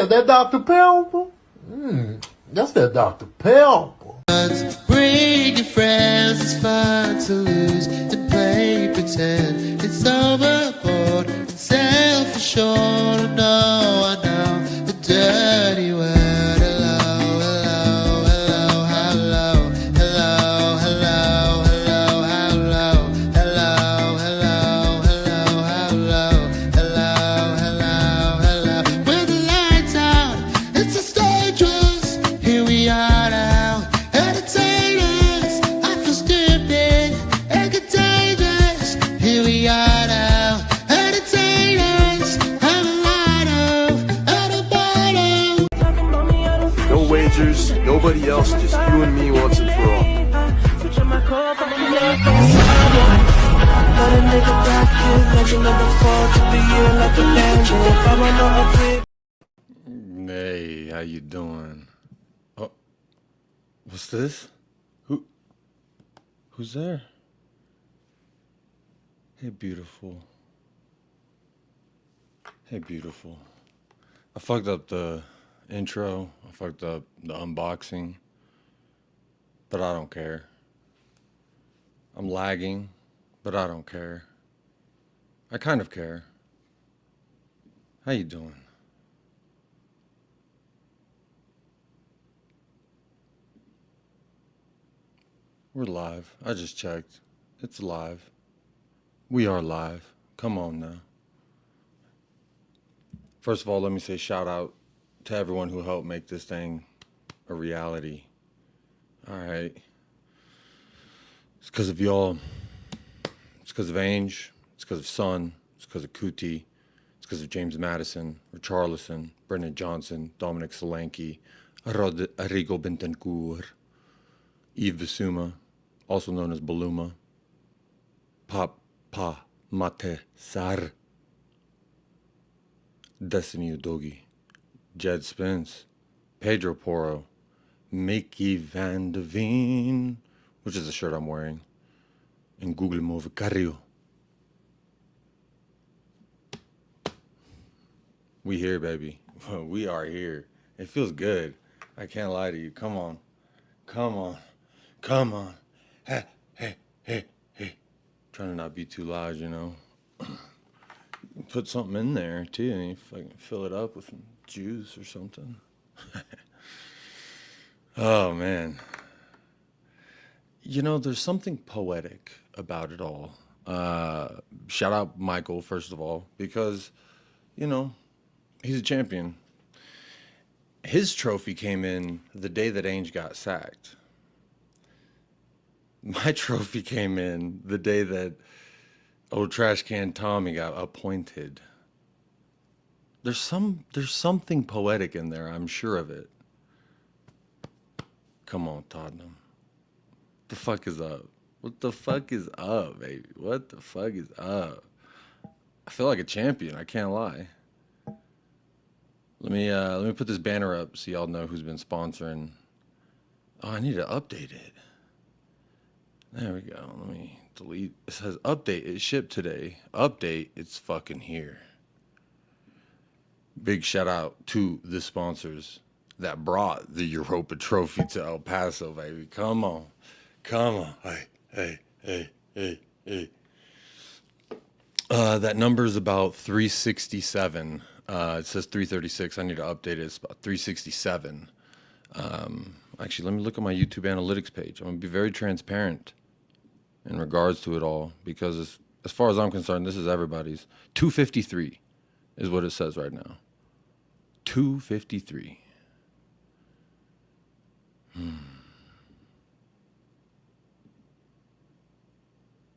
Yeah, that Dr. Pepper. That's that Dr. Pepper. Bring your friends, it's fun to lose and play pretend. It's overboard and self-assured. No, I know the dirty word. Hello, hello, hello, hello, hello, hello, hello, hello, hello, hello, hello, hello, hello, hello. With the lights out, it's a stage rush. Here we are now, entertainers. I feel stupid and contagious. Here we are now, entertainers. Have a light of, at a bottom. No wagers, nobody else, just you and me once and for all. Hey, how you doing? Oh, what's this? Who's there? Hey, beautiful. Hey, beautiful. I fucked up the intro. I fucked up the unboxing. But I don't care. I'm lagging, but I don't care. I kind of care. How you doing? We're live. I just checked. It's live. We are live. Come on now. First of all, let me say shout out to everyone who helped make this thing a reality. All right. It's because of y'all. It's because of Ange. It's because of Son. It's because of Kuti. It's because of James Madison, Richarlison, Brendan Johnson, Dominic Solanke, Arrigo Bentancur, Yves Bissouma, also known as Baluma, Papa Mate Sar, Destiny Udogi, Jed Spence, Pedro Porro, Mickey Van de Veen, which is the shirt I'm wearing, and Guglielmo Vicario. We here, baby. We are here. It feels good. I can't lie to you. Come on. Come on. Come on. Hey, hey, hey, hey. Trying to not be too loud, you know. Put something in there, too, and if I can fill it up with some juice or something. Oh, man. You know, there's something poetic about it all. Shout out Michael, first of all, because, you know, he's a champion. His trophy came in the day that Ainge got sacked. My trophy came in the day that old trash can Tommy got appointed. There's something poetic in there, I'm sure of it. Come on, Tottenham. What the fuck is up? What the fuck is up, baby? What the fuck is up? I feel like a champion, I can't lie. Let me put this banner up so y'all know who's been sponsoring. Oh, I need to update it. There we go. Let me delete. It says update. It shipped today. Update. It's fucking here. Big shout out to the sponsors that brought the Europa trophy to El Paso, baby. Come on. Come on. Hey. That number is about 367. It says 336. I need to update it. It's about 367. Actually, let me look at my YouTube analytics page. I'm going to be very transparent in regards to it all, because as far as I'm concerned, this is everybody's. 253 is what it says right now. 253.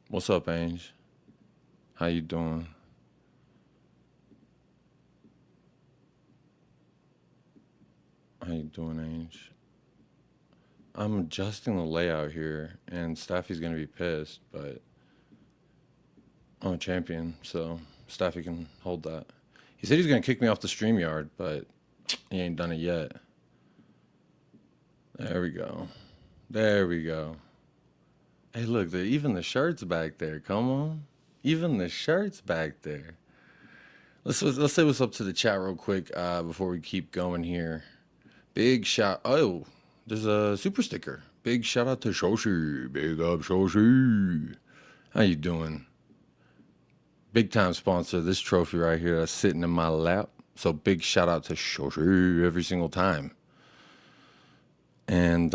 What's up, Ange? How you doing? How you doing, Ange? I'm adjusting the layout here, and Staffy's gonna be pissed, but I'm a champion, so Staffy can hold that. He said he's gonna kick me off the StreamYard, but he ain't done it yet. There we go. There we go. Hey, look, even the shirt's back there. Come on. Even the shirt's back there. Let's say what's up to the chat real quick before we keep going here. Big shout. Oh, there's a super sticker. Big shout out to Shoshi. Big up Shoshi. How you doing? Big time sponsor. This trophy right here that's sitting in my lap. So big shout out to Shoshi every single time. And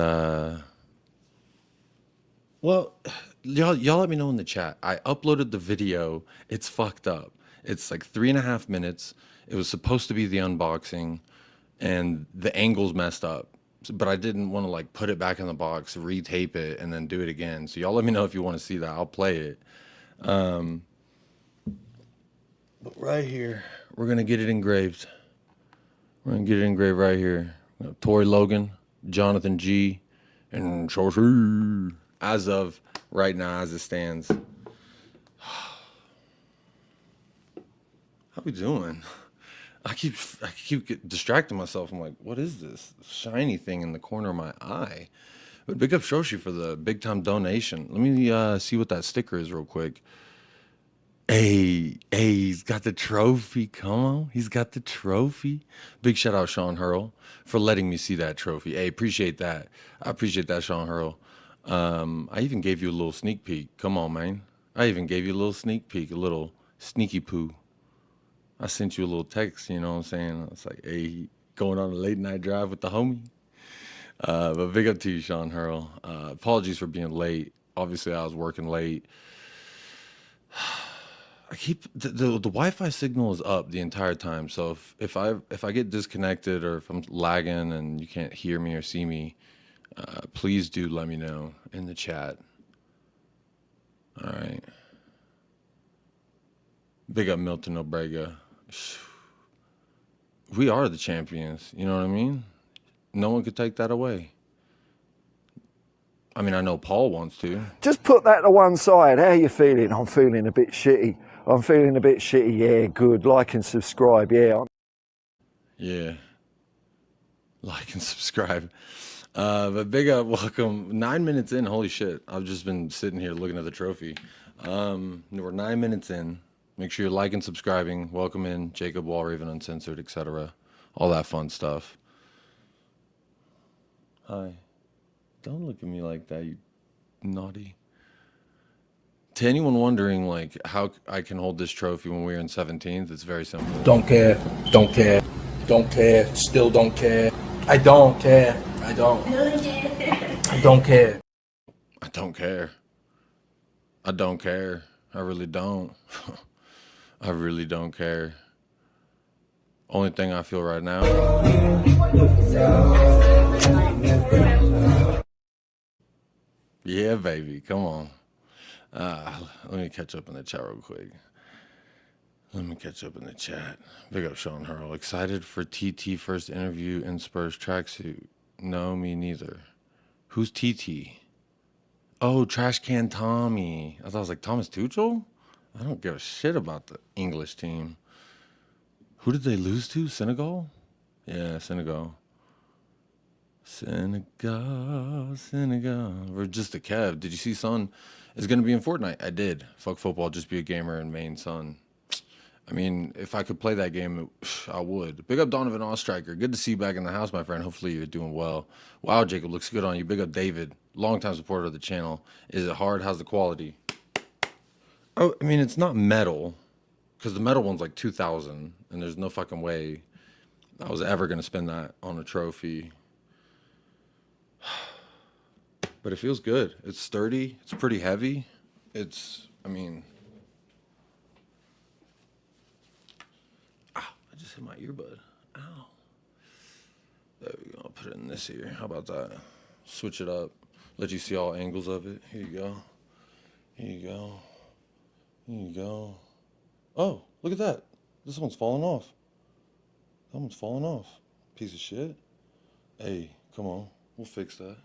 well, y'all let me know in the chat. I uploaded the video. It's fucked up. It's like 3.5 minutes. It was supposed to be the unboxing, and the angle's messed up. But I didn't want to like put it back in the box, retape it, and then do it again. So y'all let me know if you want to see that. I'll play it. But right here, we're gonna get it engraved. We're gonna get it engraved right here. Tori Logan, Jonathan G, and Shoshi. As of right now, as it stands. How we doing? I keep distracting myself. I'm like, what is this shiny thing in the corner of my eye? But big up Shoshi for the big time donation. Let me see what that sticker is real quick. Hey, he's got the trophy. Come on, he's got the trophy. Big shout out Sean Hurl for letting me see that trophy. Hey, appreciate that. I appreciate that, Sean Hurl. I even gave you a little sneak peek. Come on, man. I even gave you a little sneak peek, a little sneaky poo. I sent you a little text, you know what I'm saying? It's like, hey, going on a late night drive with the homie. But big up to you, Sean Hurl. Apologies for being late. Obviously, I was working late. I keep the Wi-Fi signal is up the entire time. So if I get disconnected or if I'm lagging and you can't hear me or see me, please do let me know in the chat. All right. Big up Milton Obrega. We are the champions. You know what I mean? No one could take that away. I mean, I know Paul wants to. Just put that to one side. How you feeling? I'm feeling a bit shitty. Yeah, good. Like and subscribe. Yeah. Yeah. Like and subscribe. But big up, welcome. 9 minutes in. Holy shit. I've just been sitting here looking at the trophy. We're 9 minutes in. Make sure you're liking, subscribing. Welcome in Jacob Wallraven Uncensored, etc. All that fun stuff. Hi. Don't look at me like that, you naughty. To anyone wondering, like, how I can hold this trophy when we're in 17th, it's very simple. Don't care. Still don't care. I don't care. I don't care. I don't care. I don't care. I really don't. I really don't care. Only thing I feel right now. Yeah, baby. Come on. Let me catch up in the chat real quick. Big up Sean Hurl. Excited for TT first interview in Spurs tracksuit. No, me neither. Who's TT? Oh, Trash Can Tommy. I thought it was like Thomas Tuchel? I don't give a shit about the English team. Who did they lose to? Senegal? Yeah, Senegal. We're just a Kev. Did you see Son is going to be in Fortnite? I did. Fuck football, just be a gamer and main Son. I mean, if I could play that game, I would. Big up Donovan Ostriker. Good to see you back in the house, my friend. Hopefully you're doing well. Wow, Jacob, looks good on you. Big up David, longtime supporter of the channel. Is it hard? How's the quality? Oh, I mean, it's not metal, because the metal one's like 2,000, and there's no fucking way I was ever going to spend that on a trophy. But it feels good. It's sturdy. It's pretty heavy. I mean... I just hit my earbud. Ow. There we go. I'll put it in this here. How about that? Switch it up. Let you see all angles of it. Here you go. Oh, look at that. This one's falling off. That one's falling off. Piece of shit. Hey, come on. We'll fix that.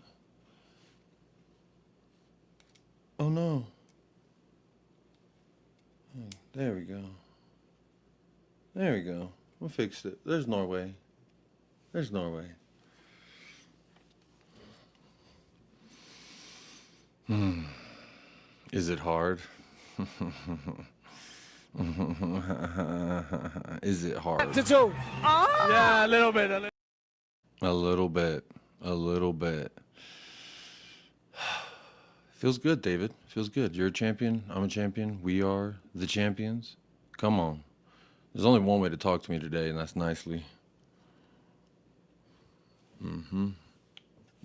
Oh, no. There we go. We fixed it. There's Norway. Is it hard? Is it hard? Yeah, a little bit. A little bit. A little bit. Feels good, David. Feels good. You're a champion. I'm a champion. We are the champions. Come on. There's only one way to talk to me today, and that's nicely.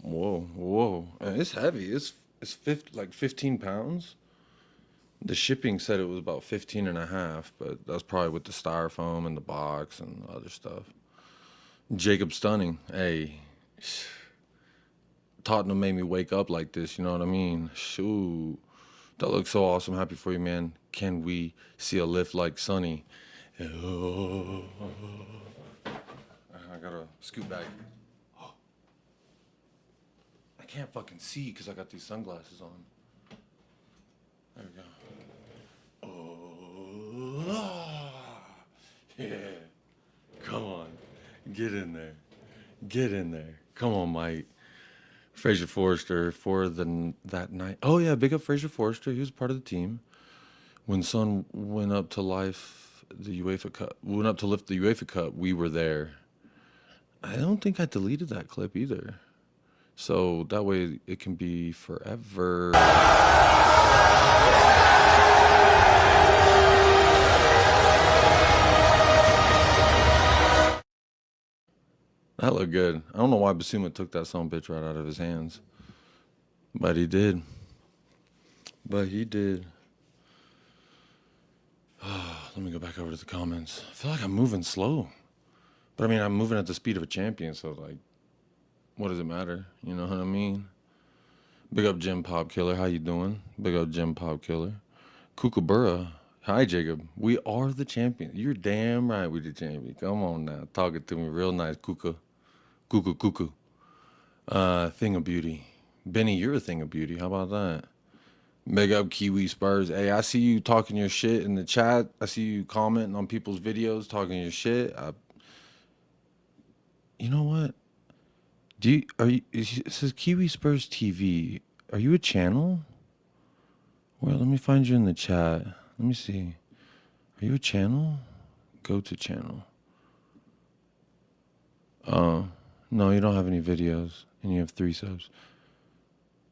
Whoa, whoa. It's heavy. It's like 15 pounds. The shipping said it was about 15 and a half, but that's probably with the styrofoam and the box and other stuff. Jacob Stunning. Hey, Tottenham made me wake up like this, you know what I mean? Shoot. That looks so awesome. Happy for you, man. Can we see a lift like Sonny? I gotta scoot back. I can't fucking see because I got these sunglasses on. There we go. Yeah. Come on. Get in there. Get in there. Come on, Mike. Fraser Forrester for that night. Oh, yeah. Big up Fraser Forrester. He was part of the team. When Son went up to lift the UEFA Cup, we were there. I don't think I deleted that clip either. So that way it can be forever. That looked good. I don't know why Basuma took that son bitch right out of his hands. But he did. But he did. Let me go back over to the comments. I feel like I'm moving slow. But I mean, I'm moving at the speed of a champion, so like, what does it matter? You know what I mean? Big up Jim Pop Killer. How you doing? Big up Jim Pop Killer. Kookaburra. Hi, Jacob. We are the champion. You're damn right we the champion. Come on now. Talk it to me real nice. Kuka. Kuka, kuka. Thing of beauty. Benny, you're a thing of beauty. How about that? Big up Kiwi Spurs. Hey, I see you talking your shit in the chat. I see you commenting on people's videos, talking your shit. You know what? It says Kiwi Spurs TV. Are you a channel? Well, let me find you in the chat. Let me see. Are you a channel? Go to channel. No, you don't have any videos, and you have 3 subs.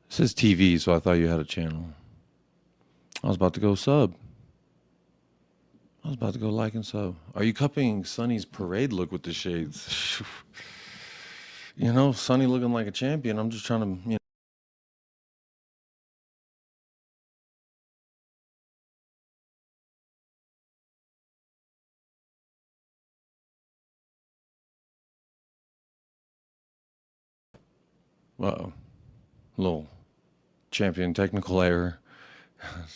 It says TV, so I thought you had a channel. I was about to go sub. I was about to go like and sub. Are you copying Sonny's parade look with the shades? You know, Sonny looking like a champion. I'm just trying to, you know. Uh-oh. Little champion technical error.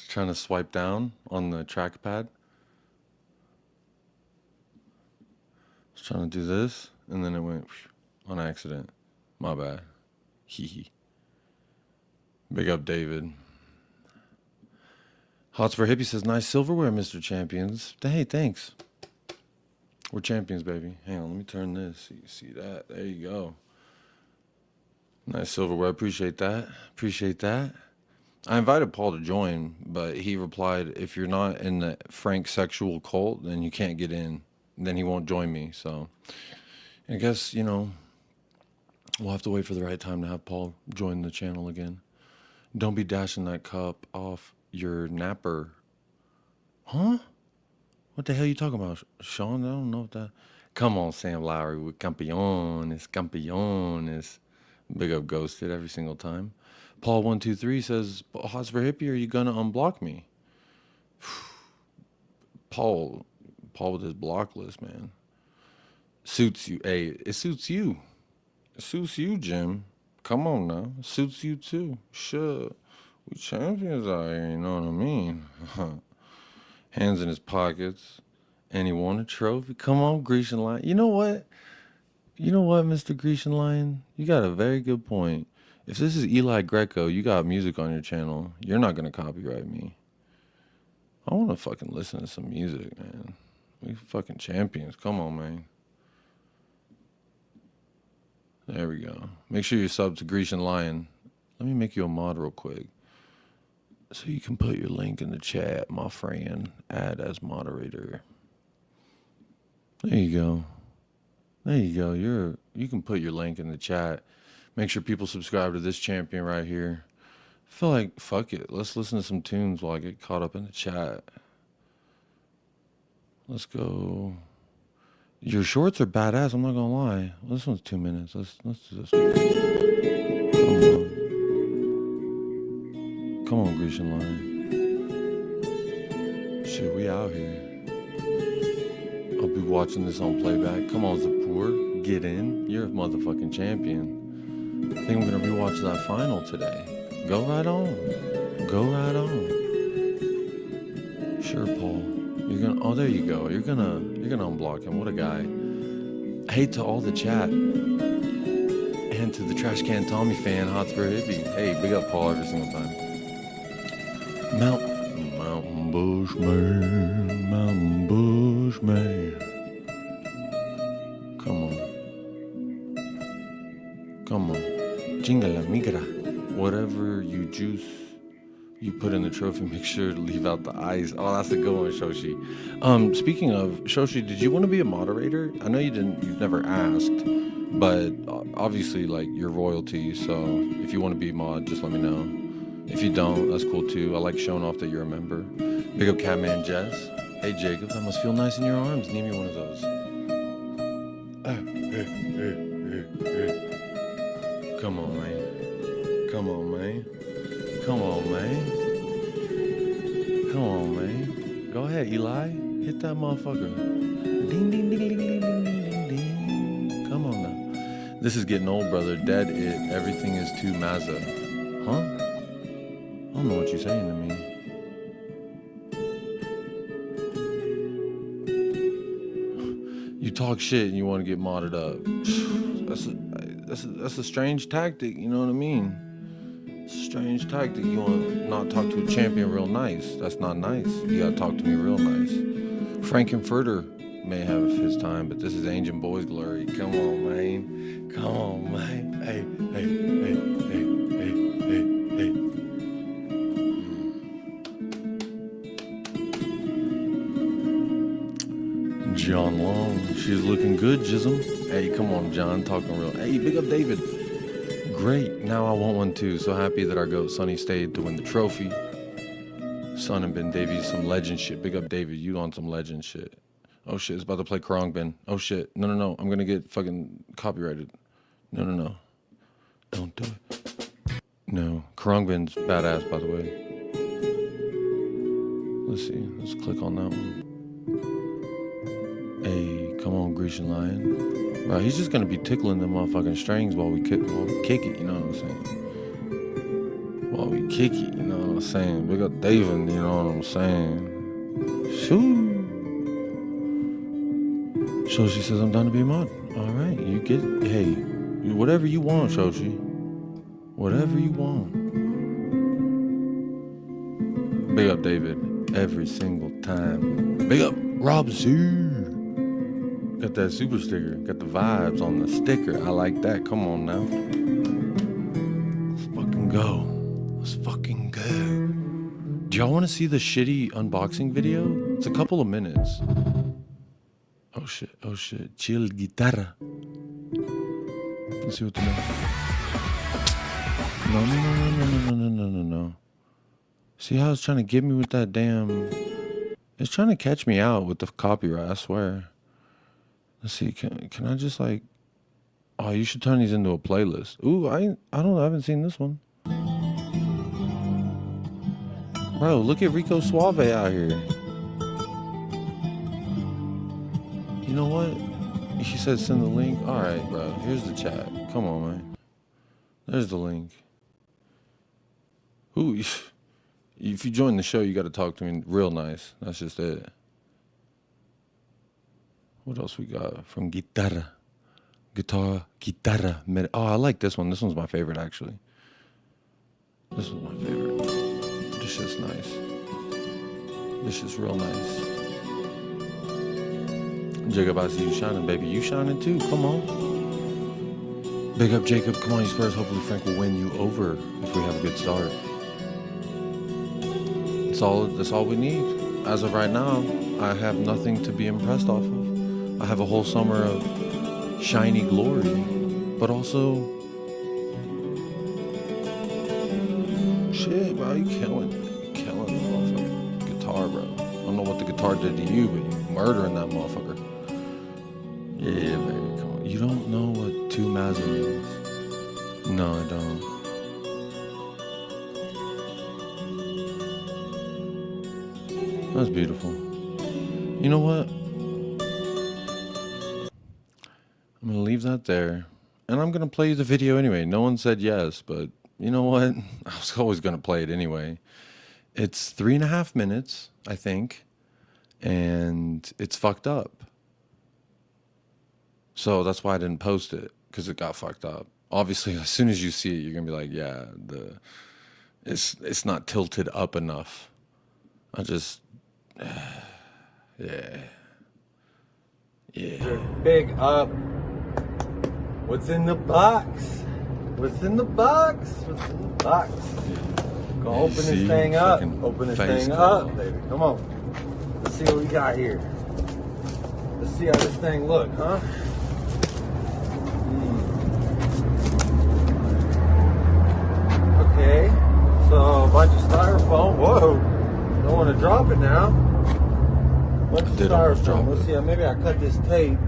Trying to swipe down on the trackpad. I was trying to do this, and then it went on accident. My bad. Hee hee. Big up, David. Hotspur Hippie says, nice silverware, Mr. Champions. Hey, thanks. We're champions, baby. Hang on, let me turn this so you see that. There you go. Nice silverware. Appreciate that. Appreciate that. I invited Paul to join, but he replied, if you're not in the Frank sexual cult, then you can't get in. Then he won't join me. So I guess, you know, we'll have to wait for the right time to have Paul join the channel again. Don't be dashing that cup off your napper. Huh? What the hell are you talking about, Sean? I don't know what that... Come on, Sam Lowry with campeones, campeones. Big up Ghosted every single time. Paul123 says, Hotspur Hippie, are you gonna unblock me? Paul with his block list, man. Suits you. Hey, it suits you. It suits you, Jim. Come on now. It suits you too. Sure. We champions out here, you know what I mean? Hands in his pockets. And he won a trophy. Come on, Grecian Lion. You know what? You know what, Mr. Grecian Lion? You got a very good point. If this is Eli Greco, you got music on your channel, you're not going to copyright me. I want to fucking listen to some music, man. We fucking champions. Come on, man. There we go. Make sure you sub to Grecian Lion. Let me make you a mod real quick. So you can put your link in the chat, my friend. Add as moderator. There you go. There you go. You can put your link in the chat. Make sure people subscribe to this champion right here. I feel like, fuck it. Let's listen to some tunes while I get caught up in the chat. Let's go. Your shorts are badass, I'm not gonna lie. This one's 2 minutes. Let's do this one. Come on, Grecian Lion. Shit, we out here. I'll be watching this on playback. Come on, Zapur. Get in. You're a motherfucking champion. I think I'm gonna rewatch that final today. Go right on. Go right on. Sure, Paul. You're gonna. Oh, there you go. You're gonna unblock him. What a guy. Hey to all the chat. And to the Trash Can Tommy fan, Hotspur Hippie. Hey, big up Paul every single time. Mountain Bushman, Mountain Bushman. Come on. Come on. Jingala migra. Whatever you juice, you put in the trophy, make sure to leave out the ice. Oh, that's a good one, Shoshi. Speaking of, Shoshi, did you want to be a moderator? I know you've never asked, but obviously, like, you're royalty, so if you want to be mod, just let me know. If you don't, that's cool too. I like showing off that you're a member. Big up Catman Jess. Hey Jacob, that must feel nice in your arms. Name me one of those. Come on, man. Come on, man. Come on, man. Come on, man. Go ahead, Eli. Hit that motherfucker. Ding, ding, ding, ding, ding, ding, ding, ding. Come on now. This is getting old, brother. Dead it. Everything is too Mazza. Huh? I don't know what you're saying to me. You talk shit and you want to get modded up. That's a strange tactic, you know what I mean? It's a strange tactic. You want to not talk to a champion real nice. That's not nice. You got to talk to me real nice. Frankenfurter may have his time, but this is Ancient Boys Glory. Come on, man. Come on, man. Hey, hey, hey, hey, hey, hey, hey. John Long, she's looking good, Jism. Hey, come on, John, talking real. Hey, big up David. Great, now I want one too. So happy that our goat Sonny stayed to win the trophy. Son and Ben Davies, some legend shit. Big up David, you on some legend shit. Oh shit, it's about to play Krongben. Oh shit, no, I'm gonna get fucking copyrighted. No. Don't do it. No, Krongben's badass, by the way. Let's see, let's click on that one. Hey, come on, Grecian Lion. Bro, he's just gonna be tickling them motherfucking strings while we kick it, you know what I'm saying? While we kick it, you know what I'm saying? Big up David, you know what I'm saying? Shoo! Shoshi says I'm down to be a mod. Alright, you get it. Hey, whatever you want, Shoshi. Whatever you want. Big up David every single time. Big up Rob Z. Got that super sticker. Got the vibes on the sticker. I like that. Come on now. Let's fucking go. Let's fucking go. Do y'all want to see the shitty unboxing video? It's a couple of minutes. Oh shit. Chill guitarra. Let's see what the No. See how it's trying to get me with that damn... It's trying to catch me out with the copyright, I swear. Let's see, can I just like... Oh, you should turn these into a playlist. Ooh, I haven't seen this one. Bro, look at Rico Suave out here. You know what? He said send the link. Alright, bro, here's the chat. Come on, man. There's the link. Ooh, if you join the show, you got to talk to me real nice. That's just it. What else we got from Guitarra? Oh, I like this one. This one's my favorite, actually. This one's my favorite. This shit's nice. This shit's real nice. Jacob, I see you shining, baby. You shining too. Come on. Big up, Jacob. Come on, you Spurs. Hopefully Frank will win you over if we have a good start. That's all we need. As of right now, I have nothing to be impressed off of. I have a whole summer of shiny glory, but also shit, bro. You killing the motherfucking guitar, bro. I don't know what the guitar did to you, but you murdering that motherfucker. Yeah, baby, come on. You don't know what two Mazza means? No, I don't. That's beautiful. You know what? I'm gonna leave that there, and I'm gonna play you the video anyway. No one said yes, but you know what? I was always gonna play it anyway. It's 3.5 minutes, I think, and it's fucked up. So that's why I didn't post it, because it got fucked up. Obviously, as soon as you see it, you're gonna be like, yeah, it's not tilted up enough. I just, yeah. Big up. What's in the box? What's in the box? What's in the box? Go open this thing up. Open this thing up, baby. Come on. Let's see what we got here. Let's see how this thing look, huh? Okay. So a bunch of styrofoam. Whoa. Don't want to drop it now. Bunch of styrofoam. Let's see. Maybe I cut this tape.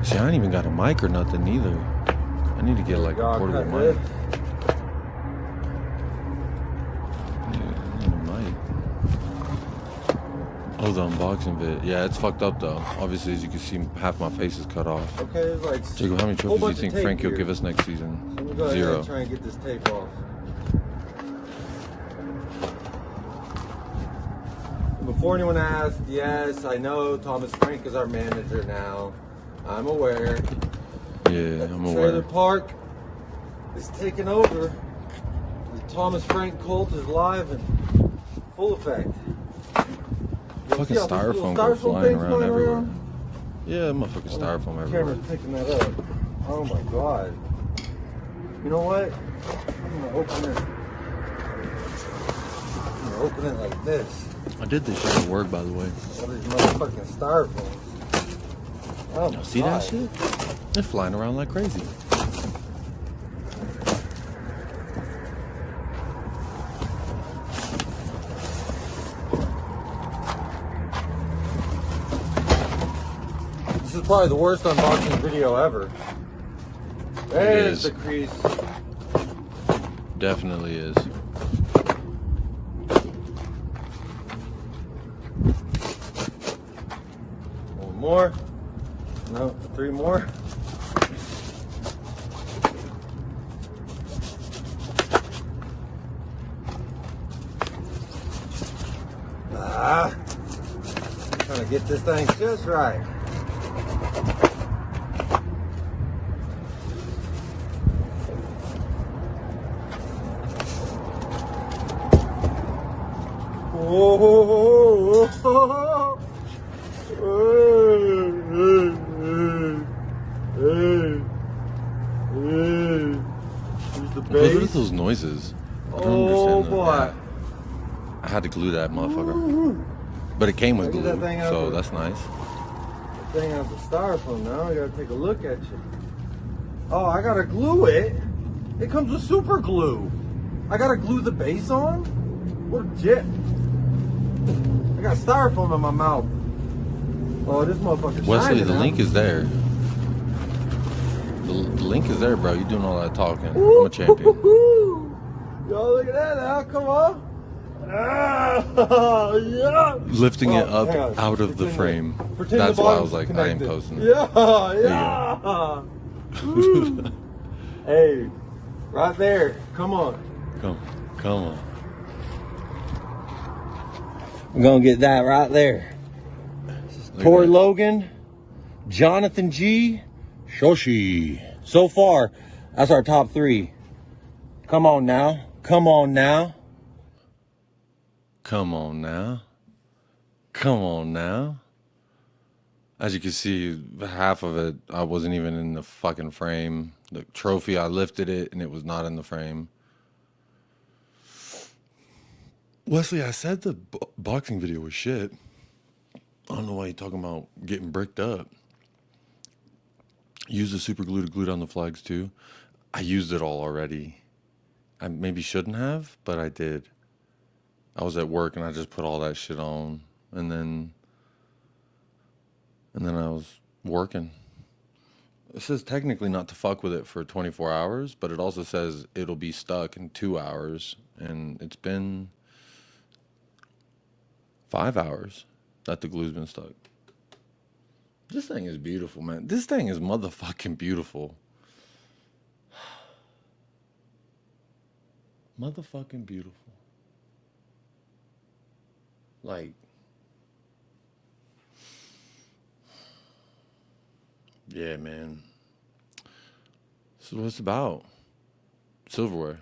See, I ain't even got a mic or nothing either. I need to get like a portable mic. I need a mic. Oh, the unboxing vid. Yeah, it's fucked up though. Obviously, as you can see, half my face is cut off. Okay, it's like. Jacob, how many trophies do you think Frankie will give us next season? So we'll go 0. ahead and try and get this tape off. Before anyone asks, yes, I know Thomas Frank is our manager now. I'm aware. Yeah, I'm The aware. trailer park is taking over. The Thomas Frank cult is live and full effect. Fucking styrofoam go flying around everywhere. Yeah, motherfucking styrofoam everywhere. Camera's picking that up. Oh my god. You know what? I'm gonna open it. I'm gonna open it like this. I did this shit at work, by the way. All these motherfucking styrofoams. Oh my See god. that shit? They're flying around like crazy. This is probably the worst unboxing video ever. There's the crease. Definitely is. One more. No, 3 more. Trying to get this thing just right. Whoa. What are those noises? I don't understand that. I had to glue that motherfucker. But it came with glue, so that's nice. The thing out the styrofoam now. I gotta take a look at you. Oh, I gotta glue it? It comes with super glue. I gotta glue the base on? What a jet. I got styrofoam in my mouth. Oh, this motherfucker's Wesley, shining the now. link is there. The link is there, bro. You doing all that talking. I'm a champion. Y'all look at that now. Come on. Ah, yeah. Lifting it Oh, up hang on. out of the frame. Pretend That's the why I was bottom's like, I ain't connected. posting it. Yeah, yeah. Hey, right there. Come on. Come on. I'm gonna get that right there. Corey Logan, Jonathan G, Shoshi. So far, that's our top 3. Come on now. Come on now. Come on now. Come on now. As you can see, half of it, I wasn't even in the fucking frame. The trophy, I lifted it and it was not in the frame. Wesley, I said the boxing video was shit. I don't know why you're talking about getting bricked up. Use the super glue to glue down the flags too. I used it all already. I maybe shouldn't have, but I did. I was at work and I just put all that shit on, and then I was working. It says technically not to fuck with it for 24 hours, but it also says it'll be stuck in 2 hours, and it's been 5 hours that the glue's been stuck. This thing is beautiful, man. This thing is motherfucking beautiful. Motherfucking beautiful. Like, yeah, man. This is what it's about. Silverware.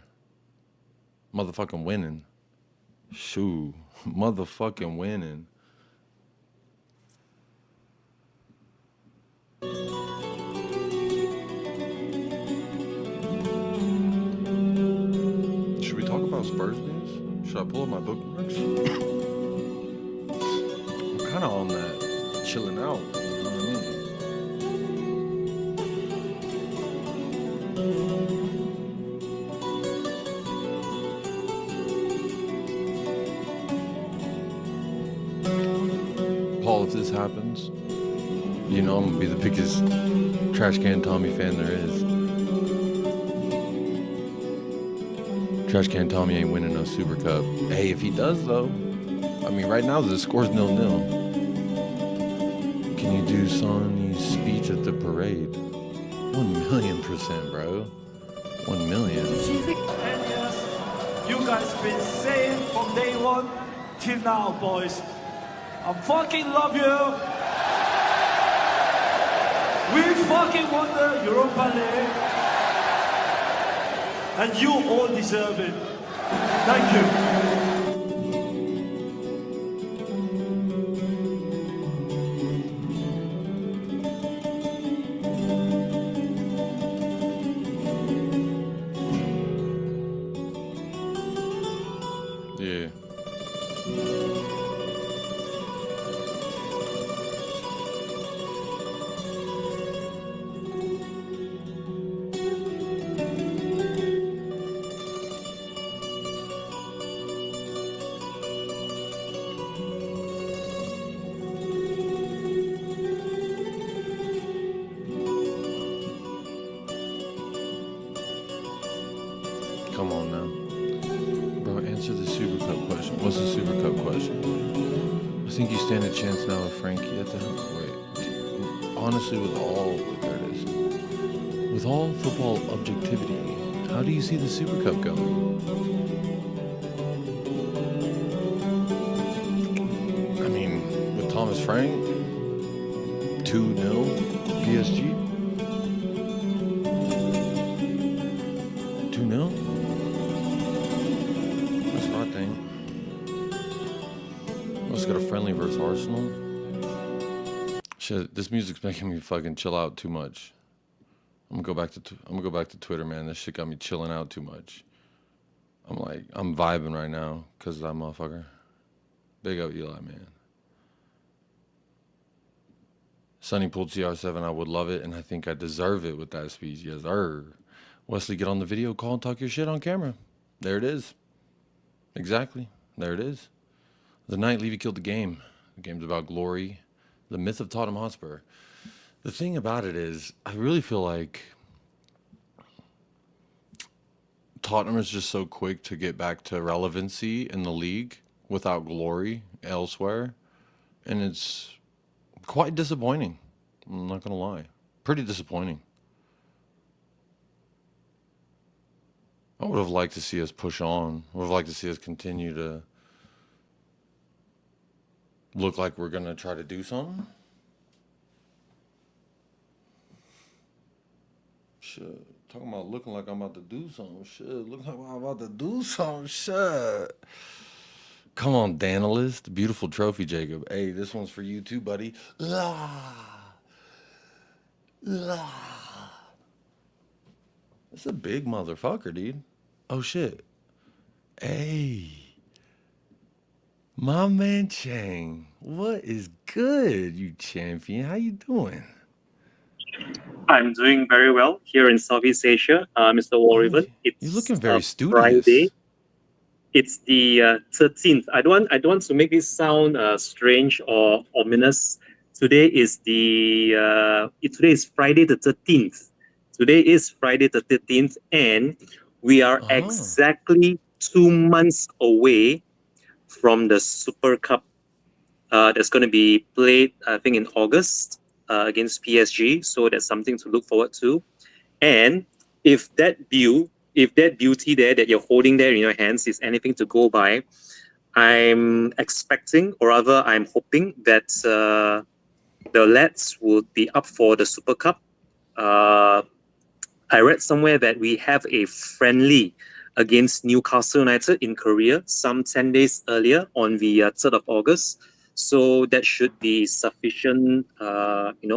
Motherfucking winning. Shoo. Motherfucking winning. Should we talk about Spurs news? Should I pull up my bookmarks? I'm kind of on that chilling out. You know what I mean? Paul, if this happens, you know I'm gonna be the biggest Trash Can Tommy fan there is. Trash Can Tommy ain't winning no Super Cup. Hey, if he does though, I mean right now the score's 0-0. Can you do Sonny's speech at the parade? 1,000,000%, bro. 1,000,000. 10 years, you guys been saying from day one till now, boys. I fucking love you. We fucking won the Europa League. And you all deserve it. Thank you. Yeah. Come on now. Bro, answer the Super Cup question. What's the Super Cup question? I think you stand a chance now with Frankie at the wait. Honestly, with there it is. With all football objectivity, how do you see the Super Cup going? I mean, with Thomas Frank, 2-0 PSG. 2-0? That's what I think. Let's get a friendly versus Arsenal. Shit, this music's making me fucking chill out too much. I'm gonna go back to Twitter, man. This shit got me chilling out too much. I'm vibing right now because of that motherfucker. Big up Eli, man. Sonny pulled CR7. I would love it, and I think I deserve it with that speech. Yes, sir. Wesley, get on the video call and talk your shit on camera. There it is. Exactly. There it is. The night Levy killed the game. The game's about glory. The myth of Tottenham Hotspur. The thing about it is, I really feel like Tottenham is just so quick to get back to relevancy in the league without glory elsewhere. And it's quite disappointing. I'm not going to lie. Pretty disappointing. I would have liked to see us push on. I would have liked to see us continue to look like we're going to try to do something. Shit. Talking about looking like I'm about to do something. Shit. Looking like I'm about to do something. Shit. Come on, Danalist. Beautiful trophy, Jacob. Hey, this one's for you too, buddy. It's a big motherfucker, dude. Oh, shit. Hey. My man Chang, what is good, you champion? How you doing? I'm doing very well here in Southeast Asia, Mr. Oh, Warriven. you're It's looking very Friday. studious. It's the 13th. I don't want to make this sound strange or ominous. Today is Friday the 13th. Today is Friday the 13th, and we are Oh, exactly 2 months away from the Super Cup that's going to be played, I think, in August against PSG. So that's something to look forward to. And if that beauty there that you're holding there in your hands is anything to go by, I'm expecting, or rather, I'm hoping that the lads would be up for the Super Cup. Uh, I read somewhere that we have a friendly against Newcastle United in Korea some 10 days earlier on the 3rd of August. So that should be sufficient,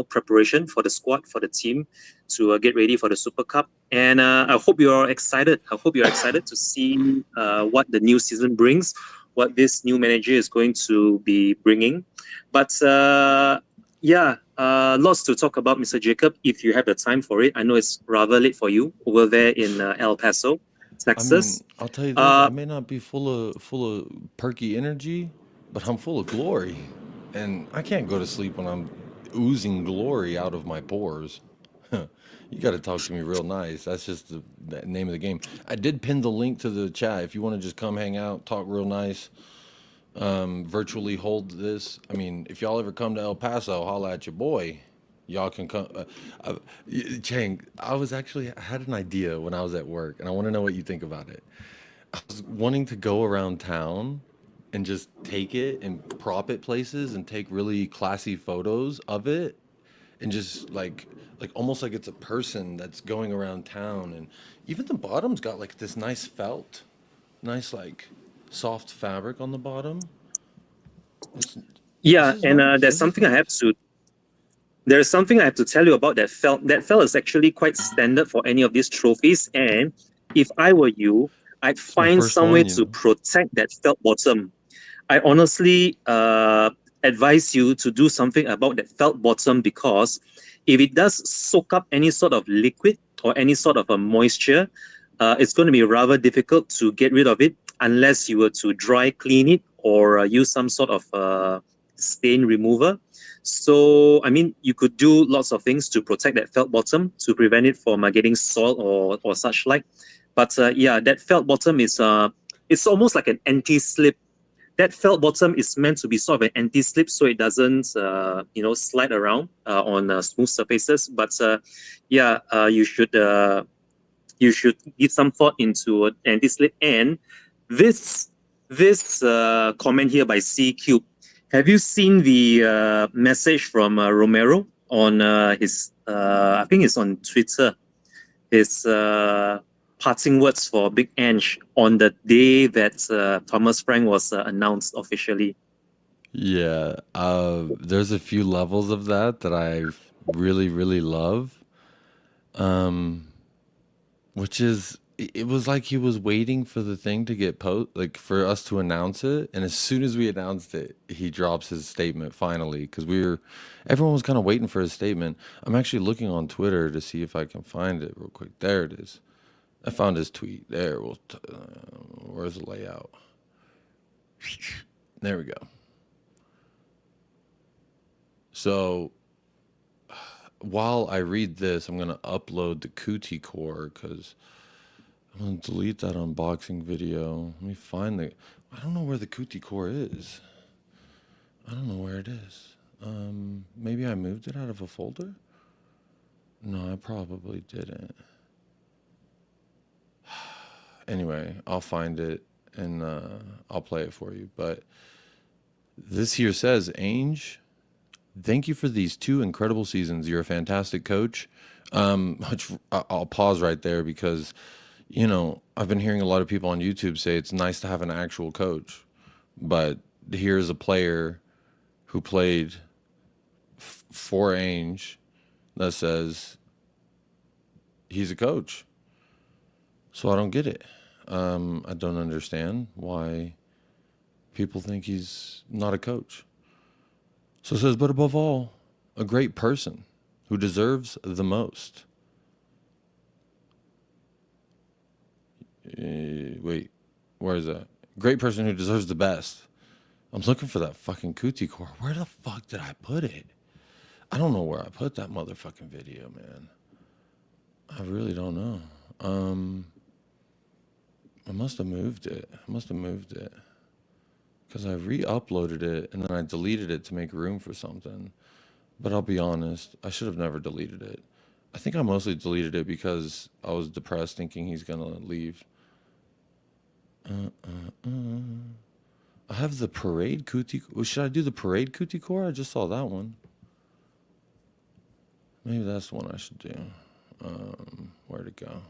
preparation for the squad, for the team to get ready for the Super Cup. And I hope you're excited. I hope you're excited to see what the new season brings, what this new manager is going to be bringing. But lots to talk about, Mr. Jacob, if you have the time for it. I know it's rather late for you over there in El Paso, I mean, Texas. I'll tell you this, I Uh, may not be full of perky energy, but I'm full of glory. And I can't go to sleep when I'm oozing glory out of my pores. You got to talk to me real nice. That's just the name of the game. I did pin the link to the chat. If you want to just come hang out, talk real nice, virtually hold this. I mean, if y'all ever come to El Paso, holla at your boy. Y'all can come. Chang, I had an idea when I was at work, and I want to know what you think about it. I was wanting to go around town and just take it and prop it places and take really classy photos of it and just like almost like it's a person that's going around town, and even the bottom's got like this nice like soft fabric on the bottom. It's this yeah, is and nice. This is nice. there's something I have to tell you about that felt. That felt is actually quite standard for any of these trophies. And if I were you, I'd It's my find first some way one, you to know. protect that felt bottom. I honestly advise you to do something about that felt bottom, because if it does soak up any sort of liquid or any sort of a moisture, it's going to be rather difficult to get rid of it unless you were to dry clean it or use some sort of stain remover. So, I mean, you could do lots of things to protect that felt bottom to prevent it from getting soiled or such like. But that felt bottom is it's almost like an anti-slip. That felt bottom is meant to be sort of an anti-slip, so it doesn't slide around on smooth surfaces. But you should give some thought into anti-slip. And this comment here by C Cube, have you seen the message from Romero on his I think it's on Twitter, his parting words for Big Ange on the day that Thomas Frank was announced officially? Yeah, there's a few levels of that I really, really love. Um, which is, it was like he was waiting for the thing to get like for us to announce it, and as soon as we announced it, he drops his statement finally because everyone was kind of waiting for his statement. I'm actually looking on Twitter to see if I can find it real quick. There it is. I found his tweet. There, where's the layout? There we go. So while I read this, I'm gonna upload the cootie core because I'm gonna delete that unboxing video. Let me find I don't know where the cootie core is. I don't know where it is. Maybe I moved it out of a folder? No, I probably didn't. Anyway, I'll find it and I'll play it for you. But this here says, Ainge, thank you for these 2 incredible seasons. You're a fantastic coach. Which I'll pause right there because, I've been hearing a lot of people on YouTube say it's nice to have an actual coach, but here's a player who played for Ainge that says he's a coach. So I don't get it. I don't understand why people think he's not a coach. So it says, but above all, a great person who deserves the most. Wait, where is that? Great person who deserves the best. I'm looking for that fucking cootie core. Where the fuck did I put it? I don't know where I put that motherfucking video, man. I really don't know. I must have moved it. Because I re-uploaded it and then I deleted it to make room for something. But I'll be honest, I should have never deleted it. I think I mostly deleted it because I was depressed thinking he's gonna leave. I have the parade cootie. Should I do the parade cootie core? I just saw that one. Maybe that's the one I should do. Where'd it go?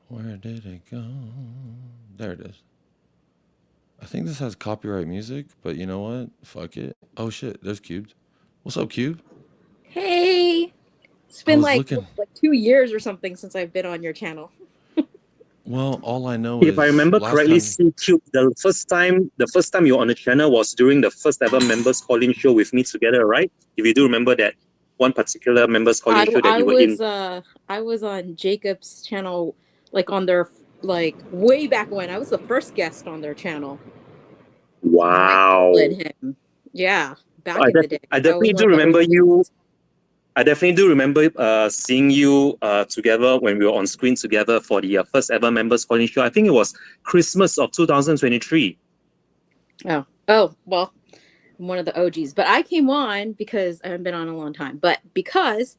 Where did it go? There it is. I think this has copyright music, but you know what? Fuck it. Oh shit, there's Cubed. What's up, Cube? Hey, it's been like 2 years or something since I've been on your channel. Well, all I know is if I remember correctly, CCube, the first time you were on the channel was during the first ever members calling show with me together, right? If you do remember that one particular members calling show that you were in. I was on Jacob's channel, like on their way back when. I was the first guest on their channel. Wow. Him. Yeah, back in the day. I definitely do remember you. I definitely do remember seeing you together when we were on screen together for the first ever members calling show. I think it was Christmas of 2023. Oh, well, I'm one of the OGs. But I came on because I haven't been on a long time. But because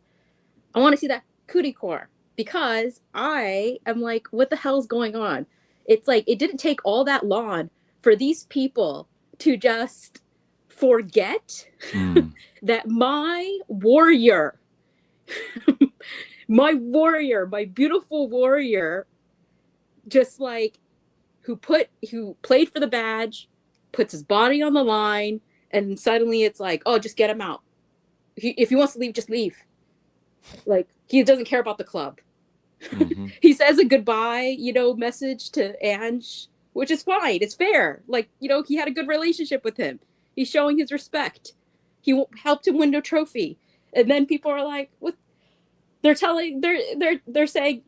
I want to see that cootie core. Because I am like, what the hell's going on? It's like, it didn't take all that long for these people to just forget that my warrior, my beautiful warrior, just like who played for the badge, puts his body on the line, and suddenly it's like, oh, just get him out. If he wants to leave, just leave. Like, he doesn't care about the club. He says a goodbye, message to Ange, which is fine. It's fair. Like, he had a good relationship with him. He's showing his respect. He helped him win a trophy. And then people are like, what? They're saying,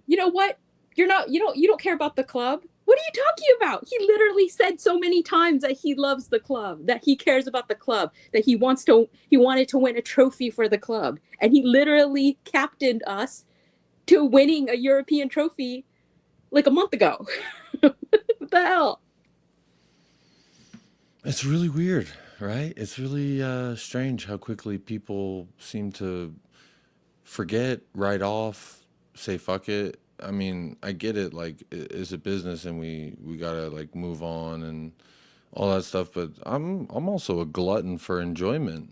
you know what? You don't care about the club. What are you talking about? He literally said so many times that he loves the club, that he cares about the club, that he wanted to win a trophy for the club. And he literally captained us to winning a European trophy like a month ago. What the hell? It's really weird, right? It's really strange how quickly people seem to forget, write off, say fuck it. I mean, I get it, like, it's a business and we gotta like move on and all that stuff, but I'm also a glutton for enjoyment.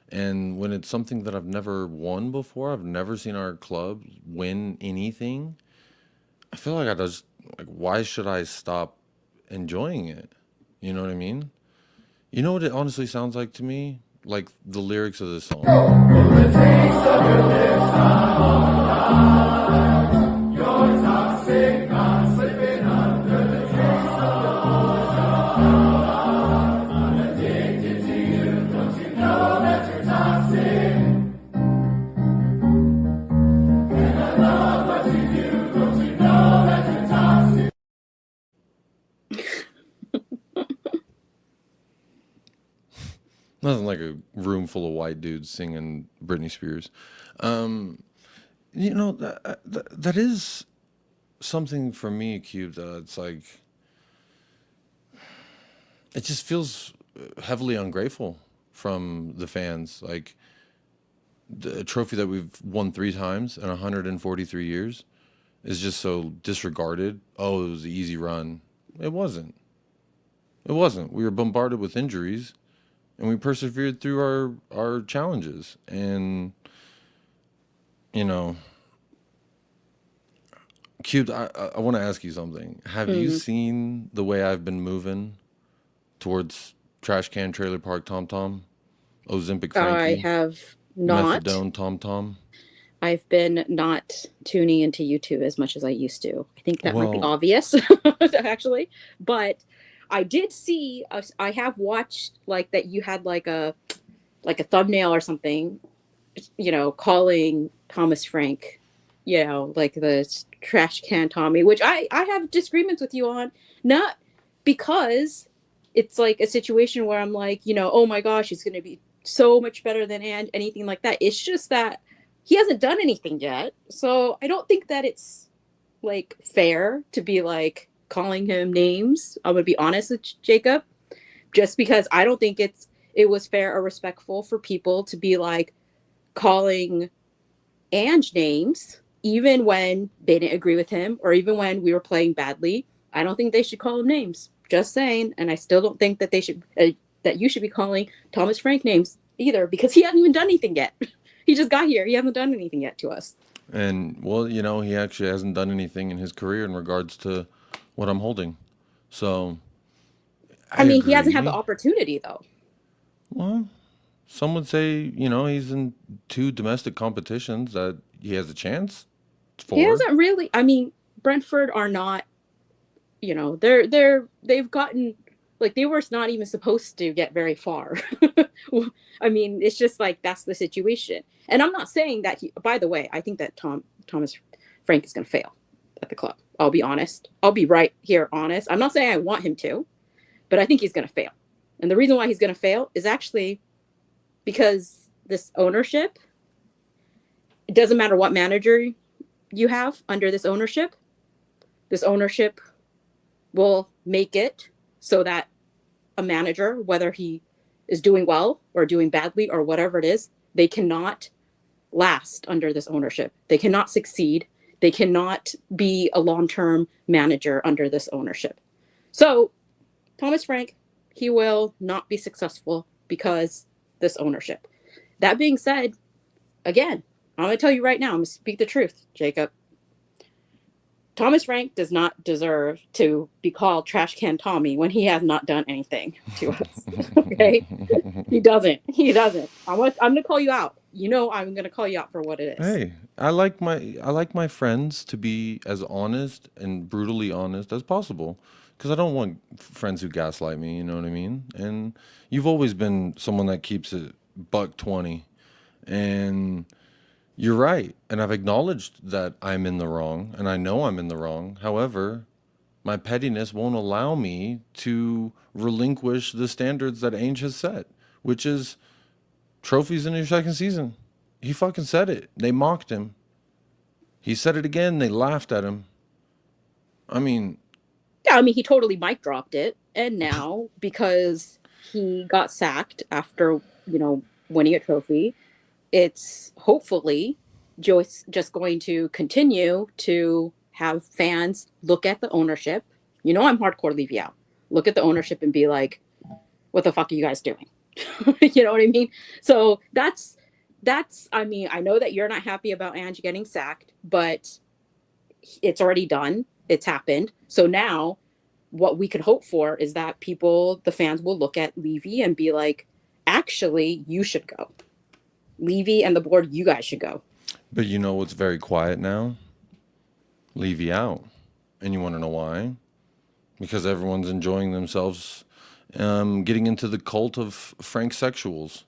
And when it's something that I've never won before, I've never seen our club win anything, I feel like why should I stop enjoying it? You know what I mean? You know what it honestly sounds like to me? Like the lyrics of this song. Nothing like a room full of white dudes singing Britney Spears. That is something for me, Cube, that it's like, it just feels heavily ungrateful from the fans. Like, the trophy that we've won 3 times in 143 years is just so disregarded. Oh, it was an easy run. It wasn't. We were bombarded with injuries. And we persevered through our challenges. And, Cube, I want to ask you something. Have you seen the way I've been moving towards Trash Can Trailer Park Tom Tom? Ozempic Frankie? I have not. Methadone Tom Tom? I've been not tuning into YouTube as much as I used to. I think that might be obvious, actually. But I did see. I have watched like that. You had like a thumbnail or something, calling Thomas Frank, like the trash can Tommy, which I have disagreements with you on, not because it's like a situation where I'm like, oh my gosh, he's going to be so much better than anything like that. It's just that he hasn't done anything yet. So I don't think that it's like fair to be like calling him names. I'm going to be honest with Jacob, just because I don't think it was fair or respectful for people to be like calling Ange names, even when they didn't agree with him or even when we were playing badly. I don't think they should call him names. Just saying. And I still don't think that they should, that you should be calling Thomas Frank names either, because he hasn't even done anything yet. He just got here. He hasn't done anything yet to us. And well, he actually hasn't done anything in his career in regards to what I'm holding. So I mean, he hasn't had the opportunity though. Well, some would say, he's in 2 domestic competitions that he has a chance for. He hasn't really. I mean, Brentford are not, they've gotten, like, they were not even supposed to get very far. I mean, it's just like, that's the situation. And I'm not saying that by the way, I think that Thomas Frank is going to fail at the club. I'll be honest. I'll be right here honest. I'm not saying I want him to, but I think he's going to fail. And the reason why he's going to fail is actually because this ownership, it doesn't matter what manager you have under this ownership will make it so that a manager, whether he is doing well or doing badly or whatever it is, they cannot last under this ownership. They cannot succeed. They cannot be a long-term manager under this ownership. So Thomas Frank, he will not be successful because this ownership. That being said, again, I'm going to tell you right now, I'm going to speak the truth, Jacob. Thomas Frank does not deserve to be called Trash Can Tommy when he has not done anything to us. Okay? He doesn't. I'm going to call you out. I'm going to call you out for what it is. Hey, I like my friends to be as honest and brutally honest as possible, because I don't want friends who gaslight me, you know what I mean? And you've always been someone that keeps it $120, and you're right. And I've acknowledged that I'm in the wrong, and I know I'm in the wrong. However, my pettiness won't allow me to relinquish the standards that Ainge has set, which is trophies in his second season. He fucking said it. They mocked him. He said it again. They laughed at him. I mean... Yeah, I mean, he totally mic dropped it. And now, because he got sacked after, winning a trophy, it's hopefully just going to continue to have fans look at the ownership. I'm hardcore Levy out. Look at the ownership and be like, what the fuck are you guys doing? You know what I mean? So that's, I mean, I know that you're not happy about Ange getting sacked, but it's already done. It's happened. So now what we could hope for is that the fans will look at Levy and be like, actually, you should go. Levy and the board, you guys should go. But you know what's very quiet now? Levy out. And you want to know why? Because everyone's enjoying themselves getting into the cult of Frank sexuals.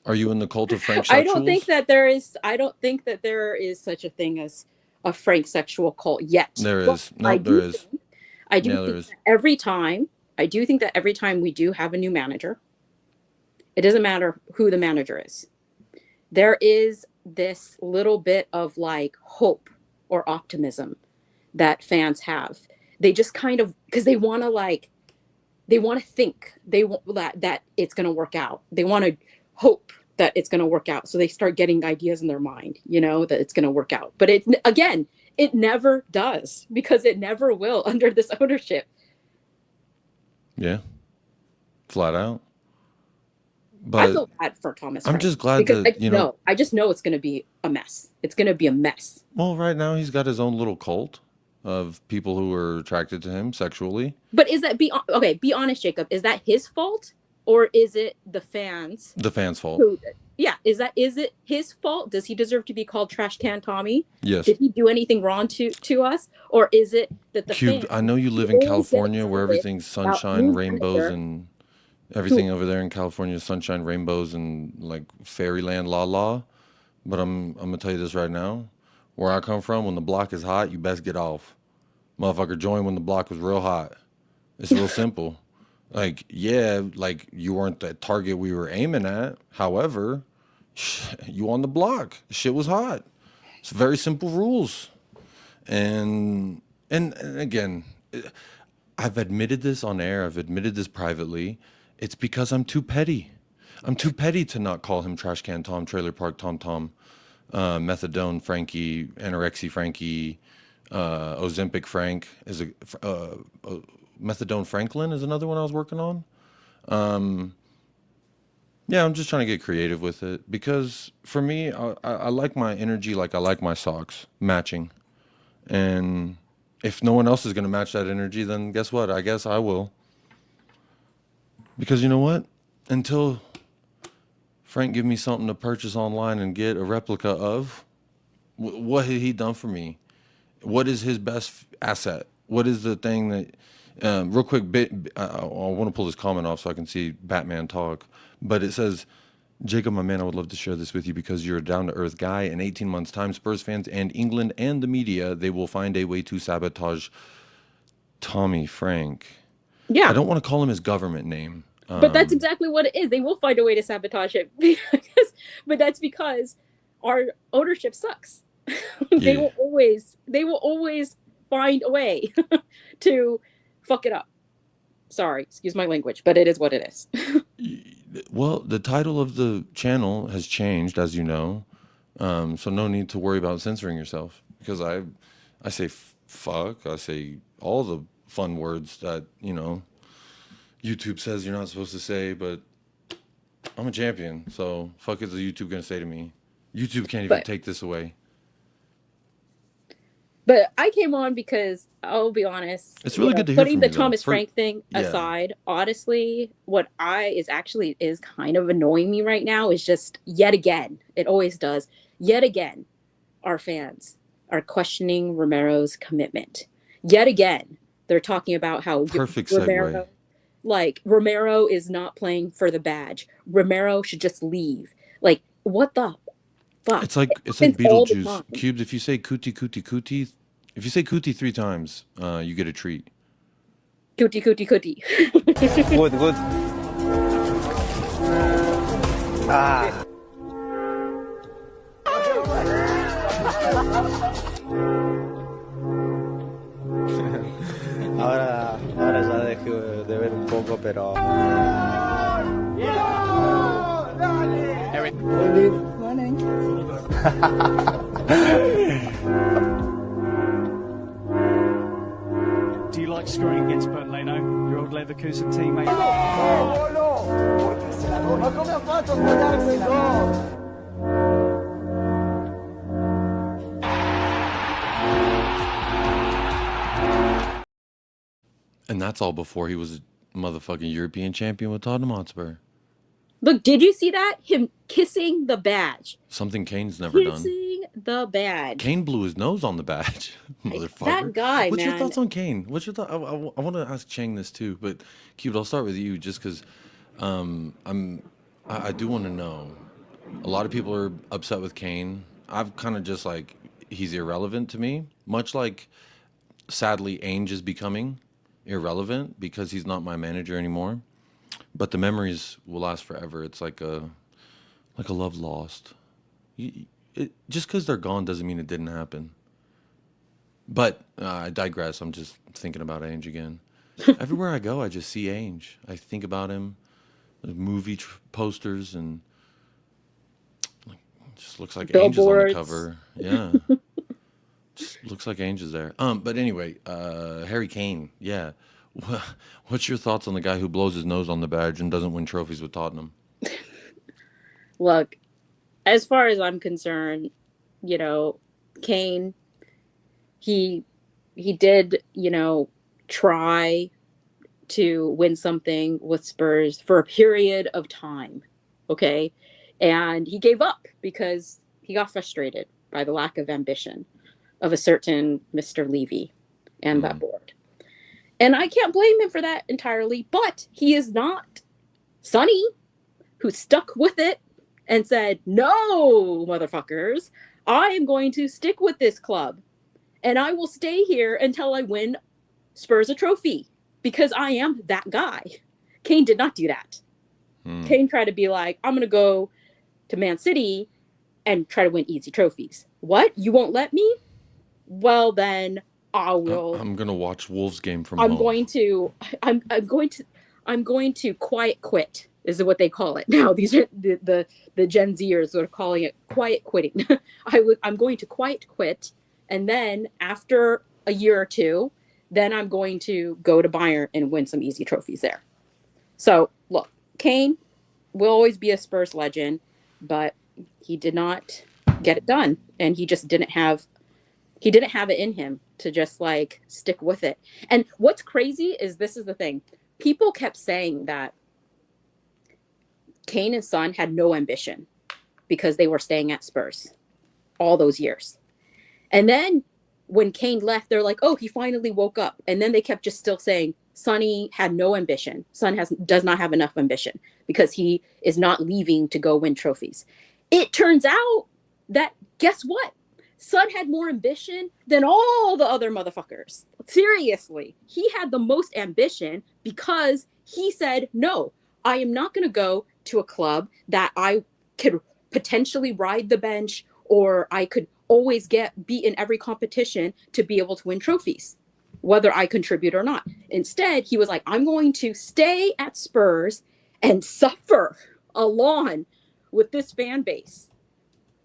Are you in the cult of Frank sexuals? I don't think that there is such a thing as a Frank sexual cult yet. There is. No, there is. I do think that every time we do have a new manager, it doesn't matter who the manager is, there is this little bit of like hope or optimism that fans have. They just kind of, because they want to think that it's going to work out. They want to hope that it's going to work out. So they start getting ideas in their mind, that it's going to work out. But it never does, because it never will under this ownership. Yeah. Flat out. But I feel bad for Thomas Frank. I'm just glad that, I just know it's going to be a mess. It's going to be a mess. Well, right now he's got his own little cult of people who are attracted to him sexually. But is that, be honest, Jacob, is that his fault or is it the fans? The fans' fault. Yeah, is it his fault? Does he deserve to be called Trash Can Tommy? Yes. Did he do anything wrong to us, or is it that the Cube, fans? I know you live in California, where everything's sunshine, rainbows, and everything over there in California is sunshine, rainbows, and like fairyland, la la. But I'm gonna tell you this right now. Where I come from, when the block is hot, you best get off. Motherfucker, join when the block was real hot. It's real simple. Like, yeah, like you weren't the target we were aiming at. However, you on the block. Shit was hot. It's very simple rules. And again, I've admitted this on air. I've admitted this privately. It's because I'm too petty. I'm too petty to not call him Trash Can Tom, Trailer Park Tom Tom, Methadone Frankie, Anorexia Frankie, Ozempic Frank is Methadone Franklin is another one I was working on. Yeah, I'm just trying to get creative with it because for me, I like my energy like I like my socks, matching. And if no one else is going to match that energy, then guess what? I guess I will. Because you know what? Until Frank give me something to purchase online and get a replica of, what had he done for me? What is his best asset? What is the thing that... real quick, I want to pull this comment off so I can see Batman talk. But it says, Jacob, my man, I would love to share this with you because you're a down-to-earth guy. In 18 months' time, Spurs fans and England and the media, they will find a way to sabotage Tommy Frank. Yeah. I don't want to call him his government name. But that's exactly what it is. They will find a way to sabotage it. But that's because our ownership sucks. They will always find a way to fuck it up. Sorry, excuse my language, but it is what it is. Well, the title of the channel has changed, as you know, so no need to worry about censoring yourself because I say fuck, I say all the fun words that, you know, YouTube says you're not supposed to say, but I'm a champion, so fuck is the YouTube gonna say to me? YouTube can't even take this away. But I came on because I'll be honest. It's really good to hear putting from the you, Thomas Frank thing aside, honestly, what is kind of annoying me right now is just yet again, it always does, yet again, our fans are questioning Romero's commitment. Yet again, they're talking about how segue. Like Romero is not playing for the badge. Romero should just leave. Like, what the fuck? It's like Beetlejuice. Cubes, if you say cootie, cootie, cootie, if you say cootie 3 times, you get a treat. Cootie, cootie, cootie. Good. Ah. Ahora ya dejo de ver un poco, pero... Eric. Morning. Do you like scoring against Burnley, your old Leverkusen teammate? And that's all before he was a motherfucking European champion with Tottenham Hotspur. Look, did you see that? Him kissing the badge. Something Kane's never done. Kissing the badge. Kane blew his nose on the badge, motherfucker. That guy, What's man. your thoughts on Kane? What's your thought? I want to ask Chang this too, but Cube, I'll start with you just because I do want to know. A lot of people are upset with Kane. I've kind of just like, he's irrelevant to me, much like, sadly, Ainge is becoming irrelevant because he's not my manager anymore. But the memories will last forever. It's like a love lost. Just because they're gone doesn't mean it didn't happen. But I digress. I'm just thinking about Ainge again. Everywhere I go, I just see Ainge. I think about him. There's movie posters and it just looks like Ainge is on the cover. Yeah. Just looks like Ainge is there. But anyway, Harry Kane. Yeah. What's your thoughts on the guy who blows his nose on the badge and doesn't win trophies with Tottenham? Look, as far as I'm concerned, you know, Kane, he did, you know, try to win something with Spurs for a period of time. Okay. And he gave up because he got frustrated by the lack of ambition of a certain Mr. Levy and that board. And I can't blame him for that entirely, but he is not Sonny, who stuck with it and said, no, motherfuckers, I am going to stick with this club and I will stay here until I win Spurs a trophy because I am that guy. Kane did not do that. Kane tried to be like, I'm going to go to Man City and try to win easy trophies. What? You won't let me? Well, then I will. I'm going to watch Wolves game from I'm home. going to quiet quit is what they call it now. These are the Gen Zers are calling it quiet quitting. I'm going to quiet quit, and then after a year or two, then I'm going to go to Bayern and win some easy trophies there. So look, Kane will always be a Spurs legend, but he did not get it done, and he just didn't have it in him to just like stick with it. And what's crazy is this is the thing. People kept saying that Kane and Son had no ambition because they were staying at Spurs all those years. And then when Kane left, they're like, oh, he finally woke up. And then they kept just still saying Sonny had no ambition. Son does not have enough ambition because he is not leaving to go win trophies. It turns out that, guess what? Son had more ambition than all the other motherfuckers. Seriously. He had the most ambition because he said, no, I am not going to go to a club that I could potentially ride the bench or I could always get beat in every competition to be able to win trophies, whether I contribute or not. Instead, he was like, I'm going to stay at Spurs and suffer along with this fan base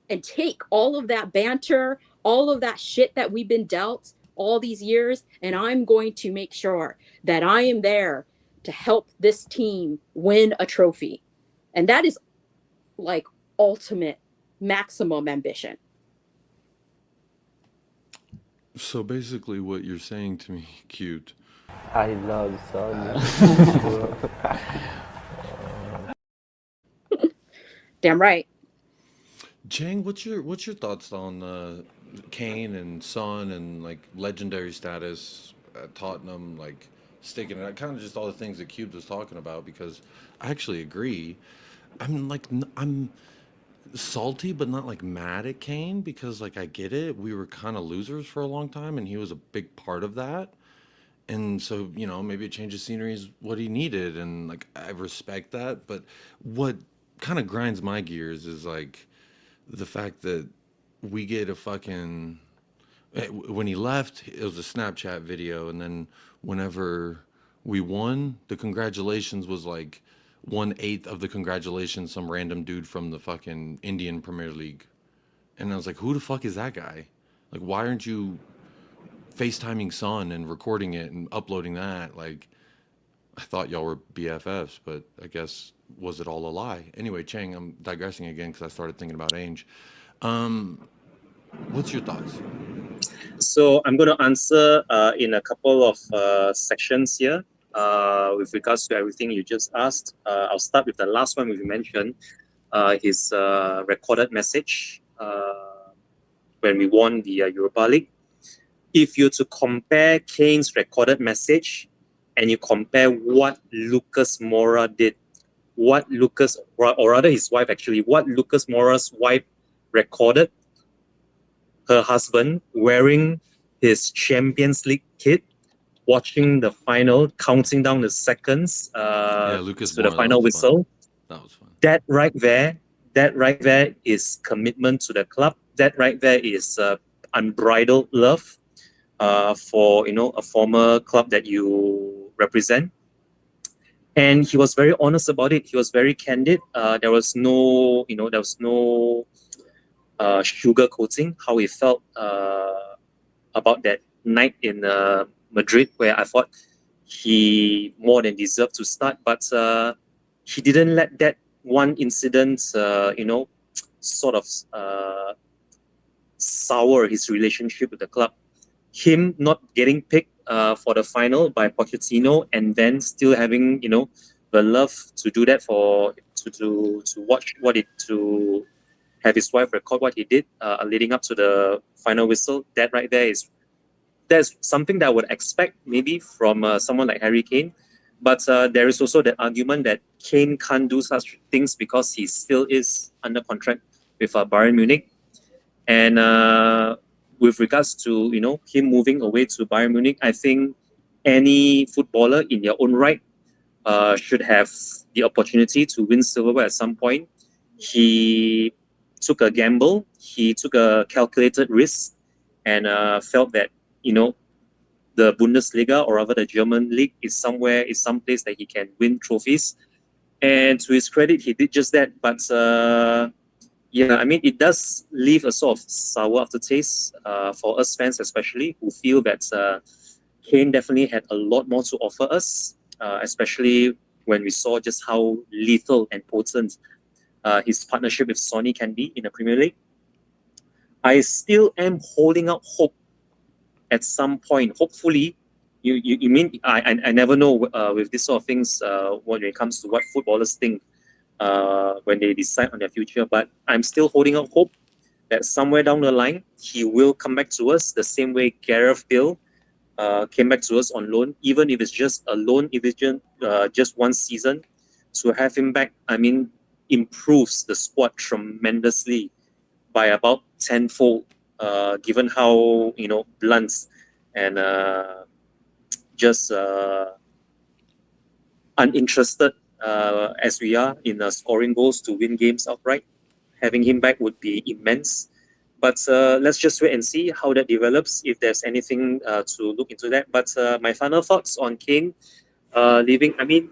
and take all of that banter, all of that shit that we've been dealt all these years, and I'm going to make sure that I am there to help this team win a trophy. And that is like ultimate maximum ambition. So basically what you're saying to me, cute. I love Sonny. Damn right. Chang, what's your thoughts on Kane and Son and like legendary status at Tottenham, like sticking it out, kind of just all the things that Cube was talking about? Because I actually agree. I'm salty, but not like mad at Kane because like I get it. We were kind of losers for a long time, and he was a big part of that. And so, you know, maybe a change of scenery is what he needed, and like I respect that. But what kind of grinds my gears is like the fact that we get a fucking, when he left, it was a Snapchat video, and then whenever we won, the congratulations was like 1/8 of the congratulations some random dude from the fucking Indian Premier League. And I was like, who the fuck is that guy? Like, why aren't you FaceTiming Son and recording it and uploading that? Like, I thought y'all were BFFs, but I guess, was it all a lie? Anyway, Chang, I'm digressing again because I started thinking about Ainge. What's your thoughts? So I'm going to answer in a couple of sections here with regards to everything you just asked. I'll start with the last one we mentioned, his recorded message when we won the Europa League. If you're to compare Kane's recorded message and you compare what Lucas Moura did, or rather his wife actually, what Lucas Moura's wife recorded, her husband wearing his Champions League kit, watching the final, counting down the seconds to the final whistle. That was fun. That right there is commitment to the club. That right there is unbridled love for, you know, a former club that you represent. And he was very honest about it. He was very candid. There was no sugarcoating how he felt about that night in Madrid, where I thought he more than deserved to start. But he didn't let that one incident, sort of sour his relationship with the club. Him not getting picked for the final by Pochettino, and then still having, you know, the love to do that for to watch what it to have his wife record what he did leading up to the final whistle. That right there there's something that I would expect maybe from someone like Harry Kane. But there is also the argument that Kane can't do such things because he still is under contract with Bayern Munich. And with regards to, you know, him moving away to Bayern Munich, I think any footballer in their own right should have the opportunity to win silverware at some point. He took a gamble, he took a calculated risk, and felt that, you know, the Bundesliga, or rather the German league, is some place that he can win trophies. And to his credit, he did just that. But yeah, I mean, it does leave a sort of sour aftertaste for us fans, especially, who feel that Kane definitely had a lot more to offer us, especially when we saw just how lethal and potent his partnership with Sonny can be in the Premier League. I still am holding out hope at some point. Hopefully, you mean I never know with this sort of things when it comes to what footballers think when they decide on their future. But I'm still holding out hope that somewhere down the line he will come back to us the same way Gareth Bale came back to us on loan, even if it's just a loan, if it's just one season. To have him back, I mean, improves the squad tremendously by about tenfold. Given how, you know, blunt and just uninterested as we are in scoring goals to win games outright, having him back would be immense. But let's just wait and see how that develops, if there's anything to look into that. But my final thoughts on Kane leaving, I mean,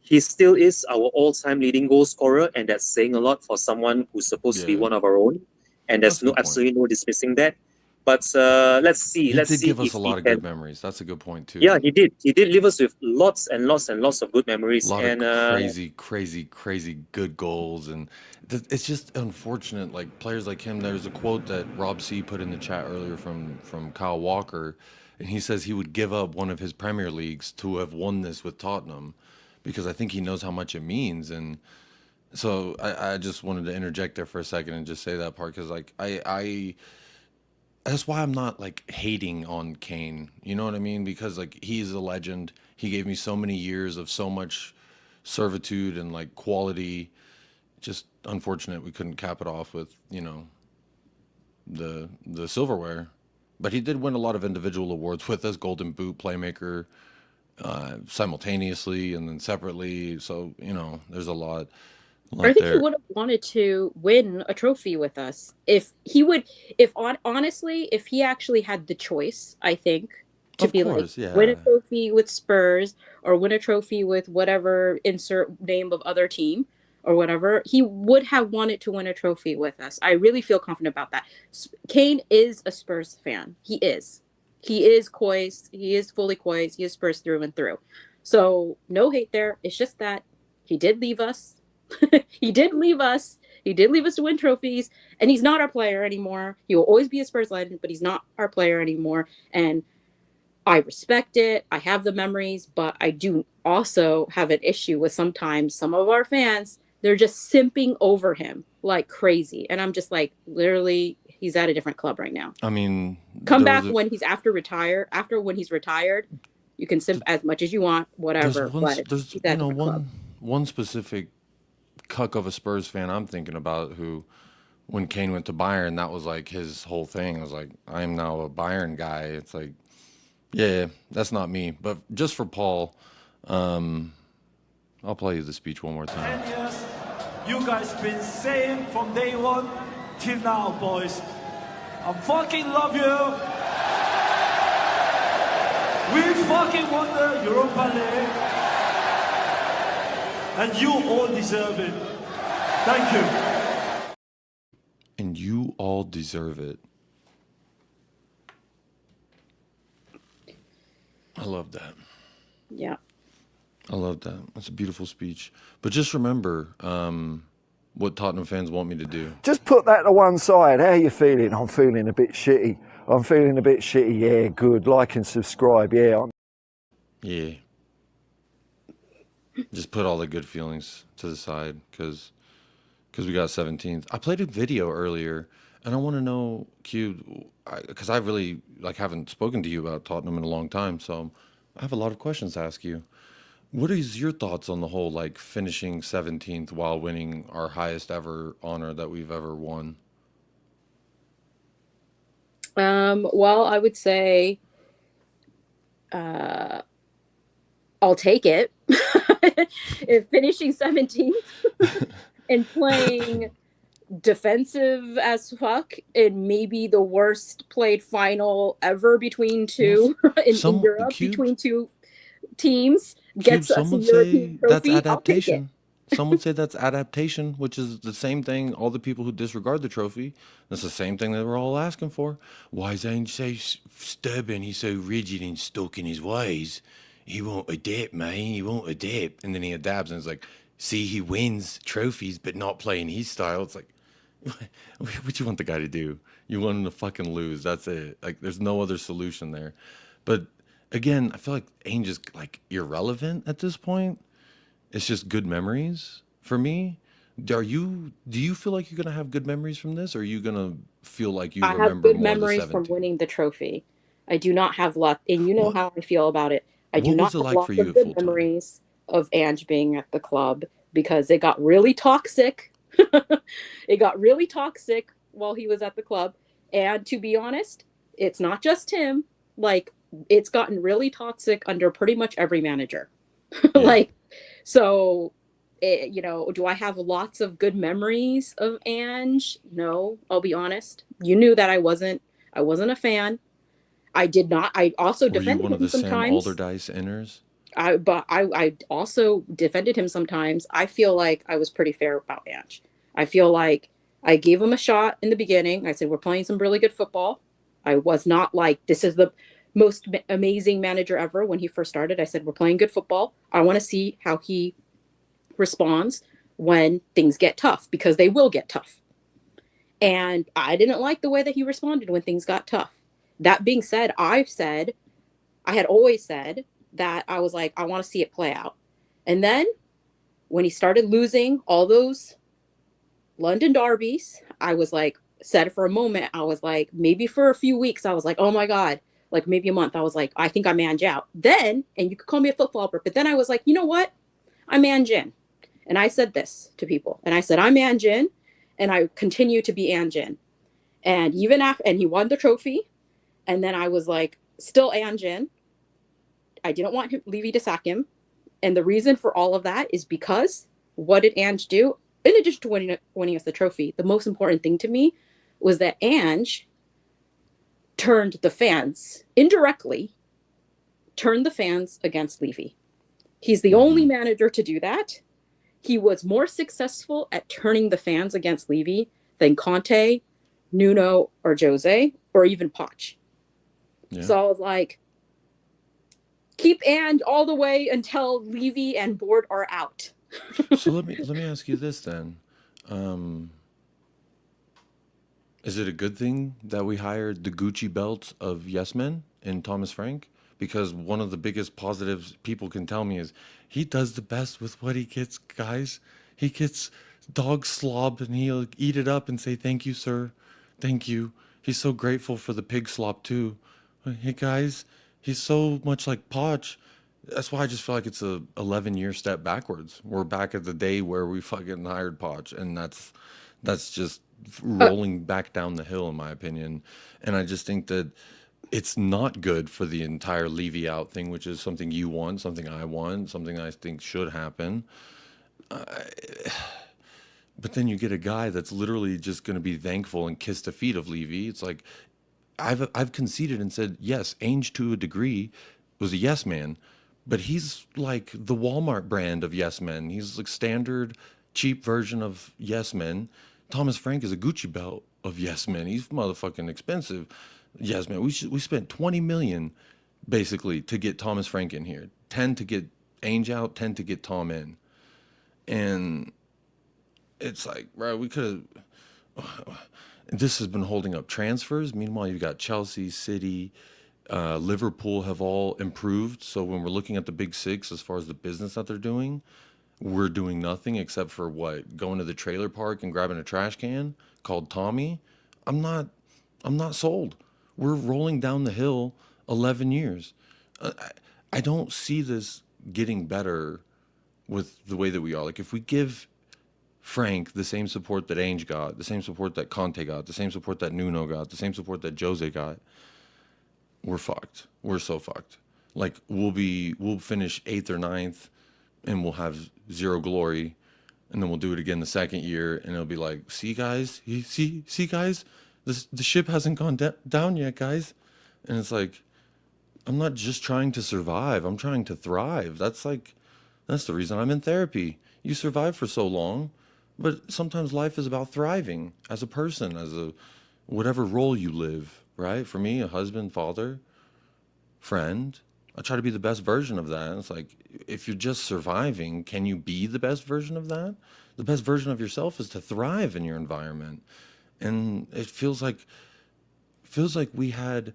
he still is our all-time leading goal scorer, and that's saying a lot for someone who's supposed to be one of our own. And there's absolutely no dismissing that. But let's see. He did give us a lot of good memories. That's a good point too. Yeah, he did. He did leave us with lots and lots and lots of good memories. A lot and of crazy good goals. And it's just unfortunate. Like players like him. There's a quote that Rob C put in the chat earlier from Kyle Walker, and he says he would give up one of his Premier Leagues to have won this with Tottenham, because I think he knows how much it means. And so I just wanted to interject there for a second and just say that part, because like I that's why I'm not like hating on Kane, you know what I mean? Because like he's a legend. He gave me so many years of so much servitude and like quality. Just unfortunate we couldn't cap it off with, you know, the silverware. But he did win a lot of individual awards with us, Golden Boot, Playmaker, simultaneously and then separately. So, you know, there's a lot I think he would have wanted to win a trophy with us if he would, honestly, if he actually had the choice, I think, to be like, win a trophy with Spurs or win a trophy with whatever insert name of other team or whatever, he would have wanted to win a trophy with us. I really feel confident about that. Kane is a Spurs fan. He is coised. He is fully coised. He is Spurs through and through. So no hate there. It's just that he did leave us. He did leave us to win trophies, and he's not our player anymore. He will always be a Spurs legend, but he's not our player anymore. And I respect it. I have the memories, but I do also have an issue with sometimes some of our fans. They're just simping over him like crazy. And I'm just like, literally, he's at a different club right now. I mean, come back when he's when he's retired, you can simp as much as you want, whatever. There's you know, one specific cuck of a Spurs fan I'm thinking about, who when Kane went to Bayern, that was like his whole thing. I was like, I'm now a Bayern guy. It's like, yeah, that's not me. But just for Paul, I'll play you the speech one more time. 10 years, you guys been saying from day one till now, boys, I fucking love you. We fucking won the Europa League. And you all deserve it. Thank you. And you all deserve it. I love that. Yeah. I love that. That's a beautiful speech. But just remember what Tottenham fans want me to do. Just put that to one side. How are you feeling? I'm feeling a bit shitty. I'm feeling a bit shitty. Yeah, good. Like and subscribe. Yeah. Yeah. Just put all the good feelings to the side because we got 17th. I played a video earlier, and I want to know, Q, because I really like haven't spoken to you about Tottenham in a long time, so I have a lot of questions to ask you. What is your thoughts on the whole like finishing 17th while winning our highest ever honor that we've ever won? Well, I would say I'll take it. If finishing 17th and playing defensive as fuck in maybe the worst played final ever between two in Europe, between two teams, gets us a European trophy, I'll take it. Some would say that's adaptation, which is the same thing. All the people who disregard the trophy, that's the same thing that we're all asking for. Why is Ainge so stubborn? He's so rigid and stuck in his ways. He won't adapt, man. He won't adapt. And then he adapts, and it's like, see, he wins trophies, but not playing his style. It's like, what you want the guy to do? You want him to fucking lose. That's it. Like, there's no other solution there. But again, I feel like Ainge is like irrelevant at this point. It's just good memories for me. Do you feel like you're gonna have good memories from this, or are you gonna feel like you remember have good more memories the from winning the trophy. I do not have luck, and you know how I feel about it. I do not have lots of good memories of Ange being at the club because it got really toxic. It got really toxic while he was at the club, and to be honest, it's not just him. Like, it's gotten really toxic under pretty much every manager. Like, so, you know, do I have lots of good memories of Ange? No, I'll be honest. You knew that I wasn't a fan. I did not. I also defended him sometimes. Were you one of the Sam Allardyce inners? I also defended him sometimes. I feel like I was pretty fair about Ange. I feel like I gave him a shot in the beginning. I said, we're playing some really good football. I was not like, this is the most amazing manager ever. When he first started, I said, we're playing good football. I want to see how he responds when things get tough, because they will get tough. And I didn't like the way that he responded when things got tough. That being said, I had always said that I was like, I want to see it play out. And then when he started losing all those London derbies, I was like, said for a moment, I was like, maybe for a few weeks, I was like, oh my God, like maybe a month, I was like, I think I'm Ange out. Then, and you could call me a flip-flopper, but then I was like, you know what? I'm Ange in. And I said this to people. And I said, I'm Ange in, and I continue to be Ange in. And even after, and he won the trophy. And then I was like, still Ange in. I didn't want Levy to sack him. And the reason for all of that is because what did Ange do? In addition to winning us the trophy, the most important thing to me was that Ange turned the fans, indirectly, turned the fans against Levy. He's the only manager to do that. He was more successful at turning the fans against Levy than Conte, Nuno, or Jose, or even Poch. Yeah. So I was like, keep Ange all the way until Levy and board are out. So let me ask you this then. Is it a good thing that we hired the Gucci belt of yes men in Thomas Frank? Because one of the biggest positives people can tell me is he does the best with what he gets, guys. He gets dog slob and he'll eat it up and say, thank you, sir. Thank you. He's so grateful for the pig slop too. Hey guys, he's so much like Poch. That's why I just feel like it's a 11-year step backwards. We're back at the day where we fucking hired Poch, and that's just rolling back down the hill in my opinion. And I just think that it's not good for the entire Levy out thing, which is something you want, something I want, something I think should happen. But then you get a guy that's literally just going to be thankful and kiss the feet of Levy. It's like I've conceded and said, yes, Ainge to a degree was a yes man, but he's like the Walmart brand of yes men. He's like standard cheap version of yes men. Thomas Frank is a Gucci belt of yes men. He's motherfucking expensive. Yes man. We spent 20 million basically to get Thomas Frank in here. 10 to get Ainge out, 10 to get Tom in. And it's like, bro, we could have. This has been holding up transfers. Meanwhile, you've got Chelsea, City, Liverpool have all improved. So when we're looking at the big six, as far as the business that they're doing, we're doing nothing except for what? Going to the trailer park and grabbing a trash can called Tommy. I'm not sold. We're rolling down the hill 11 years. I don't see this getting better with the way that we are. Like, if we give Frank the same support that Ainge got, the same support that Conte got, the same support that Nuno got, the same support that Jose got, we're fucked. We're so fucked. Like, we'll finish 8th or 9th and we'll have zero glory, and then we'll do it again the second year and it'll be like, see guys, see guys, the ship hasn't gone down yet, guys. And it's like, I'm not just trying to survive, I'm trying to thrive. That's the reason I'm in therapy. You survive for so long, but sometimes life is about thriving as a person, as a whatever role you live, right? For me, a husband, father, friend, I try to be the best version of that. And it's like, if you're just surviving, can you be the best version of that? The best version of yourself is to thrive in your environment. And it feels like we had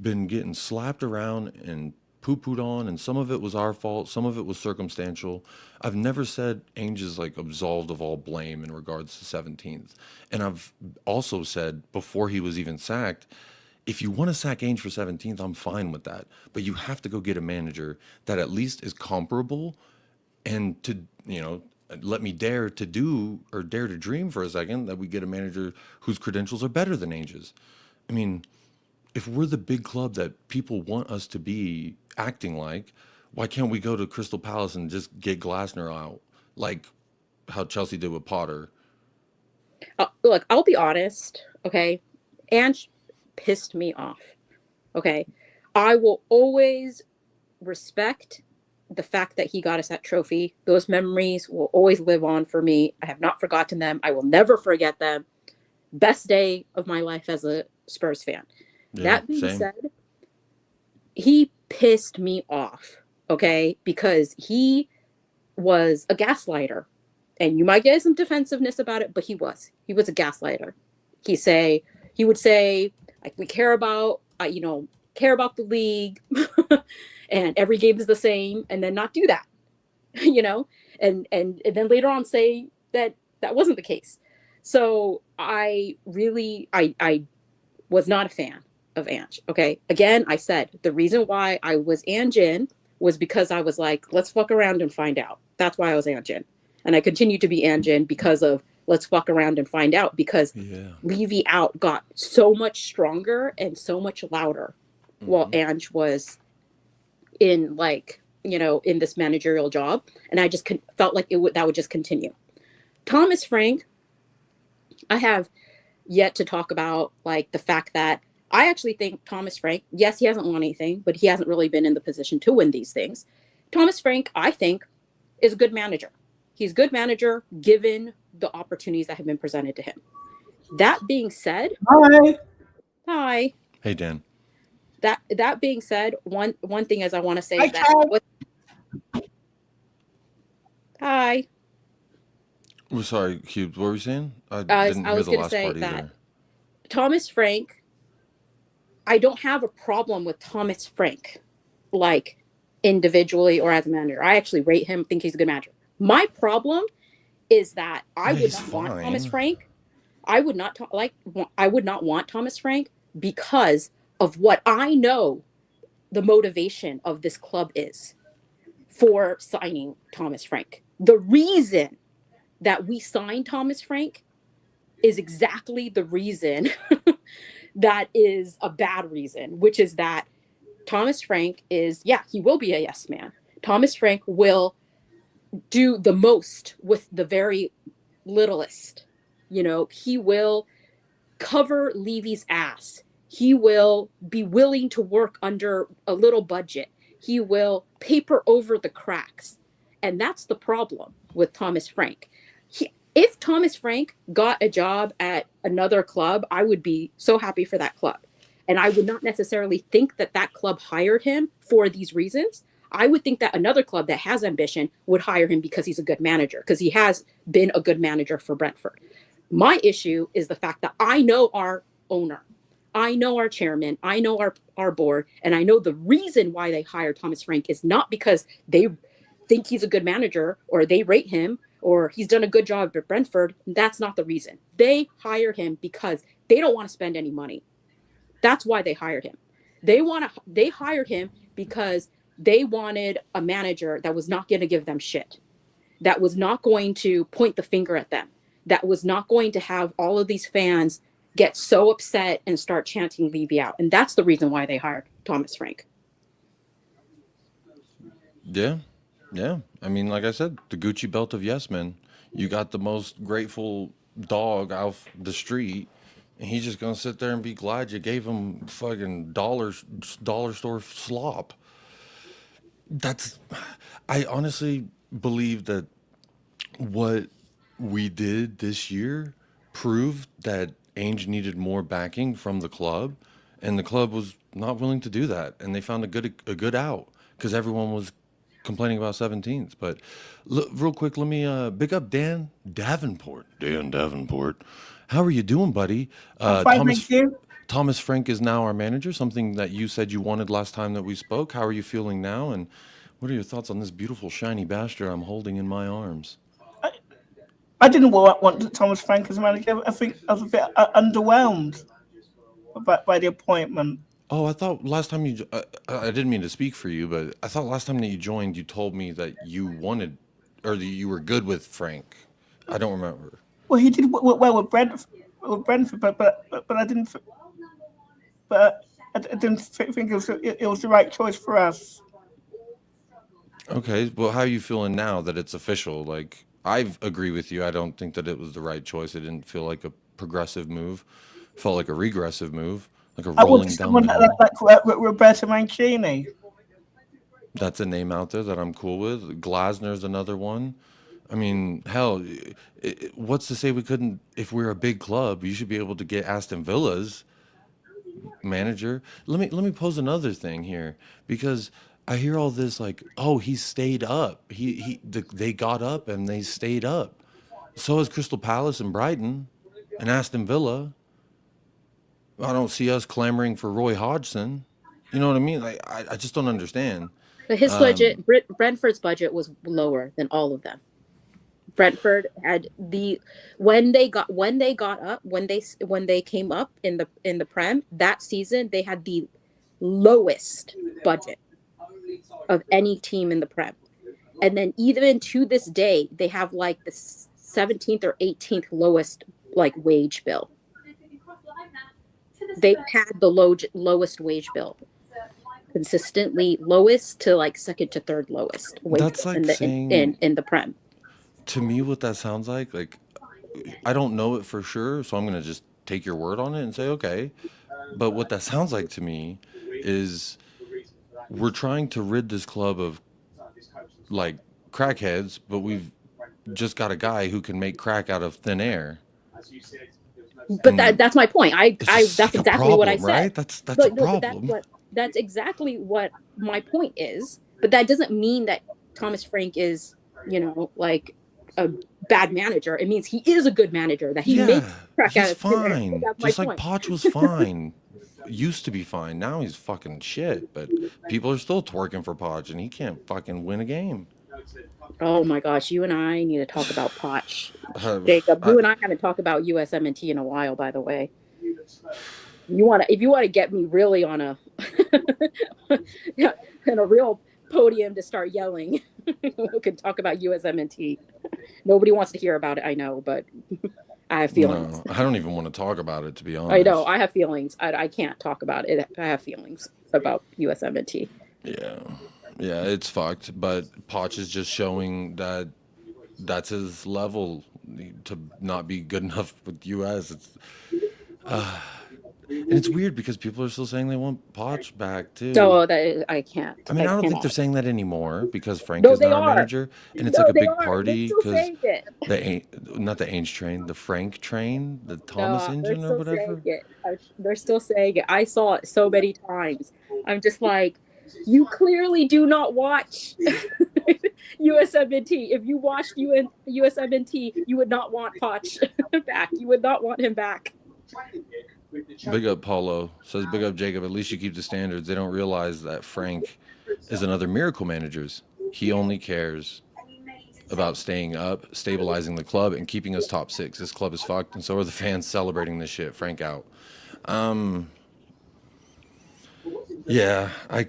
been getting slapped around and poo-pooed on, and some of it was our fault, some of it was circumstantial. I've never said Ainge is like absolved of all blame in regards to 17th. And I've also said before he was even sacked, if you want to sack Ainge for 17th, I'm fine with that. But you have to go get a manager that at least is comparable, and to, let me dare to dream for a second that we get a manager whose credentials are better than Ainge's. I mean, if we're the big club that people want us to be acting like, why can't we go to Crystal Palace and just get Glasner out, like how Chelsea did with Potter? Look, I'll be honest, okay? Ange pissed me off, okay? I will always respect the fact that he got us that trophy. Those memories will always live on for me. I have not forgotten them. I will never forget them. Best day of my life as a Spurs fan. Yeah, that being said, he pissed me off, okay? Because he was a gaslighter. And you might get some defensiveness about it, but he was a gaslighter. He would say, like, we care about the league and every game is the same, and then not do that, and then later on say that wasn't the case. So I was not a fan of Ange. Okay. Again, I said the reason why I was Ange in was because I was like, let's fuck around and find out. That's why I was Ange in. And I continue to be Ange in because of let's fuck around and find out, because Levy out got so much stronger and so much louder while Ange was in in this managerial job. And I just felt like that would just continue. Thomas Frank, I have yet to talk about like the fact that I actually think Thomas Frank, yes, he hasn't won anything, but he hasn't really been in the position to win these things. Thomas Frank, I think, is a good manager. He's a good manager given the opportunities that have been presented to him. That being said, hi. Hey, Dan. That being said, one thing is I want to say is that hi. We're sorry, Cube. What were you saying? I was going to say that Thomas Frank, I don't have a problem with Thomas Frank, like individually or as a manager. I actually rate him, think he's a good manager. My problem is that I would not want Thomas Frank. I would not want Thomas Frank because of what I know the motivation of this club is for signing Thomas Frank. The reason that we signed Thomas Frank is exactly the reason that is a bad reason, which is that Thomas Frank is, he will be a yes man. Thomas Frank will do the most with the very littlest. He will cover Levy's ass. He will be willing to work under a little budget. He will paper over the cracks. And that's the problem with Thomas Frank. If Thomas Frank got a job at another club, I would be so happy for that club. And I would not necessarily think that club hired him for these reasons. I would think that another club that has ambition would hire him because he's a good manager, because he has been a good manager for Brentford. My issue is the fact that I know our owner, I know our chairman, I know our board, and I know the reason why they hired Thomas Frank is not because they think he's a good manager or they rate him or he's done a good job at Brentford. That's not the reason. They hired him because they don't want to spend any money. That's why they hired him. They hired him because they wanted a manager that was not going to give them shit, that was not going to point the finger at them, that was not going to have all of these fans get so upset and start chanting Levy out. And that's the reason why they hired Thomas Frank. Yeah. Yeah. I mean, like I said, the Gucci belt of yes men. You got the most grateful dog off the street, and he's just gonna sit there and be glad you gave him fucking dollar store slop. I honestly believe that what we did this year proved that Ainge needed more backing from the club, and the club was not willing to do that, and they found a good out because everyone was complaining about 17th. But real quick, let me big up Dan Davenport. How are you doing, buddy? I'm fine, thank you. Thomas Frank is now our manager, something that you said you wanted last time that we spoke. How are you feeling now, and what are your thoughts on this beautiful shiny bastard I'm holding in my arms? I didn't want Thomas Frank as manager. I think I was a bit underwhelmed by the appointment. Oh, I thought last time I didn't mean to speak for you, but I thought last time that you joined, you told me that you wanted, or that you were good with Frank. I don't remember. Well, he did well with Brentford, but I didn't. But I didn't think it was the right choice for us. Okay, well, how are you feeling now that it's official? Like, I agree with you. I don't think that it was the right choice. It didn't feel like a progressive move. It felt like a regressive move, like a rolling down the hill. Like Roberto Mancini. That's a name out there that I'm cool with. Glasner's another one. I mean, hell, what's to say we couldn't? If we're a big club, you should be able to get Aston Villa's manager. Let me pose another thing here, because I hear all this like, oh, he stayed up. They got up and they stayed up. So has Crystal Palace and Brighton and Aston Villa. I don't see us clamoring for Roy Hodgson. You know what I mean? Like, I just don't understand. But his budget, Brentford's budget was lower than all of them. Brentford had when they came up in the Prem that season, they had the lowest budget of any team in the Prem. And then even to this day, they have like the 17th or 18th lowest like wage bill. They've had the lowest wage bill, consistently lowest to like second to third lowest wage That's bill like in the Prem. To me, what that sounds like I don't know it for sure, so I'm gonna just take your word on it and say okay. But what that sounds like to me is we're trying to rid this club of like crackheads, but we've just got a guy who can make crack out of thin air. But that's my point. That's exactly problem, what I said. Right? That's a problem. That's exactly what my point is. But that doesn't mean that Thomas Frank is, like a bad manager. It means he is a good manager, that he makes crack out of thin air. Fine. Just like Poch was fine. Used to be fine. Now he's fucking shit. But people are still twerking for Poch, and he can't fucking win a game. Oh my gosh, you and I need to talk about Poch. Jacob, you and I haven't talked about USMNT in a while, by the way. If you want to get me really on a in a real podium to start yelling, we can talk about USMNT. Nobody wants to hear about it, I know, but I have feelings. No, I don't even want to talk about it, to be honest. I know, I have feelings. I can't talk about it. I have feelings about USMNT. Yeah, it's fucked, but Poch is just showing that that's his level to not be good enough with US. And it's weird because people are still saying they want Poch back too. No, I can't. I mean, I don't think they're saying that anymore because Frank is not our manager, and it's like a big party because not the Ainge train, the Frank train, the Thomas engine or whatever. They're still saying it. I saw it so many times. I'm just like, you clearly do not watch. USMNT. If you watched USMNT, you would not want Poch back. You would not want him back. Big up Paulo. Says big up Jacob. At least you keep the standards. They don't realize that Frank is another miracle managers. He only cares about staying up, stabilizing the club, and keeping us top 6. This club is fucked, and so are the fans celebrating this shit. Frank out. Yeah, I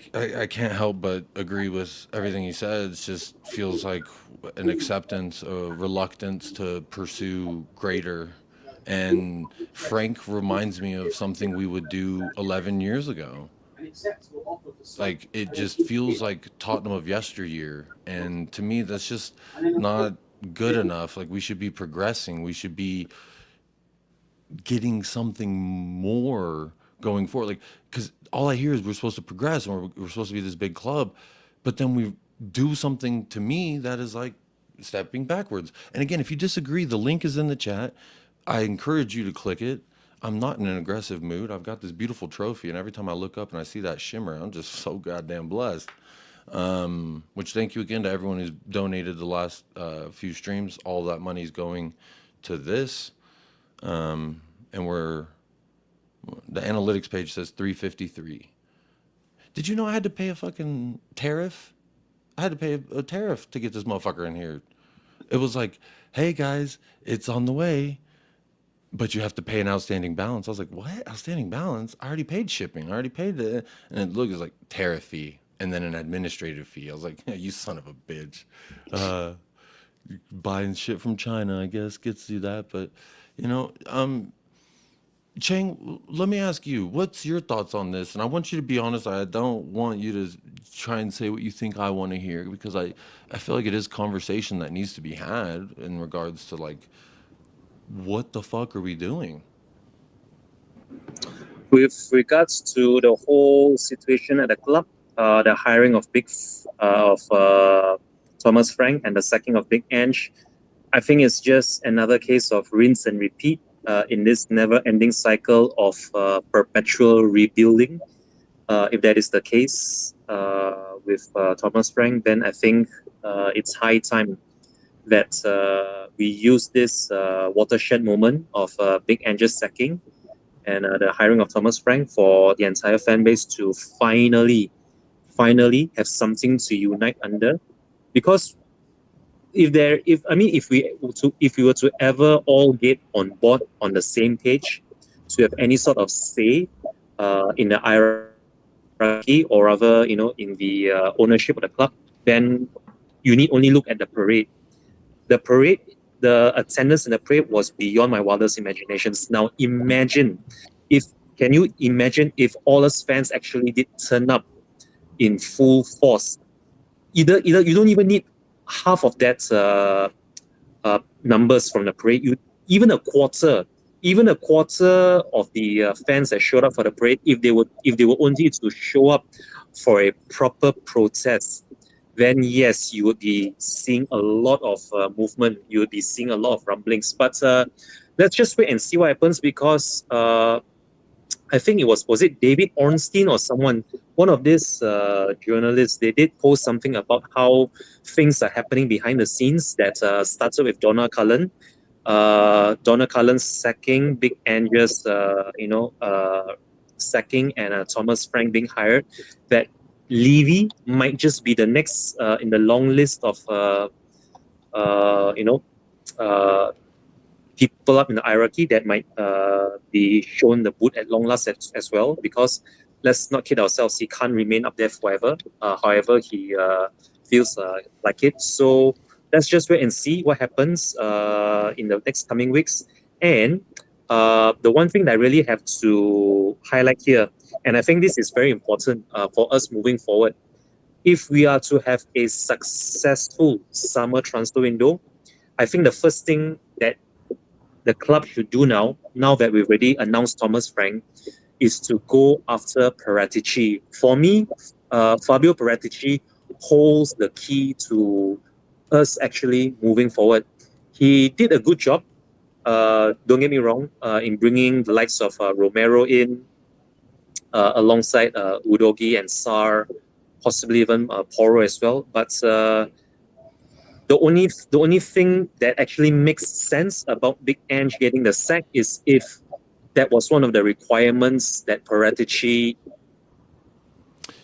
can't help but agree with everything he said. It just feels like an acceptance, a reluctance to pursue greater. And Frank reminds me of something we would do 11 years ago. Like, it just feels like Tottenham of yesteryear. And to me, that's just not good enough. Like, we should be progressing. We should be getting something more going forward. Like, because all I hear is we're supposed to progress and we're supposed to be this big club. But then we do something to me that is like stepping backwards. And again, if you disagree, the link is in the chat. I encourage you to click it. I'm not in an aggressive mood. I've got this beautiful trophy, and every time I look up and I see that shimmer, I'm just so goddamn blessed. Which thank you again to everyone who's donated the last few streams. All that money's going to this. And the analytics page says 353. Did you know I had to pay a fucking tariff? I had to pay a tariff to get this motherfucker in here. It was like, hey guys, it's on the way, but you have to pay an outstanding balance. I was like, what? Outstanding balance? I already paid shipping. I already paid it. And it looks like tariff fee and then an administrative fee. I was like, you son of a bitch. Buying shit from China, I guess, gets you that. But, you know, Chang, let me ask you, what's your thoughts on this? And I want you to be honest. I don't want you to try and say what you think I want to hear, because I feel like it is conversation that needs to be had in regards to, like, what the fuck are we doing? With regards to the whole situation at the club, the hiring of Thomas Frank and the sacking of Big Ange, I think it's just another case of rinse and repeat in this never-ending cycle of perpetual rebuilding. If that is the case with Thomas Frank, then I think it's high time that we use this watershed moment of Big Ange's sacking and the hiring of Thomas Frank for the entire fan base to finally have something to unite under. Because if we were to ever all get on board on the same page to have any sort of say in the hierarchy, or rather, in the ownership of the club, then you need only look at the parade. The attendance in the parade was beyond my wildest imaginations. Now can you imagine if all us fans actually did turn up in full force? Either you don't even need half of that numbers from the parade. Even a quarter of the fans that showed up for the parade, if they were only to show up for a proper protest, then yes, you would be seeing a lot of movement. You would be seeing a lot of rumblings. But let's just wait and see what happens, because I think it was it David Ornstein or someone, one of these journalists, they did post something about how things are happening behind the scenes that started with Donna Cullen. Donna Cullen sacking, Big Ange's sacking, and Thomas Frank being hired, that Levy might just be the next in the long list of people up in the hierarchy that might be shown the boot at long last as well. Because let's not kid ourselves, he can't remain up there forever. However, he feels like it. So let's just wait and see what happens in the next coming weeks. And the one thing that I really have to highlight here, and I think this is very important for us moving forward, if we are to have a successful summer transfer window, I think the first thing that the club should do now that we've already announced Thomas Frank, is to go after Paratici. For me, Fabio Paratici holds the key to us actually moving forward. He did a good job, don't get me wrong, in bringing the likes of Romero in, alongside Udogi and Sarr, possibly even Porro as well. But The only thing that actually makes sense about Big Ange getting the sack is if that was one of the requirements that Paratici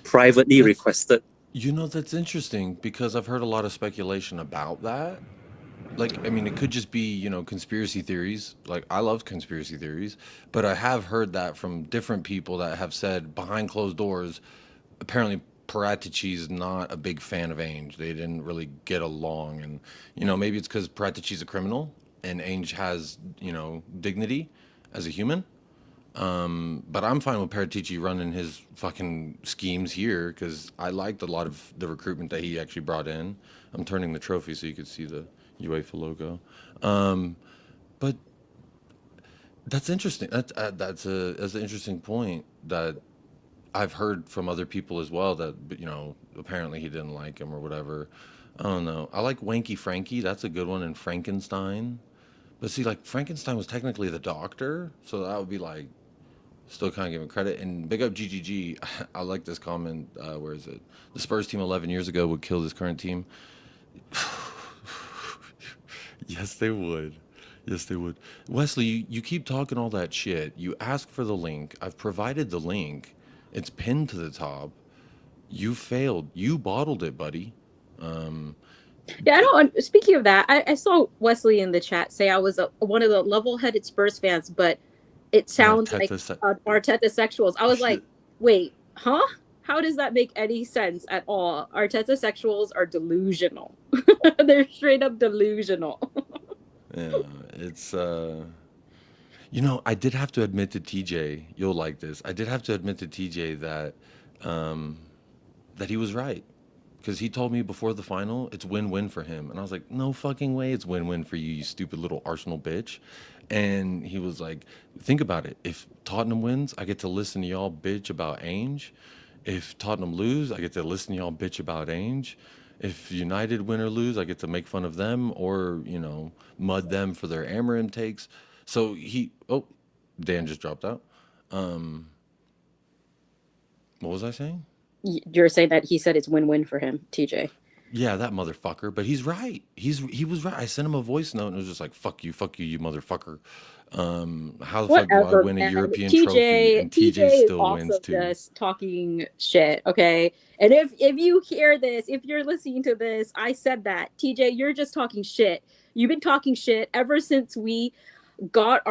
privately requested. You know, that's interesting because I've heard a lot of speculation about that. Like, I mean, it could just be, you know, conspiracy theories. Like, I love conspiracy theories, but I have heard that from different people that have said behind closed doors, apparently Paratici's not a big fan of Ainge. They didn't really get along. And, you know, maybe it's because Paratici's a criminal and Ainge has, you know, dignity as a human. But I'm fine with Paratici running his fucking schemes here because I liked a lot of the recruitment that he actually brought in. I'm turning the trophy so you could see the UEFA logo. But that's interesting. That's an interesting point that I've heard from other people as well that, you know, apparently he didn't like him or whatever. I don't know. I like Wanky Frankie. That's a good one. And Frankenstein. But see, like, Frankenstein was technically the doctor, so that would be like still kind of giving credit. And big up GGG. I like this comment. Where is it? The Spurs team 11 years ago would kill this current team. Yes, they would. Yes, they would. Wesley, you keep talking all that shit. You ask for the link. I've provided the link. It's pinned to the top. You failed. You bottled it, buddy. Yeah, I don't. Speaking of that, I saw Wesley in the chat say I was one of the level-headed Spurs fans, but it sounds like Arteta sexuals. I was like, wait, huh? How does that make any sense at all? Arteta sexuals are delusional. They're straight up delusional. Yeah, it's you know, I did have to admit to TJ, you'll like this. I did have to admit to TJ that that he was right. Because he told me before the final, it's win-win for him. And I was like, no fucking way it's win-win for you, you stupid little Arsenal bitch. And he was like, think about it. If Tottenham wins, I get to listen to y'all bitch about Ainge. If Tottenham lose, I get to listen to y'all bitch about Ainge. If United win or lose, I get to make fun of them or, you know, mud them for their Amarim takes. So Dan just dropped out. What was I saying? You're saying that he said it's win-win for him, TJ. Yeah, that motherfucker. But he's right. He was right. I sent him a voice note and it was just like, fuck you, you motherfucker. How the fuck do I win a European trophy and TJ still wins too? Just talking shit, okay? And if you hear this, if you're listening to this, I said that. TJ, you're just talking shit. You've been talking shit ever since we got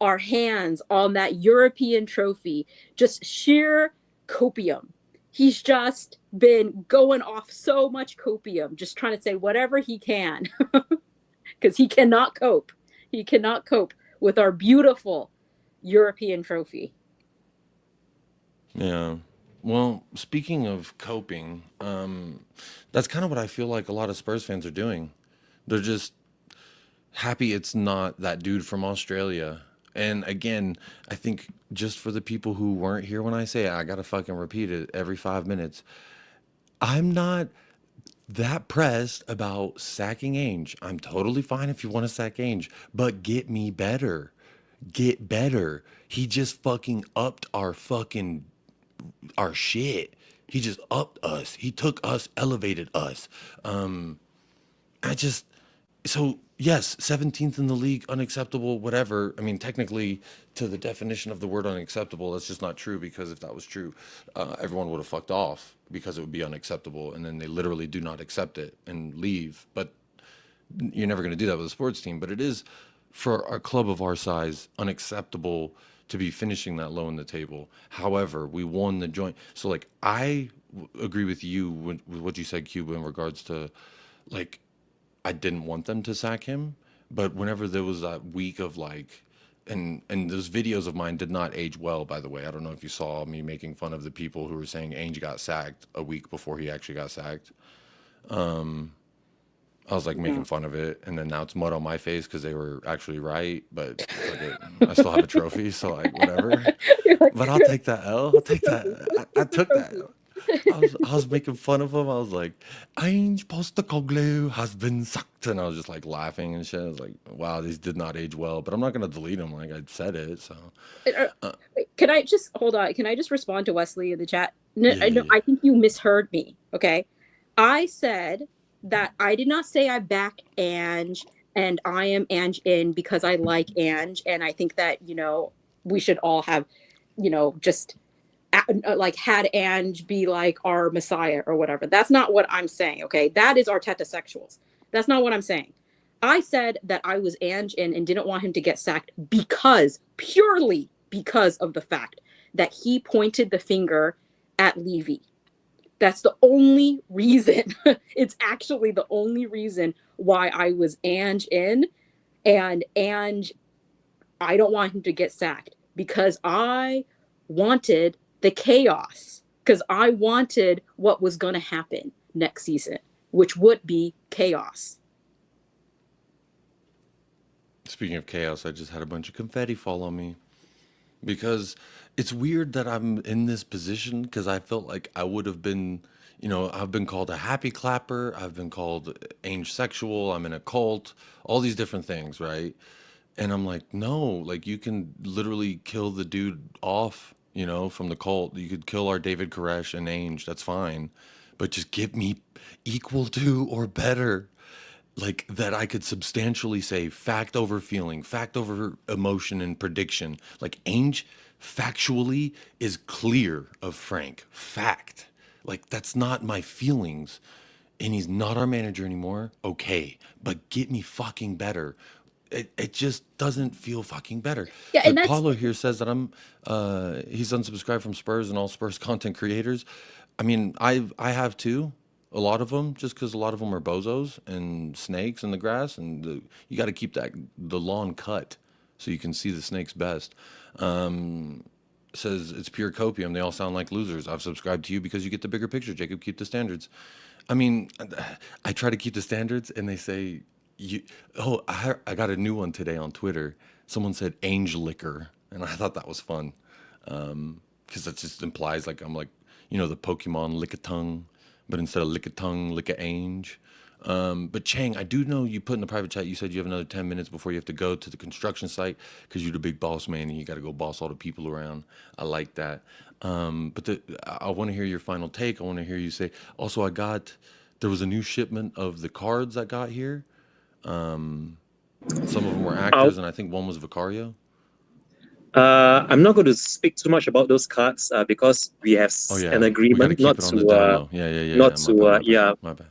our hands on that European trophy. Just sheer copium. He's just been going off so much copium, just trying to say whatever he can, because he cannot cope. He cannot cope with our beautiful European trophy. Yeah. Well, speaking of coping, that's kind of what I feel like a lot of Spurs fans are doing. They're just happy it's not that dude from Australia. And again, I think just for the people who weren't here when I say it, I gotta fucking repeat it every 5 minutes. I'm not that pressed about sacking Ainge. I'm totally fine if you want to sack Ainge, but get me better. Get better. He just fucking upped our shit. He just upped us. He took us, elevated us. So yes, 17th in the league, unacceptable, whatever. I mean, technically, to the definition of the word unacceptable, that's just not true, because if that was true, everyone would have fucked off because it would be unacceptable, and then they literally do not accept it and leave. But you're never going to do that with a sports team. But it is, for a club of our size, unacceptable to be finishing that low in the table. However, we won the joint. So, like, I agree with you with what you said, Cuba, in regards to, like, I didn't want them to sack him, but whenever there was that week of like, and those videos of mine did not age well, by the way. I don't know if you saw me making fun of the people who were saying Ainge got sacked a week before he actually got sacked. I was like making fun of it, and then now it's mud on my face because they were actually right, but I still have a trophy, so like whatever. But I'll take that L. I'll take that. I took that L. I was making fun of him. I was like, Ainge Postecoglou has been sucked. And I was just like laughing and shit. I was like, wow, these did not age well. But I'm not going to delete them. Like I said it. So can I just hold on? Can I just respond to Wesley in the chat? No, I think you misheard me. Okay. I said that I did not say I back Ange and I am Ange in because I like Ange and I think that, we should all have, just like had Ange be like our messiah or whatever. That's not what I'm saying, okay? That is Arteta sexuals. That's not what I'm saying. I said that I was Ange in and didn't want him to get sacked purely because of the fact that he pointed the finger at Levy. That's the only reason. It's actually the only reason why I was Ange in. And Ange, I don't want him to get sacked because I wanted the chaos. Because I wanted what was going to happen next season, which would be chaos. Speaking of chaos, I just had a bunch of confetti fall on me because it's weird that I'm in this position because I felt like I would have been, I've been called a happy clapper. I've been called Ange sexual. I'm in a cult, all these different things, right? And I'm like, no, like you can literally kill the dude off, from the cult. You could kill our David Koresh and Ange. That's fine. But just give me equal to or better. Like that I could substantially say fact over feeling, fact over emotion and prediction. Like Ainge factually is clear of Frank. Fact. Like that's not my feelings. And he's not our manager anymore. Okay. But get me fucking better. It just doesn't feel fucking better. Yeah, and that's... Paulo here says that he's unsubscribed from Spurs and all Spurs content creators. I mean, I have too. A lot of them, just because a lot of them are bozos and snakes in the grass, and you got to keep the lawn cut so you can see the snakes best. Says it's pure copium. They all sound like losers. I've subscribed to you because you get the bigger picture, Jacob. Keep the standards. I mean, I try to keep the standards, and they say, I got a new one today on Twitter. Someone said Angel Liquor, and I thought that was fun because that just implies like I'm like, the Pokemon Lickitung. But instead of Lickitung, Licka-Ange. But Chang, I do know you put in the private chat, you said you have another 10 minutes before you have to go to the construction site because you're the big boss man and you got to go boss all the people around. I like that. But I want to hear your final take. I want to hear you say, also there was a new shipment of the cards I got here. Some of them were actors and I think one was Vicario. I'm not going to speak too much about those cards because we have an agreement not to. My bad.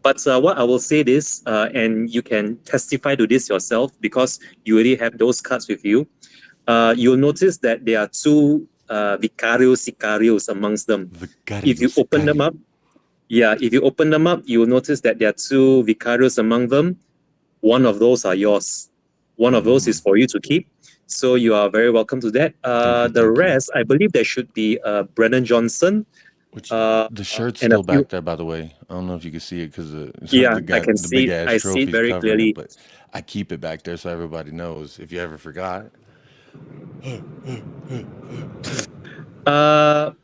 But what I will say this, and you can testify to this yourself because you already have those cards with you. You'll notice that there are two Vicarios amongst them. If you open them up, you will notice that there are two Vicarios among them. One of those are yours. One of those is for you to keep. So you are very welcome to that. The rest, I believe there should be Brennan Johnson. Which the shirt's still back there, by the way. I don't know if you can see it because I can see it. I see it very clearly. But I keep it back there so everybody knows if you ever forgot.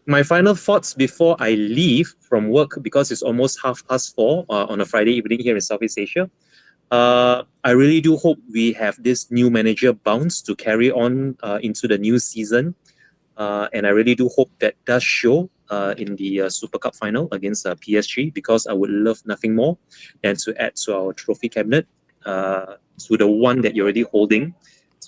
My final thoughts before I leave from work, because it's almost 4:30 on a Friday evening here in Southeast Asia. I really do hope we have this new manager bounce to carry on into the new season. And I really do hope that does show in the Super Cup final against PSG, because I would love nothing more than to add to our trophy cabinet, to the one that you're already holding,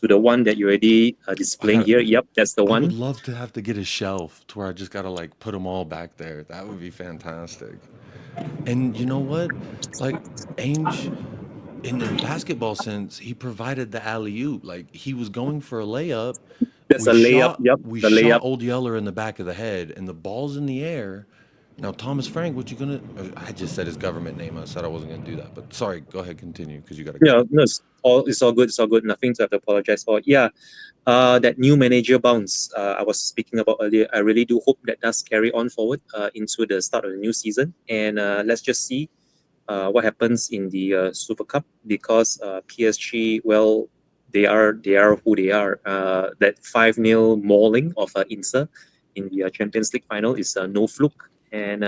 to the one that you're already displaying here. Yep, that's the one. I would love to have to get a shelf to where I just got to like put them all back there. That would be fantastic. And you know what? Like Ainge, in the basketball sense, he provided the alley-oop. Like he was going for a layup. That's a layup. Yep, we the shot layup. Old Yeller in the back of the head, and the ball's in the air. Now, Thomas Frank, what you gonna? I just said his government name. I said I wasn't gonna do that, but sorry. Go ahead, continue, because you got to. Yeah, no, it's all good. It's all good. Nothing to have to apologize for. Yeah, that new manager bounce I was speaking about earlier. I really do hope that does carry on forward into the start of the new season, and let's just see what happens in the Super Cup, because PSG, well, they are who they are. That 5-0 mauling of Inter in the Champions League final is no fluke. And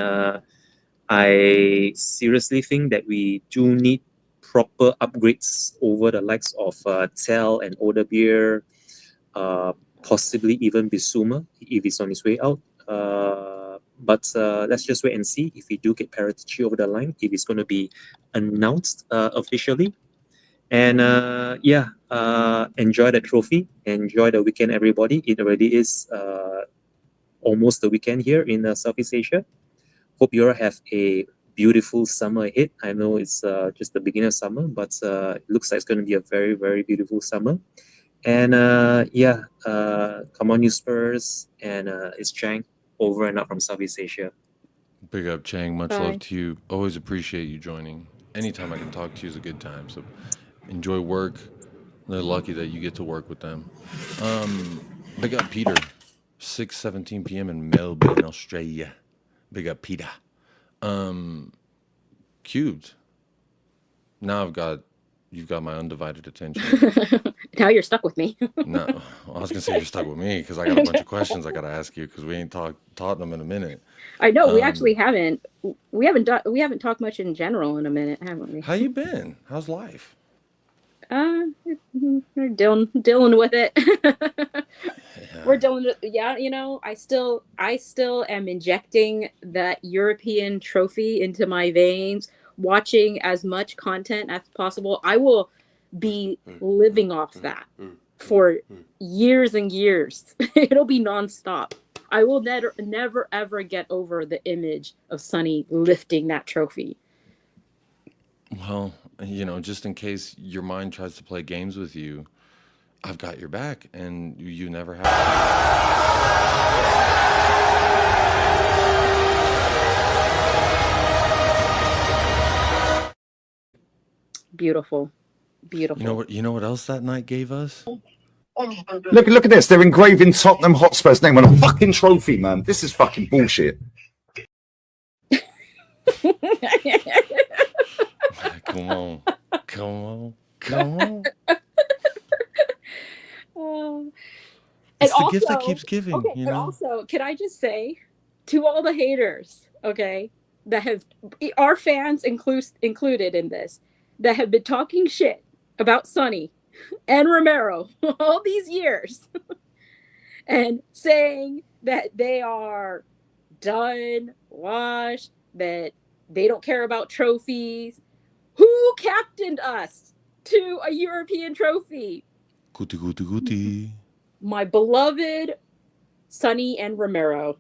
I seriously think that we do need proper upgrades over the likes of Tell and Odebeer, possibly even Bissouma if he's on his way out. But let's just wait and see if we do get Paratici over the line, if it's going to be announced officially. And enjoy the trophy. Enjoy the weekend, everybody. It already is almost the weekend here in Southeast Asia. Hope you all have a beautiful summer ahead. I know it's just the beginning of summer, but it looks like it's going to be a very, very beautiful summer. And come on, you Spurs. And it's Chang over and out from Southeast Asia. Big up, Chang. Much Bye. love to you. Always appreciate you joining. Anytime I can talk to you is a good time. So enjoy work. They're lucky that you get to work with them. Big up, Peter. 6:17 p.m. in Melbourne, Australia. Big up, Peter. Cubed. Now you've got my undivided attention. Now you're stuck with me. No, I was gonna say you're stuck with me because I got a bunch of questions I gotta ask you because we ain't taught them in a minute. I know we actually haven't. We haven't talked much in general in a minute, haven't we? How you been? How's life? We're dealing with it. We're dealing with, yeah, you know, I still am injecting that European trophy into my veins, watching as much content as possible. I will be living off that for years and years. It'll be nonstop. I will never ever get over the image of Sonny lifting that trophy. Well, you know, just in case your mind tries to play games with you, I've got your back, and you never have. Beautiful. Beautiful. You know what else that night gave us? Look at this. They're engraving Tottenham Hotspur's name on a fucking trophy, man. This is fucking bullshit. Come on. It's the gift that keeps giving, okay, you but know? also, can I just say to all the haters, okay, that have, our fans included in this, that have been talking shit about Sonny and Romero all these years and saying that they are done, washed, that they don't care about trophies. Who captained us to a European trophy? Guti. My beloved Sonny and Romero.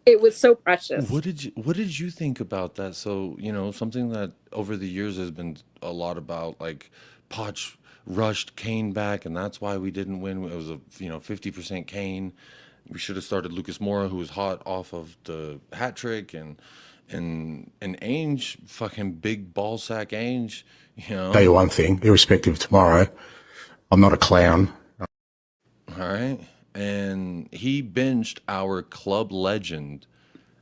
It was so precious. What did you think about that? So, you know, something that over the years has been a lot about, like, Poch rushed Kane back, and that's why we didn't win. It was a 50% Kane. We should have started Lucas Moura, who was hot off of the hat trick, and Ainge, fucking big ball sack Ainge, you know. Tell you one thing, irrespective of tomorrow, I'm not a clown. All right. And he benched our club legend.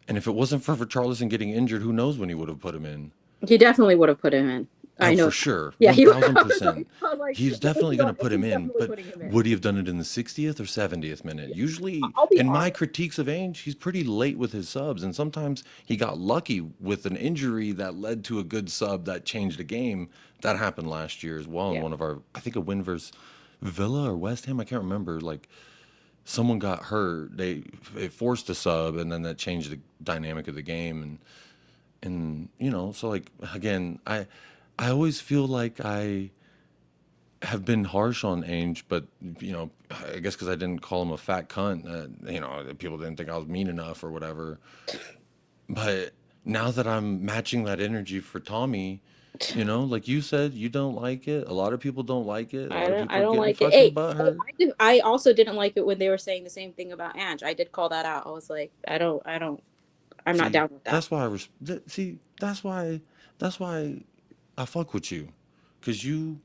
And if it wasn't for Richarlison getting injured, who knows when he would have put him in? He definitely would have put him in. I know for sure. Yeah, 1,000%. like, He's definitely going to put him in. But him in. would he have done it in the 60th or 70th minute? Usually, in my critiques of Ainge, he's pretty late with his subs. And sometimes he got lucky with an injury that led to a good sub that changed the game. That happened last year as well in one of our, I think, a win versus Villa or West Ham. I can't remember. Like, someone got hurt. It forced a sub, and then that changed the dynamic of the game. And you know, so like, again, I always feel like I have been harsh on Ainge, but you know, I guess because I didn't call him a fat cunt, you know, people didn't think I was mean enough or whatever. But now that I'm matching that energy for Tommy, you know, like you said, you don't like it. A lot of people don't like it. I don't like it. Hey, I also didn't like it when they were saying the same thing about Ange. I did call that out. I was like, I'm not down with that. That's why that's why I fuck with you, because you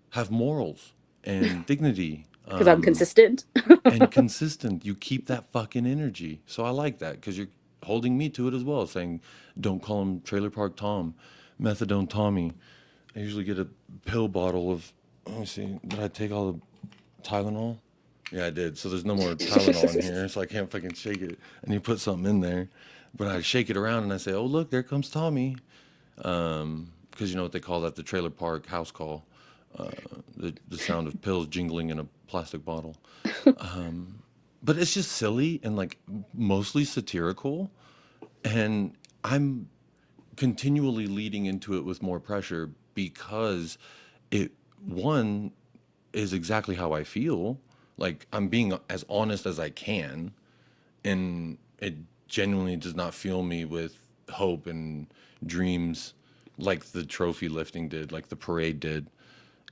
have morals and dignity. Because I'm consistent. And consistent. You keep that fucking energy. So I like that, because you're holding me to it as well, saying, don't call him Trailer Park Tom, Methadone Tommy. I usually get a pill bottle of, let me see, did I take all the Tylenol? Yeah, I did. So there's no more Tylenol in here, so I can't fucking shake it. And you put something in there. But I shake it around and I say, oh, look, there comes Tommy. Because you know what they call that, the Trailer Park house call. The sound of pills jingling in a plastic bottle. but it's just silly and like mostly satirical, and I'm continually leading into it with more pressure because it one is exactly how I feel. Like I'm being as honest as I can, and it genuinely does not fill me with hope and dreams like the trophy lifting did, like the parade did,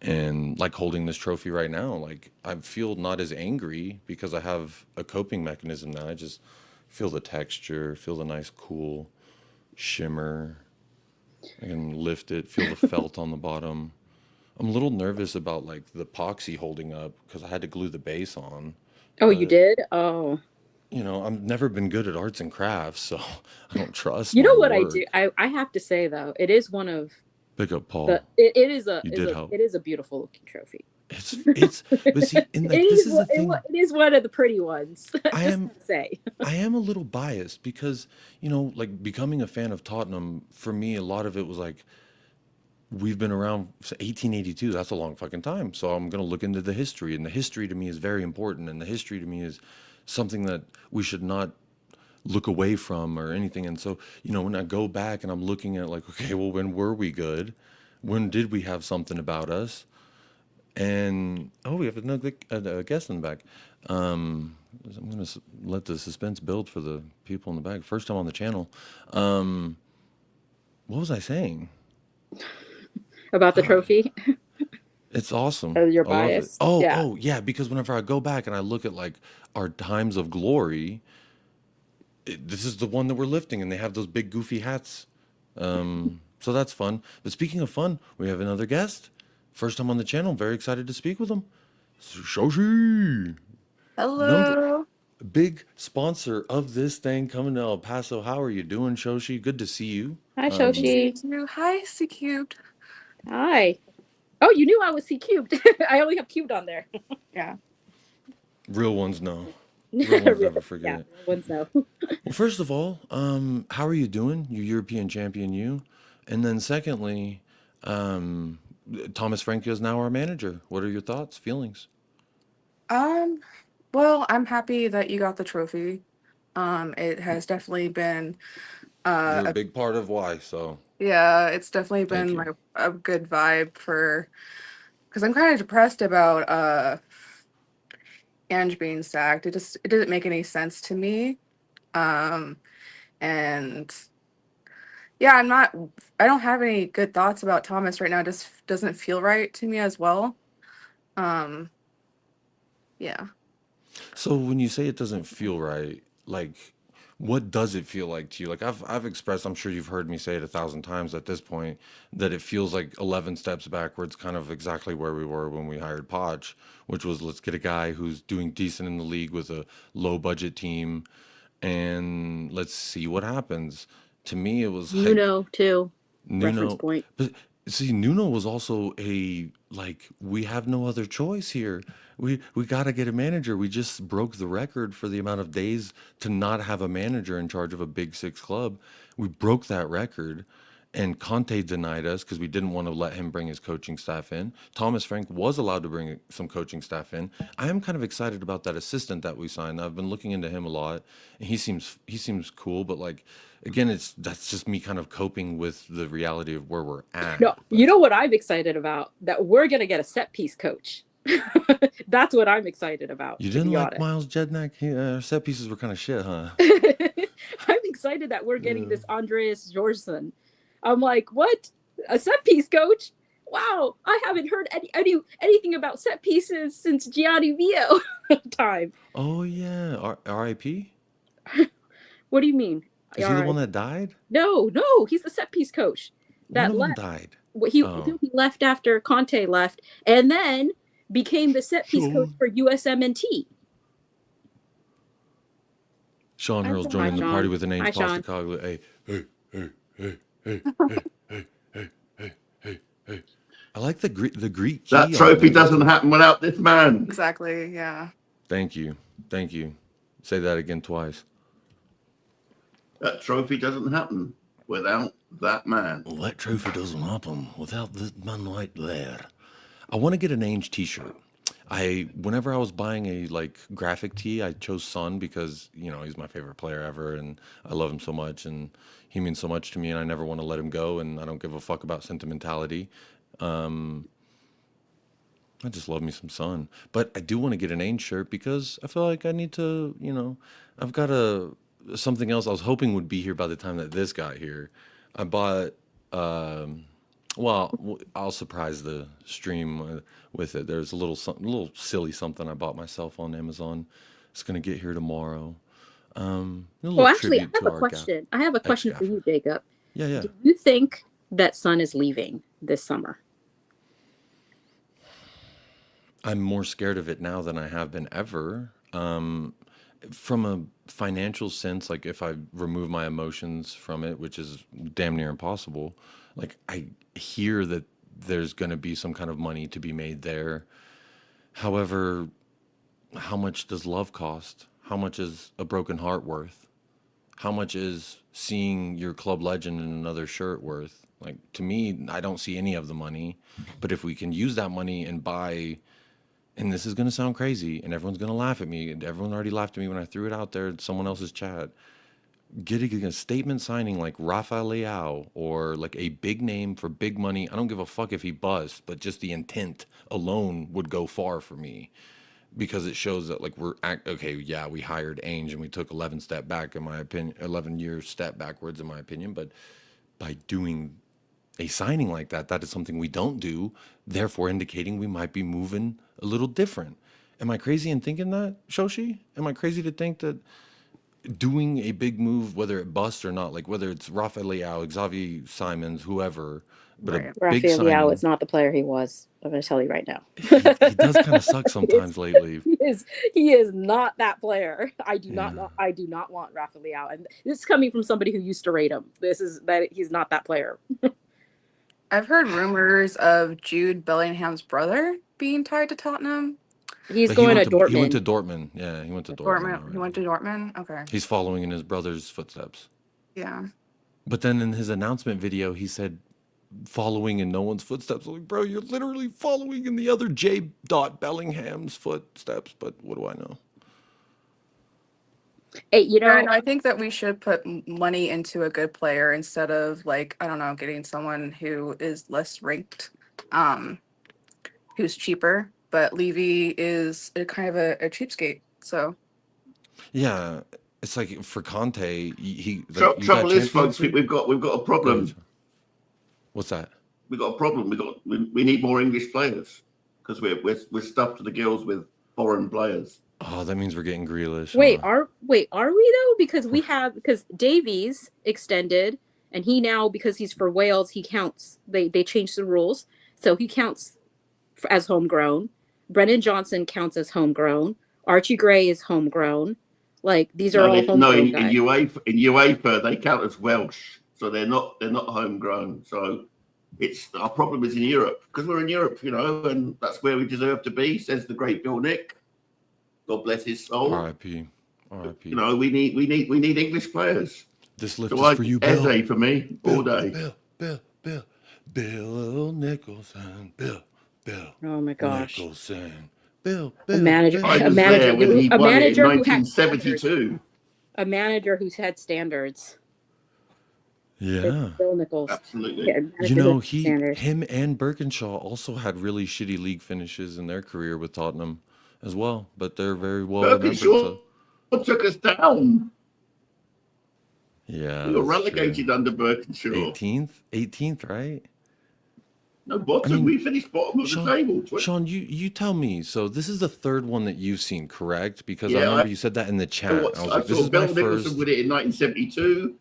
and like holding this trophy right now. Like I feel not as angry because I have a coping mechanism now. I just feel the texture, feel the nice cool shimmer. I can lift it, feel the felt on the bottom. I'm a little nervous about like the epoxy holding up because I had to glue the base on. Oh, you But did? Oh. you know, I've never been good at arts and crafts, so I don't trust You know my what I work. do? I have to say though, it is one of Pick up Paul. it is a You did help. it is a beautiful looking trophy. But see, and like this is the thing. It is one of the pretty ones. I Just am to say. I am a little biased because, you know, like becoming a fan of Tottenham, for me, a lot of it was like, we've been around since 1882. That's a long fucking time. So I'm going to look into the history. And the history to me is very important. And the history to me is something that we should not look away from or anything. And so, you know, when I go back and I'm looking at like, okay, well, when were we good? When did we have something about us? And oh, we have another guest in the back. I'm going to let the suspense build for the people in the back. First time on the channel. What was I saying? About the trophy. It's awesome. Your I love it. bias. Oh, Yeah. oh, yeah. Because whenever I go back and I look at like our times of glory, this is the one that we're lifting, and they have those big goofy hats. So that's fun. But speaking of fun, we have another guest. First time on the channel. Very excited to speak with him. Shoshi. Hello. Big sponsor of this thing coming to El Paso. How are you doing, Shoshi? Good to see you. Hi, Shoshi. Hi, C Cubed. Hi. Oh, you knew I was C cubed. I only have cubed on there. Yeah. Real ones know. Real ones never forget. Yeah, real ones know. Well, first of all, how are you doing? You European champion, you. And then secondly, Thomas Franke is now our manager. What are your thoughts, feelings? Well, I'm happy that you got the trophy. It has definitely been You're a big part of why, so. yeah, it's definitely been like a good vibe because I'm kind of depressed about Ange being sacked. It didn't make any sense to me. And yeah, I don't have any good thoughts about Thomas right now. It just doesn't feel right to me as well. Yeah. So when you say it doesn't feel right, like, what does it feel like to you? Like I've expressed, I'm sure you've heard me say it 1,000 times at this point, that it feels like 11 steps backwards, kind of exactly where we were when we hired Podge, which was let's get a guy who's doing decent in the league with a low budget team, and let's see what happens. To me, it was Nuno too. Nuno. Reference point. But see, Nuno was also we have no other choice here. We got to get a manager. We just broke the record for the amount of days to not have a manager in charge of a Big Six club. We broke that record, and Conte denied us because we didn't want to let him bring his coaching staff in. Thomas Franke was allowed to bring some coaching staff in. I am kind of excited about that assistant that we signed. I've been looking into him a lot, and he seems cool. But like, again, that's just me kind of coping with the reality of where we're at. No, you know what I'm excited about? That we're gonna get a set piece coach. That's what I'm excited about. You didn't like Miles Jednak? Set pieces were kind of shit, huh? I'm excited that we're getting this Andreas Jorgensen. I'm like, what? A set piece coach? Wow, I haven't heard anything about set pieces since Gianni Vio time. Oh yeah, R.I.P. What do you mean? Is he the one that died? No, he's the set piece coach. That one of them died. He left after Conte left, and then became the set piece coach for USMNT. Sean Hurl's joining the party with the name Postacoglu. Hey. I like the Greek key. That trophy doesn't happen without this man. Exactly, yeah. Thank you. Say that again twice. That trophy doesn't happen without that man. Well, that trophy doesn't happen without this man right there. I want to get an Ange t-shirt. Whenever I was buying a like graphic tee, I chose Son because he's my favorite player ever, and I love him so much, and he means so much to me, and I never want to let him go, and I don't give a fuck about sentimentality. I just love me some Son, but I do want to get an Ainge shirt because I feel like I need to. I've got something else I was hoping would be here by the time that this got here. I bought. Well, I'll surprise the stream with it. There's a little silly something I bought myself on Amazon. It's gonna get here tomorrow. Well, actually, I have a question. I have a question for you, Jacob. Yeah. Do you think that Son is leaving this summer? I'm more scared of it now than I have been ever. From a financial sense, like if I remove my emotions from it, which is damn near impossible, like I hear that there's going to be some kind of money to be made there. However, how much does love cost? How much is a broken heart worth? How much is seeing your club legend in another shirt worth? Like, to me, I don't see any of the money. But if we can use that money and buy, and this is going to sound crazy, and everyone's going to laugh at me, and everyone already laughed at me when I threw it out there in someone else's chat, getting a statement signing like Rafael Leao or like a big name for big money, I don't give a fuck if he busts, but just the intent alone would go far for me, because it shows that like we hired Ainge and we took 11 step back in my opinion, 11 years step backwards in my opinion, but by doing a signing like that, that is something we don't do, therefore indicating we might be moving a little different. Am I crazy in thinking that, Shoshi? Am I crazy to think that doing a big move, whether it busts or not, like whether it's Rafael Leao, Xavi Simons, whoever, but a big Rafael signing. Leao is not the player he was. I'm going to tell you right now. He does kind of suck sometimes lately. He is not that player. I do not want Rafael Leao, and this is coming from somebody who used to rate him. He's not that player. I've heard rumors of Jude Bellingham's brother being tied to Tottenham. He's going to Dortmund. He went to Dortmund. Yeah, he went to Dortmund. He went to Dortmund? Okay. He's following in his brother's footsteps. Yeah. But then in his announcement video, he said, following in no one's footsteps. I'm like, bro, you're literally following in the other J. Bellingham's footsteps. But what do I know? Hey, I think that we should put money into a good player instead of, like, I don't know, getting someone who is less ranked, who's cheaper. But Levy is kind of a cheapskate, so. Yeah, it's like for Conte, Trouble is, folks, we've got a problem. What's that? We've got a problem. We need more English players because we're stuffed to the gills with foreign players. Oh, that means we're getting Grealish. Are we though? Because Davies extended, and he now, because he's for Wales, he counts. They changed the rules, so he counts as homegrown. Brennan Johnson counts as homegrown. Archie Gray is homegrown. Like, these are all homegrown. No, in UEFA they count as Welsh, so they're not homegrown. So our problem is in Europe, because we're in Europe, and that's where we deserve to be, says the great Bill Nick. God bless his soul. R.I.P. We need English players. This lift is for you, Bill. Eze for me all day. Bill Nicholson. Bill. Oh my gosh. Nicholson. Bill. A manager in who had 1972. A manager who's had standards. Yeah. Bill Nichols. Absolutely. Yeah, him and Birkinshaw also had really shitty league finishes in their career with Tottenham as well, but they're very well Birkinshaw took us down. Yeah. We were relegated under Birkinshaw. 18th, right? No, bottom. We finished bottom of the table. Sean, you tell me. So this is the third one that you've seen, correct? Because I remember you said that in the chat. I was like, this is Bill my Nicholson first. with it in 1972.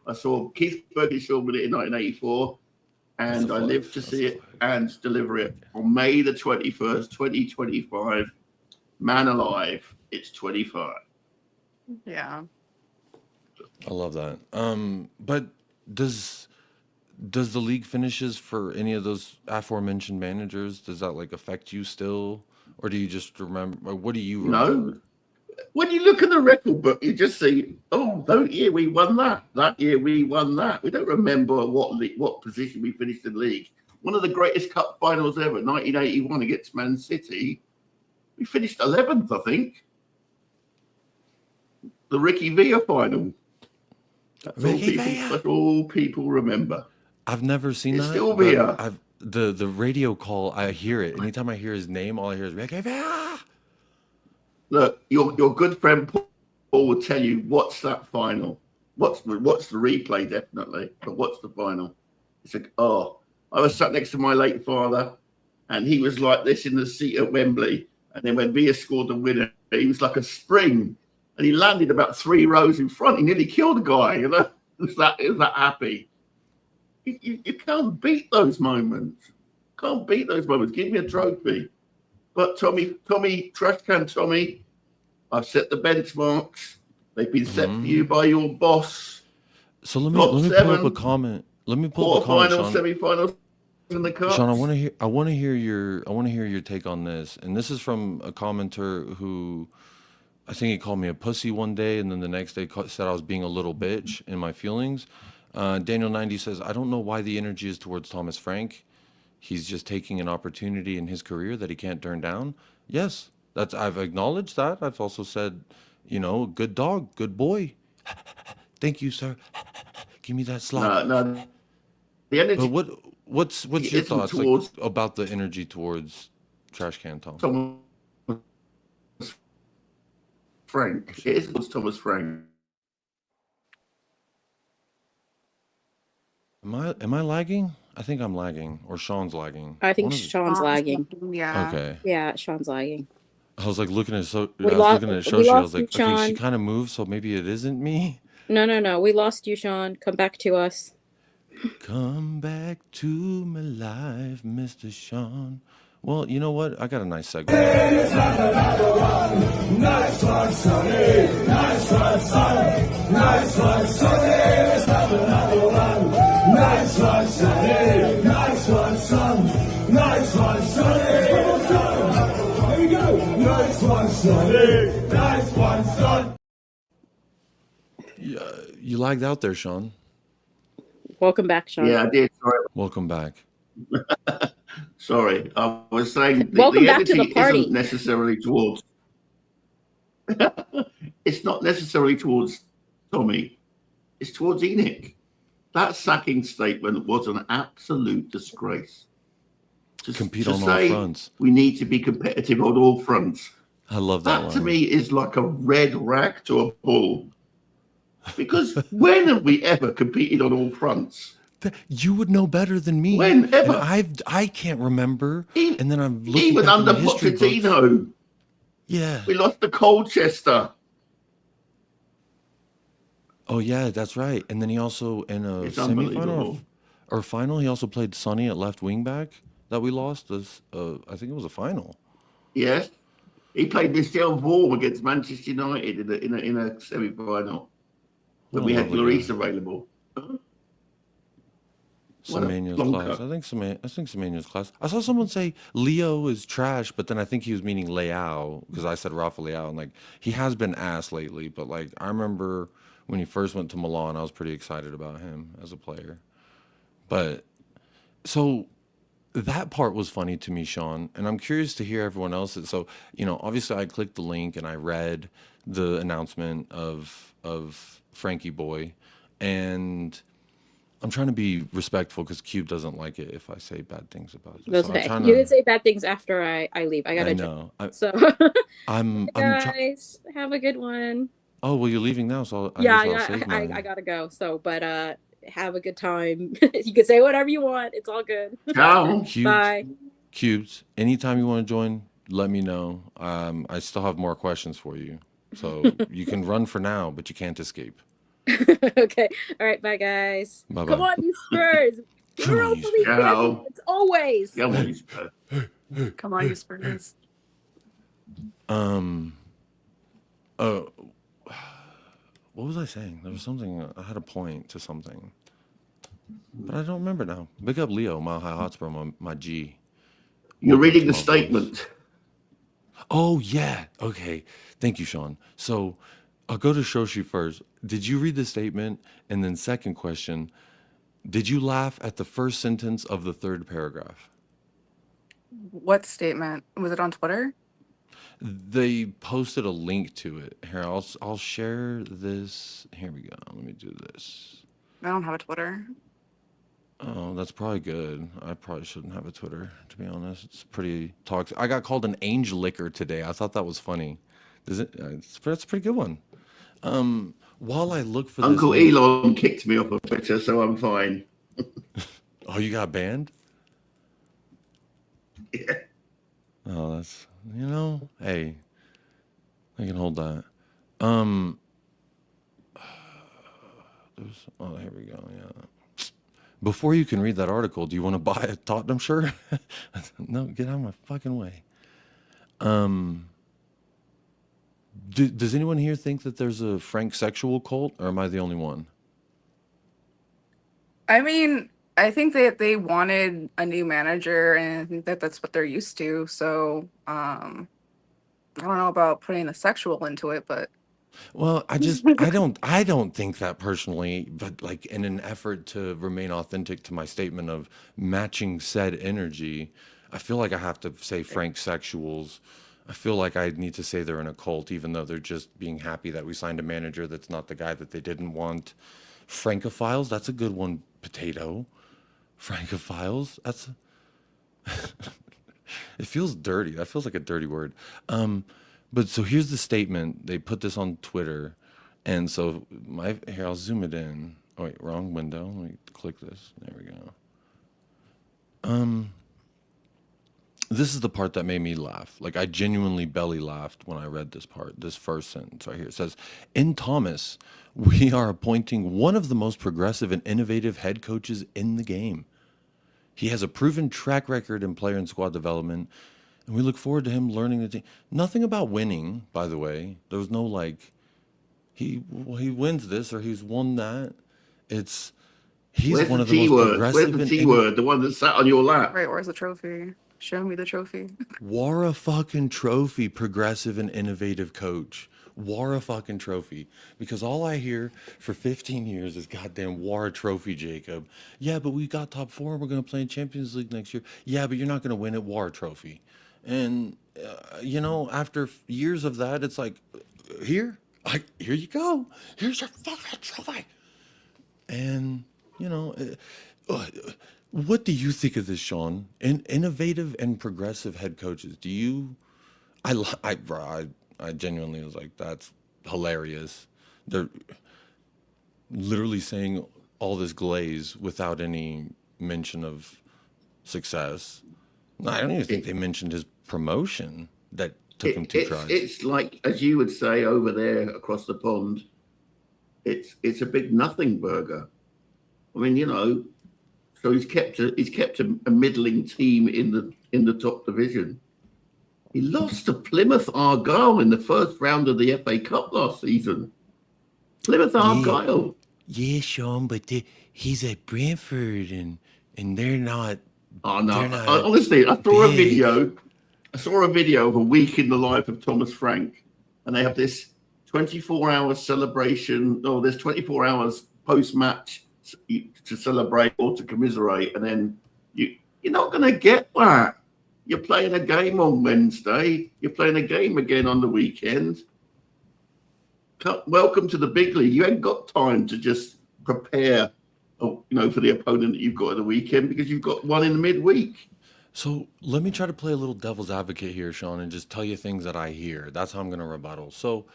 I saw Keith Birkinshaw with it in 1984. And I lived to see it and deliver it on May the 21st, 2025. Man alive, it's 25. Yeah. I love that. But does the league finishes for any of those aforementioned managers, does that like affect you still, or do you just remember? What do you remember? No. When you look at the record book, you just see, that year we won that. That year we won that. We don't remember what position we finished in the league. one of the greatest cup finals ever, 1981 against Man City. We finished 11th, I think. The Ricky Villa final. That's all people remember. I've never seen It's that. still but Villa. The radio call, I hear it. Anytime I hear his name, all I hear is Ricky Villa. Look, your good friend Paul will tell you what's that final. What's the replay, definitely, but what's the final? It's like, oh, I was sat next to my late father, and he was like this in the seat at Wembley. And then when Villa scored the winner, he was like a spring, and he landed about 3 rows in front. He nearly killed a guy. You know, he was that happy. You can't beat those moments. Can't beat those moments. Give me a trophy. But Tommy, trash can Tommy, I've set the benchmarks. They've been set for you by your boss. So let me pull up a comment. Let me pull up a comment, Quarterfinals, Sean. semi-finals, in the cup. Sean, I want to hear your take on this. And this is from a commenter who, I think he called me a pussy one day, and then the next day said I was being a little bitch in my feelings. Daniel 90 says, I don't know why the energy is towards Thomas Frank. He's just taking an opportunity in his career that he can't turn down. Yes, I've acknowledged that. I've also said, good dog, good boy. Thank you, sir. Give me that slap. No. The energy. But what's your thoughts about the energy towards Trash Can Tom? Thomas Frank. It is Thomas Frank. Am I lagging? I think I'm lagging, or Sean's lagging. I think Sean's lagging. Yeah. Okay. Yeah, Sean's lagging. I was like looking at Shoshi. We I was like, okay, Sean. she kind of moved, so maybe it isn't me. No. We lost you, Sean. Come back to us. Come back to my life, Mr. Sean. Well, you know what? I got a nice segment. Nice one, Sonny. Nice one, son. Nice one, Sonny. Let's have another one. Nice one, Sonny. Nice one, son. Nice one, Sonny. Here we go. Nice one, Sonny. Nice one, son. Yeah, you lagged out there, Sean. Welcome back, Sean. Yeah, I did. Sorry. Welcome back. Sorry, I was saying Welcome the back to energy the party. isn't necessarily towards. It's not necessarily towards Tommy. It's towards Enoch. That sacking statement was an absolute disgrace. Compete on all fronts. We need to be competitive on all fronts. I love that That to line. me is like a red rag to a bull. Because when have we ever competed on all fronts? You would know better than me. Whenever. And I can't remember. And then I'm looking Even back under in the history books. Pochettino. Yeah. We lost to Colchester. Oh yeah, that's right. And then he also in a It's semifinal unbelievable. or final, he also played Sonny at left wing back that we lost. As I think it was a final. Yes. He played Michel Vaughan against Manchester United in a semi-final. But we had Lloris available. What a Semenyo's plonker. class. I think Semenyo's class. I saw someone say Leo is trash, but then I think he was meaning Leao because I said Rafa Leao, and like he has been ass lately. But like I remember when he first went to Milan, I was pretty excited about him as a player. But so that part was funny to me, Sean, and I'm curious to hear everyone else's. So obviously I clicked the link and I read the announcement of Frankie Boy, and I'm trying to be respectful because Cube doesn't like it if I say bad things about it. That's So okay. I'm You can say bad things after I leave. I gotta know. So I'm guys, have a good one. Oh, well, you're leaving now, so I Yeah, guess I'll save I mine. gotta go. So, but have a good time. You can say whatever you want. It's all good. Cubes, Bye. Cubes, anytime you want to join, let me know. I still have more questions for you. So you can run for now, but you can't escape. Okay. All right. Bye, guys. Bye-bye. Come on, you Spurs. Europa League champions, always. Come on, you Spurs. Come on, you Spurs. What was I saying? There was something. I had a point to something, but I don't remember now. Big up Leo, Mile High Hotspur, my G. You're Welcome reading to the my statement. voice. Oh yeah. Okay. Thank you, Sean. So I'll go to Shoshi first. Did you read the statement? And then second question, Did you laugh at the first sentence of the third paragraph? What statement? Was it on Twitter? They posted a link to it. Here, I'll share this. Here we go. Let me do this. I don't have a Twitter. Oh, that's probably good. I probably shouldn't have a Twitter, to be honest. It's pretty toxic. I got called an angel licker today. I thought that was funny. That's a pretty good one. While I look for Uncle this Elon kicked me off of Twitter, so I'm fine. Oh, you got banned? Yeah. Oh, that's, hey, I can hold that. Here we go. Yeah. Before you can read that article, do you want to buy a Tottenham shirt? No, get out of my fucking way. Does anyone here think that there's a Frank sexual cult, or am I the only one? I mean, I think that they wanted a new manager, and I think that that's what they're used to. So, I don't know about putting the sexual into it, but Well, I don't think that personally, but like in an effort to remain authentic to my statement of matching said energy, I feel like I have to say Frank sexuals. I feel like I need to say they're in a cult, even though they're just being happy that we signed a manager that's not the guy that they didn't want. Francophiles, that's a good one, potato. Francophiles, that's it feels dirty. That feels like a dirty word. But so here's the statement. They put this on Twitter, and so here I'll zoom it in. Oh wait, wrong window. Let me click this. There we go. This is the part that made me laugh. Like I genuinely belly laughed when I read this part. This first sentence right here. It says, "In Thomas, we are appointing one of the most progressive and innovative head coaches in the game. He has a proven track record in player and squad development, and we look forward to him learning the team." Nothing about winning, by the way. There was no like, he wins this or he's won that. He's Where's one the of the most T-word? progressive. Where's the T-word? The one that sat on your lap. right, where's the trophy? Show me the trophy. War a fucking trophy, progressive and innovative coach. War a fucking trophy. Because all I hear for 15 years is goddamn war a trophy, Jacob. Yeah, but we got top four. We're going to play in Champions League next year. Yeah, but you're not going to win it. War a trophy. And, after years of that, it's like, here you go. Here's your fucking trophy. And, what do you think of this, Sean? Innovative and progressive head coaches. Do you? I genuinely was like, that's hilarious. They're literally saying all this glaze without any mention of success. No, I don't even think they mentioned his promotion that took him two tries. It's like, as you would say over there across the pond, it's a big nothing burger. I mean, so he's kept a middling team in the top division. He lost to Plymouth Argyle in the first round of the FA Cup last season. Plymouth Argyle. Yeah, Sean, but he's at Brentford and they're not. Oh no! Honestly, I saw a video. I saw a video of a week in the life of Thomas Frank, and they have this 24-hour celebration. Oh, there's 24 hours post-match to celebrate or to commiserate, and then you're not going to get that. You're playing a game on Wednesday. You're playing a game again on the weekend. Welcome to the big league. You ain't got time to just prepare, for the opponent that you've got at the weekend because you've got one in the midweek. So let me try to play a little devil's advocate here, Sean, and just tell you things that I hear. That's how I'm going to rebuttal. So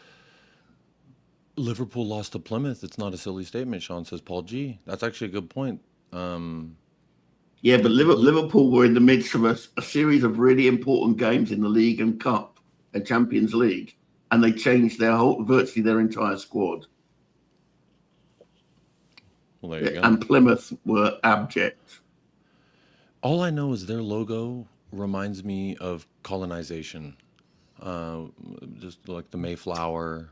Liverpool lost to Plymouth. It's not a silly statement, Sean, says Paul G. That's actually a good point. Yeah, but Liverpool were in the midst of a series of really important games in the League and Cup and Champions League, and they changed virtually their entire squad. Well, there you go. And Plymouth were abject. All I know is their logo reminds me of colonization. Just like the Mayflower,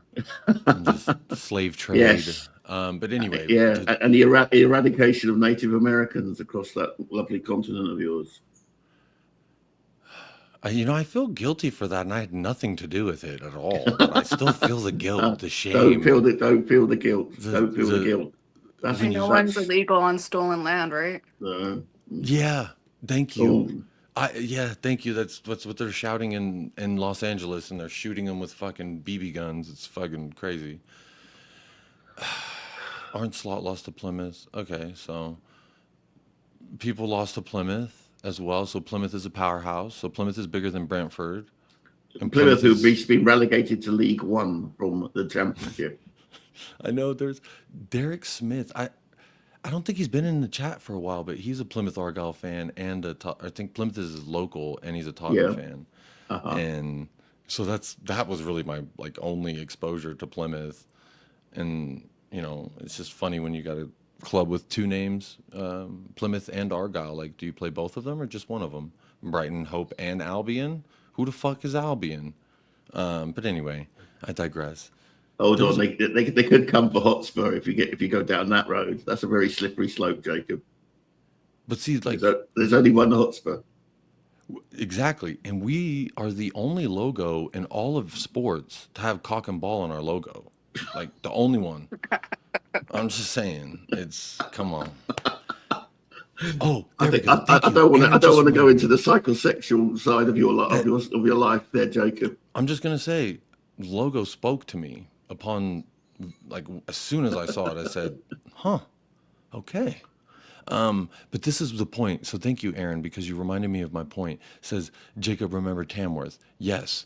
and just slave trade. Yes. But anyway. Yeah, and the eradication of Native Americans across that lovely continent of yours. I feel guilty for that, and I had nothing to do with it at all. But I still feel the guilt, the shame. Don't feel the guilt. Don't feel the guilt. That's No one's illegal on stolen land, right? Yeah, thank you. Oh. Yeah, thank you. That's what they're shouting in Los Angeles, and they're shooting them with fucking BB guns. It's fucking crazy. Aren't Slot lost to Plymouth? Okay, so people lost to Plymouth as well. So Plymouth is a powerhouse. So Plymouth is bigger than Brentford. And Plymouth, who've been relegated to League One from the Championship. I know there's Derek Smith. I don't think he's been in the chat for a while, but he's a Plymouth Argyle fan and I think Plymouth is his local, and he's a Tottenham fan. And so that was really my like only exposure to Plymouth. And it's just funny when you got a club with two names, Plymouth and Argyle. Like, do you play both of them or just one of them? Brighton, Hope, and Albion. Who the fuck is Albion? But anyway, I digress. Hold on, they could come for Hotspur if you go down that road. That's a very slippery slope, Jacob. But see, like, there's only one Hotspur. Exactly, and we are the only logo in all of sports to have cock and ball on our logo. Like the only one. I'm just saying, come on. Oh, I don't want to go into the psychosexual side of your life there, Jacob. I'm just gonna say, logo spoke to me upon, like, as soon as I saw it, I said, "Huh, okay." But this is the point. So thank you, Aaron, because you reminded me of my point. It says, Jacob, remember Tamworth? Yes,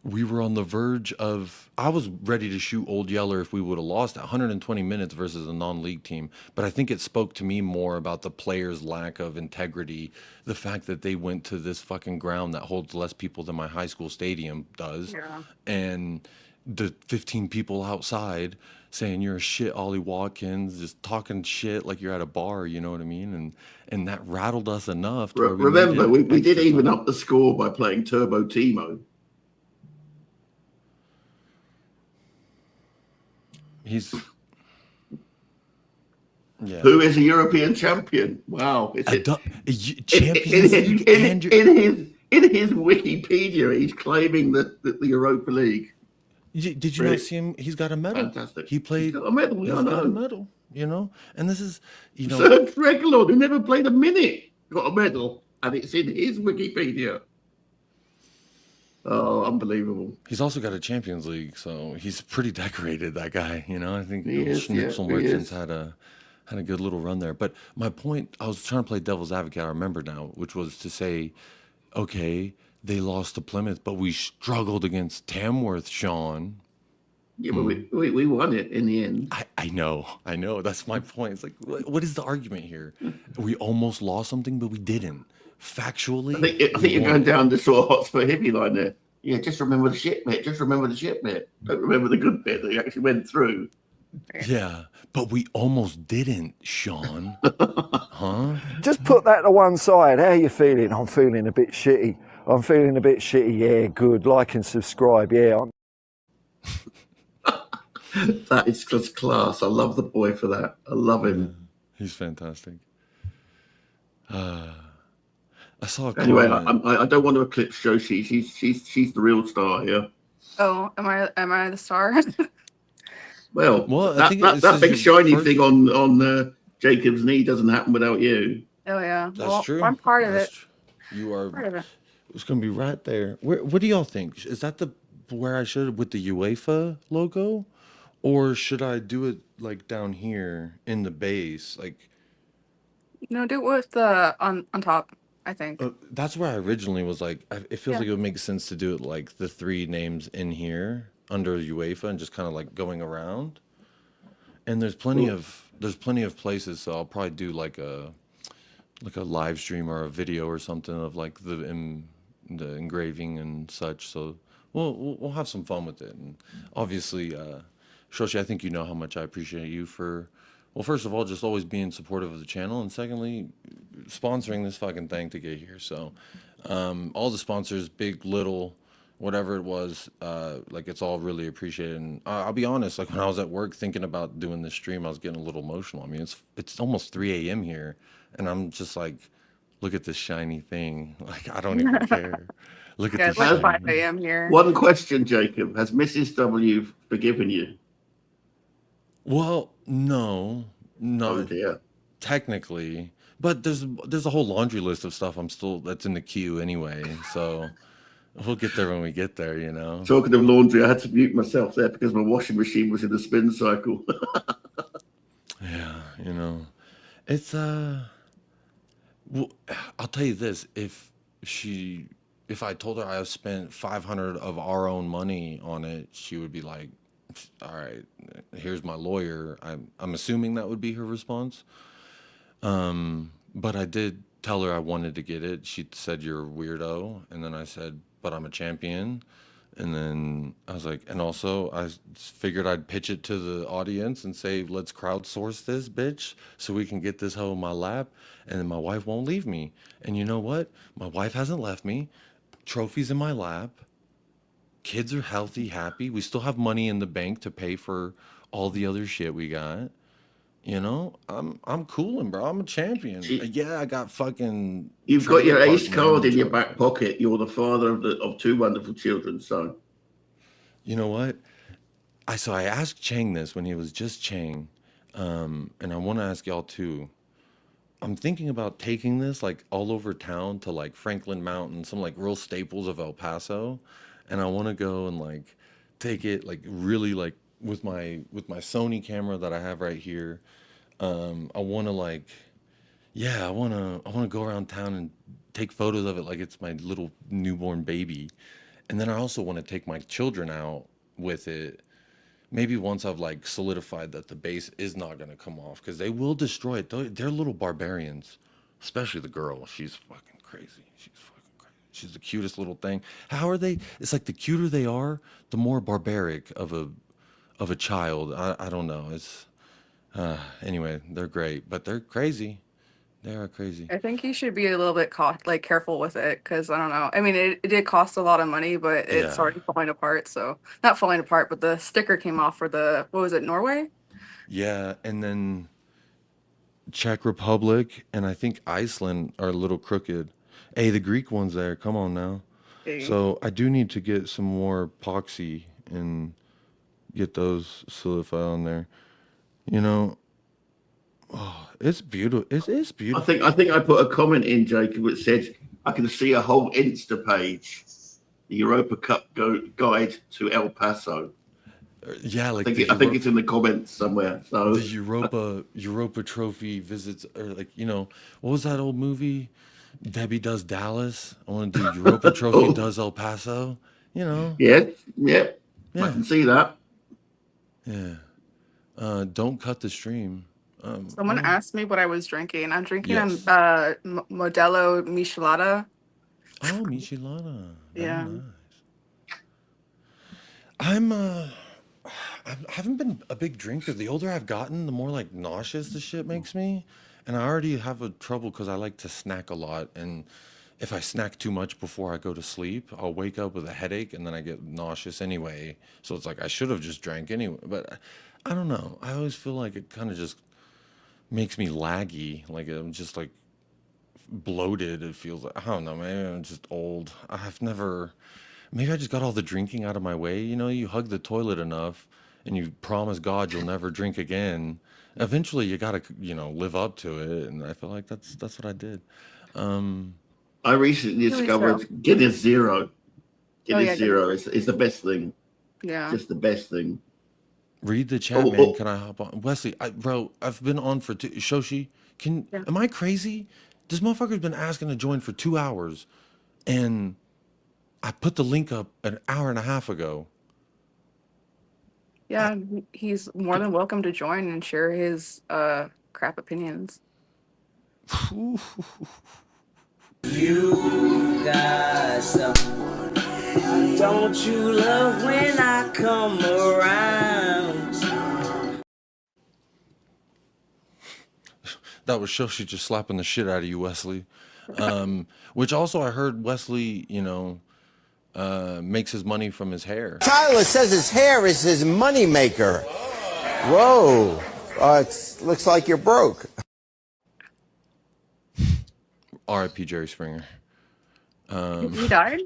we were on the verge of, I was ready to shoot Old Yeller if we would have lost 120 minutes versus a non-league team. But I think it spoke to me more about the players' lack of integrity, the fact that they went to this fucking ground that holds less people than my high school stadium does. Yeah. And the 15 people outside saying you're a shit Ollie Watkins, just talking shit like you're at a bar, you know what I mean? And that rattled us enough. To Remember, we did even up the score by playing Turbo Timo. Who is a European champion? Wow. In his Wikipedia, he's claiming the Europa League. Did you not see him? He's got a medal. Fantastic. He played. He's got a medal. He's got a medal. And this is, Serge Reguilon, who never played a minute, got a medal, and it's in his Wikipedia. Oh, unbelievable. He's also got a Champions League, so he's pretty decorated, that guy. I think Schnitzel he Merchants had a good little run there. But my point, I was trying to play devil's advocate, I remember now, which was to say, okay, they lost to Plymouth, but we struggled against Tamworth, Sean. Yeah, but we won it in the end. I know. That's my point. It's like, what is the argument here? We almost lost something, but we didn't. Factually, I think you're going down the sort of Hotspur hippie line there. Yeah, just remember the shit bit. Just remember the shit bit. Don't remember the good bit that you actually went through. Yeah, but we almost didn't, Sean. Huh? Just put that to one side. How you feeling? I'm feeling a bit shitty. Yeah, good. Like and subscribe. Yeah. That is just class. I love the boy for that. I love him. He's fantastic. I saw. Anyway, I don't want to eclipse Joshi. She's the real star here. Oh, am I the star? Well, that big shiny thing on Jacob's knee doesn't happen without you. Oh yeah, that's true. I'm part of it. You are. Part of it. It's gonna be right there. What do y'all think? Is that where I should with the UEFA logo, or should I do it like down here in the base, like? No, do it with the on top. I think that's where I originally was like. It feels like it would make sense to do it like the three names in here under UEFA and just kind of like going around. And there's plenty of places, so I'll probably do like a live stream or a video or something of like the engraving and such. So we'll have some fun with it. And obviously, Shoshi, I think you know how much I appreciate you for. Well, first of all, just always being supportive of the channel, and secondly, sponsoring this fucking thing to get here. So, all the sponsors, big, little, whatever it was, like it's all really appreciated. And I'll be honest, like when I was at work thinking about doing this stream, I was getting a little emotional. I mean, it's almost 3 a.m. here, and I'm just like, look at this shiny thing. Like I don't even care. Look at this. It's like 5 a.m. here. One question, Jacob: has Mrs. W forgiven you? Well, no, Oh no, dear. technically, but there's a whole laundry list of stuff that's in the queue anyway. So we'll get there when we get there, you know. Talking of laundry, I had to mute myself there because my washing machine was in the spin cycle. Yeah, you know, it's well, I'll tell you this: she, if I told her I spent 500 of our own money on it, she would be like, "All right, here's my lawyer." I'm assuming that would be her response. But I did tell her I wanted to get it. She said, "You're a weirdo," and then I said, "But I'm a champion." And then I was like, and also figured I'd pitch it to the audience and say, let's crowdsource this bitch so we can get this hoe in my lap, and then my wife won't leave me. And you know what? My wife hasn't left me. Trophies in my lap. Kids are healthy, happy. We still have money in the bank to pay for all the other shit we got. You know, I'm cooling, bro. I'm a champion. Yeah, I got fucking. You've got trailer your park ace card in your manager. back pocket. You're the father of two wonderful children, so. You know what? I asked Chang this when he was just Chang, and I want to ask y'all too. I'm thinking about taking this like all over town to like Franklin Mountain, some like real staples of El Paso, and I want to go and like take it like really like with my Sony camera that I have right here. I want to like yeah, I want to go around town and take photos of it like it's my little newborn baby. And then I also want to take my children out with it. Maybe once I've like solidified that the base is not going to come off because they will destroy it. They're little barbarians, especially the girl. She's fucking crazy. She's the cutest little thing. How are they? It's like the cuter they are, the more barbaric of a child. I don't know. It's anyway, they're great, but they're crazy. They are crazy. I think you should be a little bit like careful with it because I don't know. I mean, it did cost a lot of money, but it's Yeah. already falling apart. So not falling apart, but the sticker came off for the what was it, Norway? Yeah, and then Czech Republic and I think Iceland are a little crooked. Hey, the Greek one's there. Come on now. Hey. So I do need to get some more epoxy and get those solidified on there. You know, oh, it's beautiful. It's beautiful. I think I put a comment in, Jacob, which said I can see a whole Insta page, the Europa Cup guide to El Paso. Yeah, like I think it's in the comments somewhere. So the Europa Trophy visits, or like what was that old movie? Debbie Does Dallas. I want to do Europa Trophy does El Paso. You know. Yeah. I Yeah. can see that. Yeah. Don't cut the stream. Someone asked me what I was drinking. I'm drinking Yes. a Modelo Michelada. Oh, Michelada. Very Yeah. nice. I haven't been a big drinker. The older I've gotten, the more like nauseous the shit makes me. And I already have a trouble because I like to snack a lot. And if I snack too much before I go to sleep, I'll wake up with a headache and then I get nauseous anyway. So it's like I should have just drank anyway. But I don't know. I always feel like it kind of just makes me laggy. Like I'm just like bloated. It feels like, I don't know, maybe I'm just old. Maybe I just got all the drinking out of my way. You hug the toilet enough and you promise God you'll never drink again. Eventually you gotta, live up to it. And I feel like that's what I did. I recently Really discovered so. Guinness Zero. Guinness yeah, Zero is the best thing. Yeah. Just the best thing. Read the chat, Oh, man. oh. Can I hop on? Wesley, bro, I've been on for Shoshi, am I crazy? This motherfucker's been asking to join for 2 hours. And I put the link up an hour and a half ago. Yeah, he's more than welcome to join and share his crap opinions. You got someone. Don't you love when I come around? That was Shoshi just slapping the shit out of you, Wesley. Which also I heard Wesley, makes his money from his hair. Tyler says his hair is his moneymaker. Whoa. It looks like you're broke. R.I.P. Jerry Springer. He died?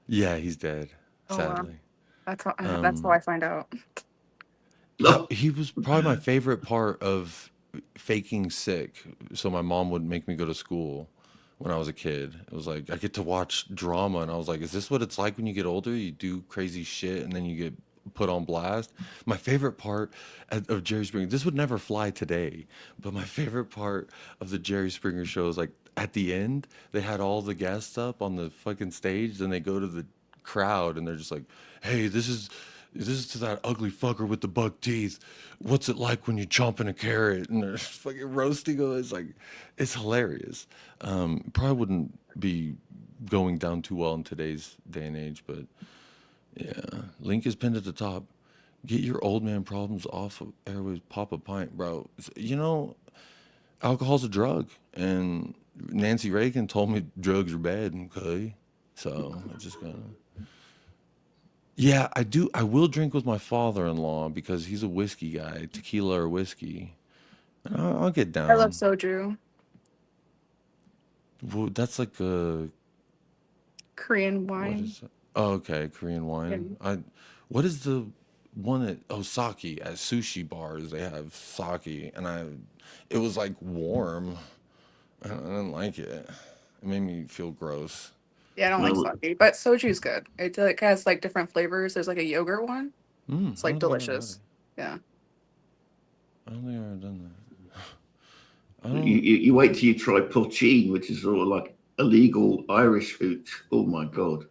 Yeah, he's dead, Oh, wow. sadly. That's how I find out. He was probably my favorite part of faking sick. So my mom would make me go to school when I was a kid. It was like I get to watch drama, and I was like, is this what it's like when you get older? You do crazy shit, and then you get put on blast. My favorite part of Jerry Springer, this would never fly today, but my favorite part of the Jerry Springer show is like at the end, they had all the guests up on the fucking stage, then they go to the crowd and they're just like, hey, this is to that ugly fucker with the buck teeth. What's it like when you're chomping a carrot? And they're fucking roasting him. It's like, it's hilarious. Probably wouldn't be going down too well in today's day and age, but yeah. Link is pinned at the top. Get your old man problems off of airways. Pop a pint, bro. You know, alcohol's a drug, and Nancy Reagan told me drugs are bad. Okay, so I just gotta. Yeah, I do. I will drink with my father-in-law because he's a whiskey guy, tequila or whiskey. And I'll get down. I love soju. Well, that's like a Korean what wine. is that? Oh, okay, Korean wine. What is the one at sake at sushi bars? They have sake, and it was like warm. I didn't like it. It made me feel gross. Yeah, I don't like sake, but soju's good. It like has like different flavors. There's like a yogurt one. It's like delicious. Yeah. I don't think I've ever done that. You wait till you try poutine, which is sort of like illegal Irish hooch. Oh my god!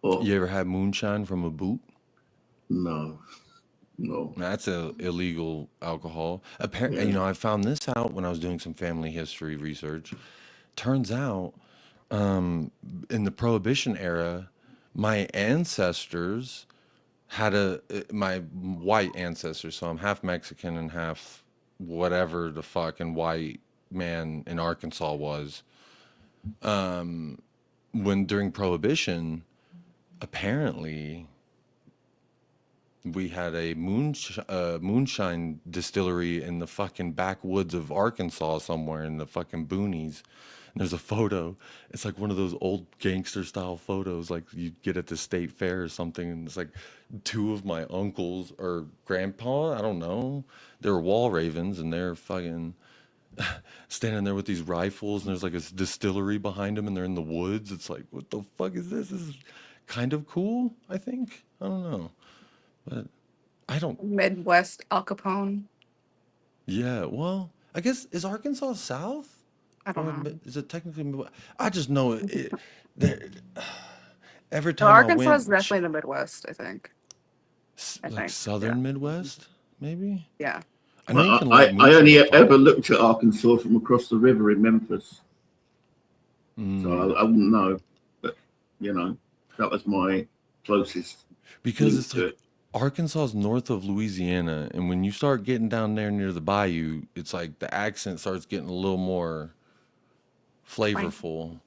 Oh. You ever had moonshine from a boot? No. That's a illegal alcohol. Apparently, you know, I found this out when I was doing some family history research. Turns out, in the Prohibition era, my ancestors had my white ancestors. So I'm half Mexican and half whatever the fucking white man in Arkansas was. When during Prohibition, apparently we had a moonshine distillery in the fucking backwoods of Arkansas somewhere in the fucking boonies. And there's a photo. It's like one of those old gangster style photos like you get at the state fair or something. And it's like two of my uncles or grandpa, I don't know. They were wall ravens and they're fucking standing there with these rifles and there's like a distillery behind them and they're in the woods. It's like, what the fuck is this? This is kind of cool, I think. I don't know. But I don't. Midwest Al Capone. Yeah, well, I guess is Arkansas South? I don't know. Is it technically Midwest? I just know it. Every No, time Arkansas I went, is definitely the Midwest, I think. like Southern Midwest, maybe. Yeah. I know you can I like only ever looked at Arkansas from across the river in Memphis, so I wouldn't know. But you know, that was my closest. Because it's like Arkansas is north of Louisiana, and when you start getting down there near the bayou, it's like the accent starts getting a little more flavorful.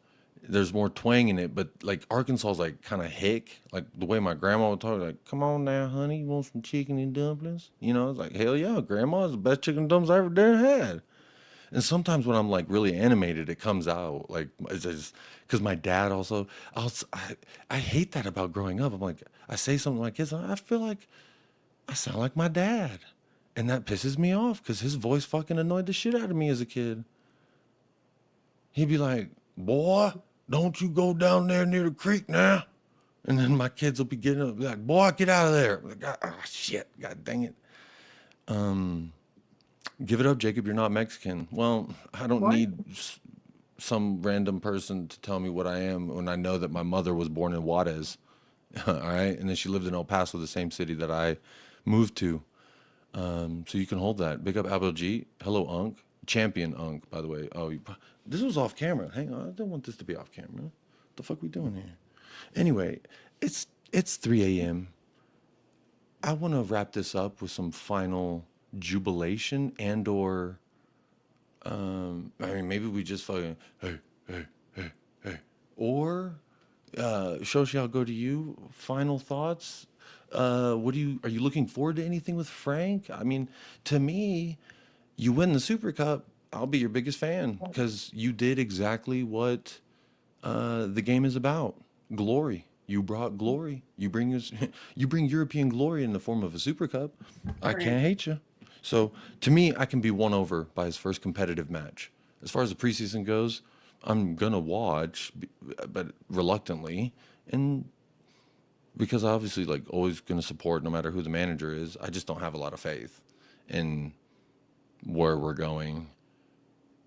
There's more twang in it, but like Arkansas is like kind of hick, like the way my grandma would talk, like, "Come on now, honey, you want some chicken and dumplings?" You know, it's like, hell yeah, grandma, it's the best chicken and dumplings I ever done had. And sometimes when I'm like really animated, it comes out like it's just because my dad also. I hate that about growing up. I'm like, I say something like this, I feel like I sound like my dad, and that pisses me off because his voice fucking annoyed the shit out of me as a kid. He'd be like, "Boy, don't you go down there near the creek now," and then my kids will be getting up, be like, "Boy, get out of there!" I'm like, oh shit, god dang it. Give it up, Jacob. You're not Mexican. Well, I don't need some random person to tell me what I am when I know that my mother was born in Juarez. All right. And then she lived in El Paso, the same city that I moved to. So you can hold that. Big up Abel G. Hello, Unk. Champion Unk, by the way. Oh, this was off camera. Hang on. I don't want this to be off camera. What the fuck we doing here? Anyway, it's 3 a.m. I want to wrap this up with some final jubilation and or I mean maybe we just fucking hey or Shoshi, I'll go to you. Final thoughts. Are you looking forward to anything with Frank? I mean, to me, you win the Super Cup, I'll be your biggest fan because you did exactly what the game is about. Glory. You brought glory. You bring you bring European glory in the form of a Super Cup. I Right. can't hate you. So to me, I can be won over by his first competitive match. As far as the preseason goes, I'm gonna watch, but reluctantly, and because I obviously like always gonna support no matter who the manager is. I just don't have a lot of faith in where we're going.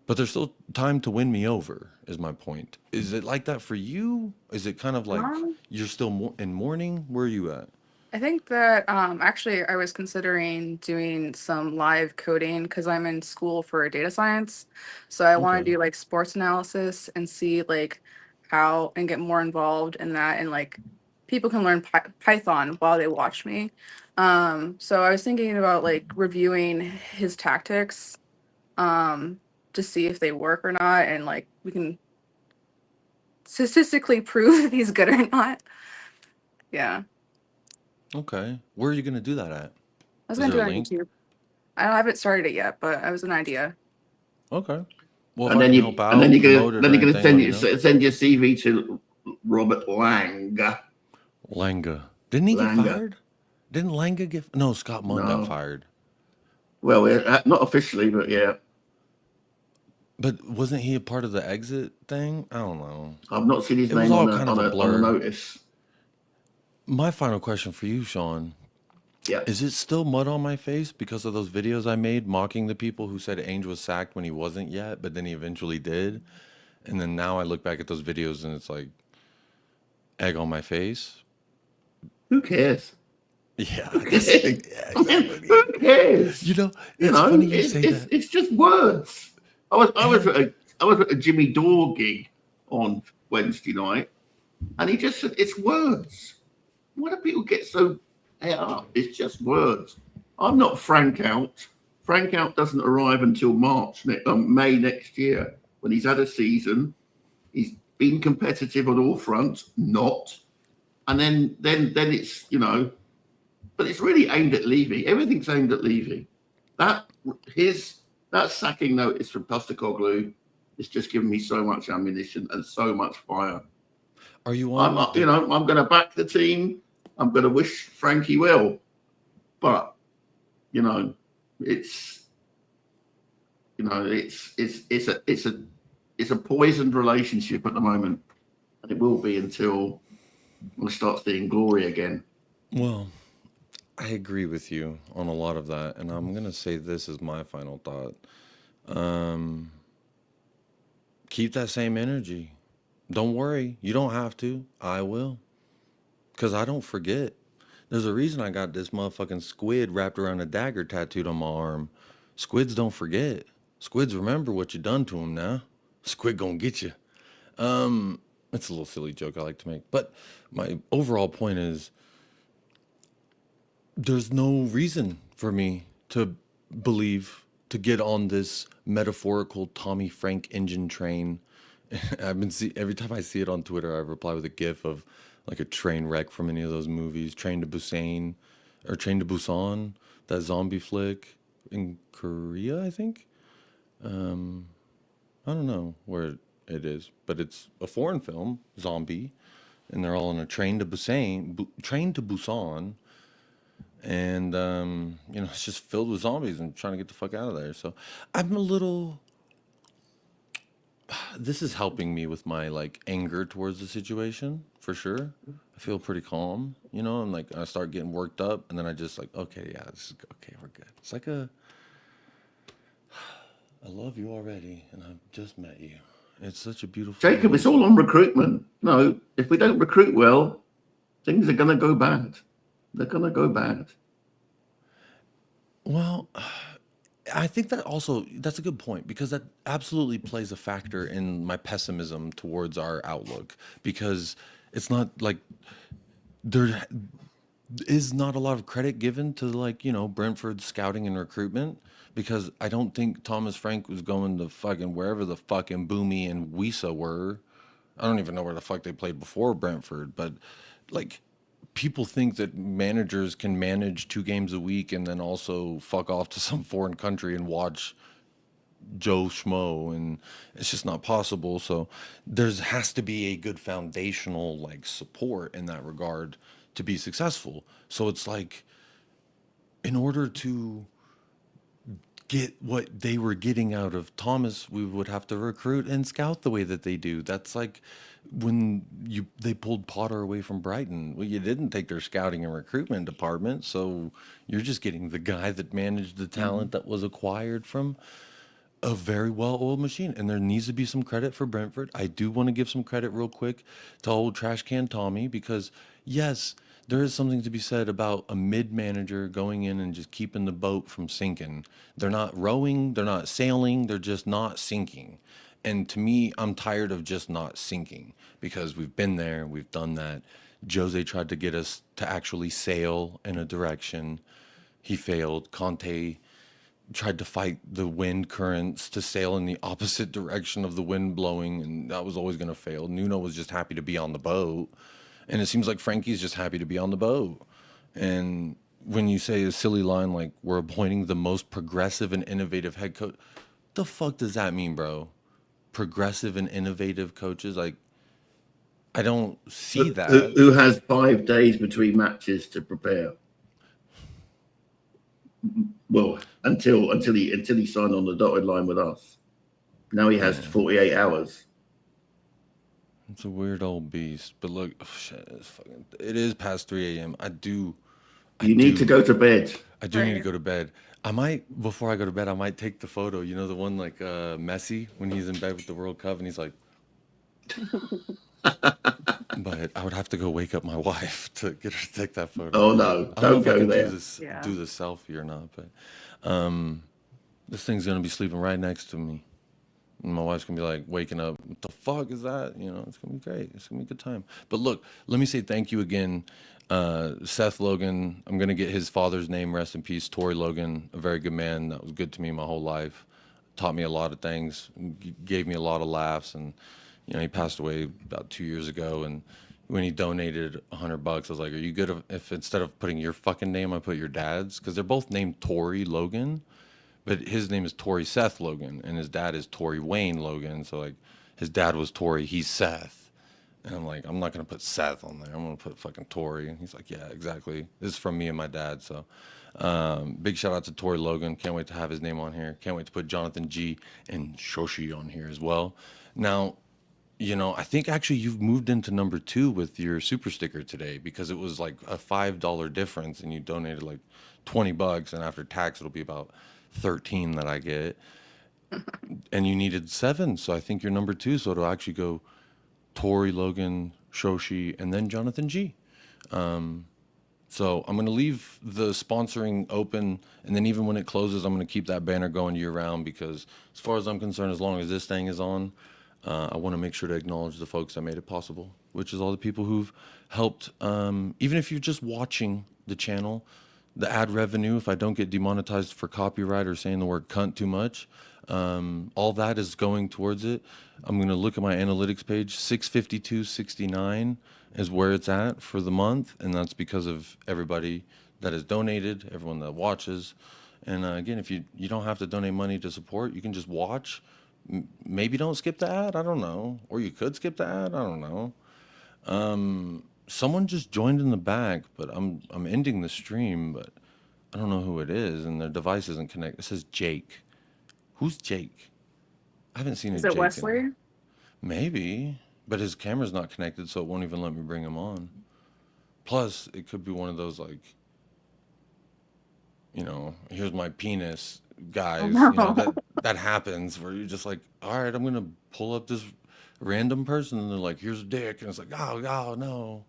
But there's still time to win me over, is my point. Is it like that for you? Is it kind of like Um, you're still in mourning? Where are you at? I think that actually I was considering doing some live coding because I'm in school for data science. So I want to Okay. do like sports analysis and see like how and get more involved in that and like people can learn Python while they watch me. So I was thinking about like reviewing his tactics um, to see if they work or not, and like we can statistically prove if he's good or not. Yeah, Okay. Where are you gonna do that at? I was Is gonna there do a it on link? YouTube. I haven't started it yet, but it was an idea. Okay. Well, if And I then can help and then out, promote it or you're gonna anything, let me know. send your CV to Robert Lang. Langa. Didn't he get Langer. fired? Didn't Langa get? No, Scott Munn got No. fired. Well, not officially, but yeah. But wasn't he a part of the exit thing? I don't know. I've not seen his It was name all on kind of a a blur. notice. My final question for you, Sean. Yeah. Is it still mud on my face because of those videos I made mocking the people who said Ainge was sacked when he wasn't yet, but then he eventually did? And then now I look back at those videos and it's like egg on my face. Who cares? Yeah, Who cares? You know, it's funny you say that. It's just words. I was at a Jimmy Dore gig on Wednesday night, and he just said it's words. Why do people get so het up? It's just words. I'm not Frank out. Frank out doesn't arrive until May next year, when he's had a season. He's been competitive on all fronts, not, and then it's but it's really aimed at Levy. Everything's aimed at Levy. That sacking notice from Postecoglou is just giving me so much ammunition and so much fire. Are you I'm on? I'm going to back the team. I'm going to wish Frankie well, but it's a poisoned relationship at the moment, and it will be until we start seeing glory again. Well, I agree with you on a lot of that, and I'm gonna say this is my final thought. Keep that same energy. Don't worry, you don't have to. I will, cause I don't forget. There's a reason I got this motherfucking squid wrapped around a dagger tattooed on my arm. Squids don't forget. Squids remember what you done to them now. Squid gonna get you. It's a little silly joke I like to make, but my overall point is there's no reason for me to believe to get on this metaphorical Tommy Frank engine train. Every time I see it on Twitter, I reply with a gif of like a train wreck from any of those movies, Train to Busan or Train to Busan, that zombie flick in Korea, I think. I don't know where it is, but it's a foreign film, zombie, and they're all on a train to Busan, and it's just filled with zombies and trying to get the fuck out of there. So I'm a little. This is helping me with my like anger towards the situation for sure. I feel pretty calm, and like I start getting worked up, and then I just like, okay, yeah, this is okay, we're good. It's like I love you already, and I've just met you. It's such a beautiful. Jacob, it's all on recruitment. No, if we don't recruit well, things are going to go bad. They're going to go bad. Well, I think that's a good point, because that absolutely plays a factor in my pessimism towards our outlook, because it's not like there is not a lot of credit given to Brentford's scouting and recruitment, because I don't think Thomas Frank was going to fucking wherever the fucking Boomy and Wisa were. I don't even know where the fuck they played before Brentford, but like people think that managers can manage 2 games a week and then also fuck off to some foreign country and watch Joe Schmo, and it's just not possible. So has to be a good foundational like support in that regard to be successful. So it's like, in order to get what they were getting out of Thomas, we would have to recruit and scout the way that they do. That's like when they pulled Potter away from Brighton. Well, you didn't take their scouting and recruitment department, so you're just getting the guy that managed the talent that was acquired from a very well-oiled machine. And there needs to be some credit for Brentford. I do want to give some credit real quick to old trash can Tommy, because yes, there is something to be said about a mid-manager going in and just keeping the boat from sinking. They're not rowing, they're not sailing, they're just not sinking. And to me, I'm tired of just not sinking, because we've been there, we've done that. Jose tried to get us to actually sail in a direction. He failed. Conte tried to fight the wind currents to sail in the opposite direction of the wind blowing, and that was always going to fail. Nuno was just happy to be on the boat, and it seems like Frankie's just happy to be on the boat. And when you say a silly line like, we're appointing the most progressive and innovative head coach, the fuck does that mean, bro? Progressive and innovative coaches? Like, I don't see that. Who has 5 days between matches to prepare? Well, until he signed on the dotted line with us. Now he has 48 hours. It's a weird old beast. But look, oh shit, it is past 3 a.m. You need to go to bed. I do need to go to bed. Before I go to bed, I might take the photo. You know, the one like Messi when he's in bed with the World Cup and he's like. But I would have to go wake up my wife to get her to take that photo. Oh no, don't go there. Do the selfie or not, but this thing's gonna be sleeping right next to me. And my wife's gonna be like waking up. What the fuck is that? You know, it's gonna be great. It's gonna be a good time. But look, let me say thank you again, Seth Logan. I'm gonna get his father's name. Rest in peace, Tory Logan. A very good man that was good to me my whole life. Taught me a lot of things. Gave me a lot of laughs, and you know, he passed away about 2 years ago. And when he donated $100, I was like, "Are you good if instead of putting your fucking name, I put your dad's?" Because they're both named Tory Logan. But his name is Tory Seth Logan, and his dad is Tory Wayne Logan. So, like, his dad was Tory, he's Seth. And I'm like, I'm not going to put Seth on there. I'm going to put fucking Tory. And he's like, yeah, exactly. This is from me and my dad. So, big shout out to Tory Logan. Can't wait to have his name on here. Can't wait to put Jonathan G and Shoshi on here as well. Now, you know, I think actually you've moved into number 2 with your super sticker today, because it was like a $5 difference and you donated like $20, and after tax, it'll be about 13 that I get, and you needed 7, so I think you're number 2, so it'll actually go Tory Logan, Shoshi, and then Jonathan G. So I'm going to leave the sponsoring open, and then even when it closes, I'm going to keep that banner going year round, because as far as I'm concerned, as long as this thing is on, I want to make sure to acknowledge the folks that made it possible, which is all the people who've helped. Even if you're just watching the channel, the ad revenue, if I don't get demonetized for copyright or saying the word cunt too much, all that is going towards it. I'm going to look at my analytics page. 652.69 is where it's at for the month, and that's because of everybody that has donated, everyone that watches. And again, if you don't have to donate money to support, you can just watch. Maybe don't skip the ad, I don't know. Or you could skip the ad, I don't know. Someone just joined in the back, but I'm ending the stream, but I don't know who it is, and their device isn't connected. It says Jake. Who's Jake? I haven't seen Is a it Jake. Wesley? Maybe, but his camera's not connected, so it won't even let me bring him on. Plus, it could be one of those, like, you know, here's my penis guys. You know, that happens where you're just like, all right, I'm gonna pull up this random person, and they're like, here's a dick, and it's like, oh no.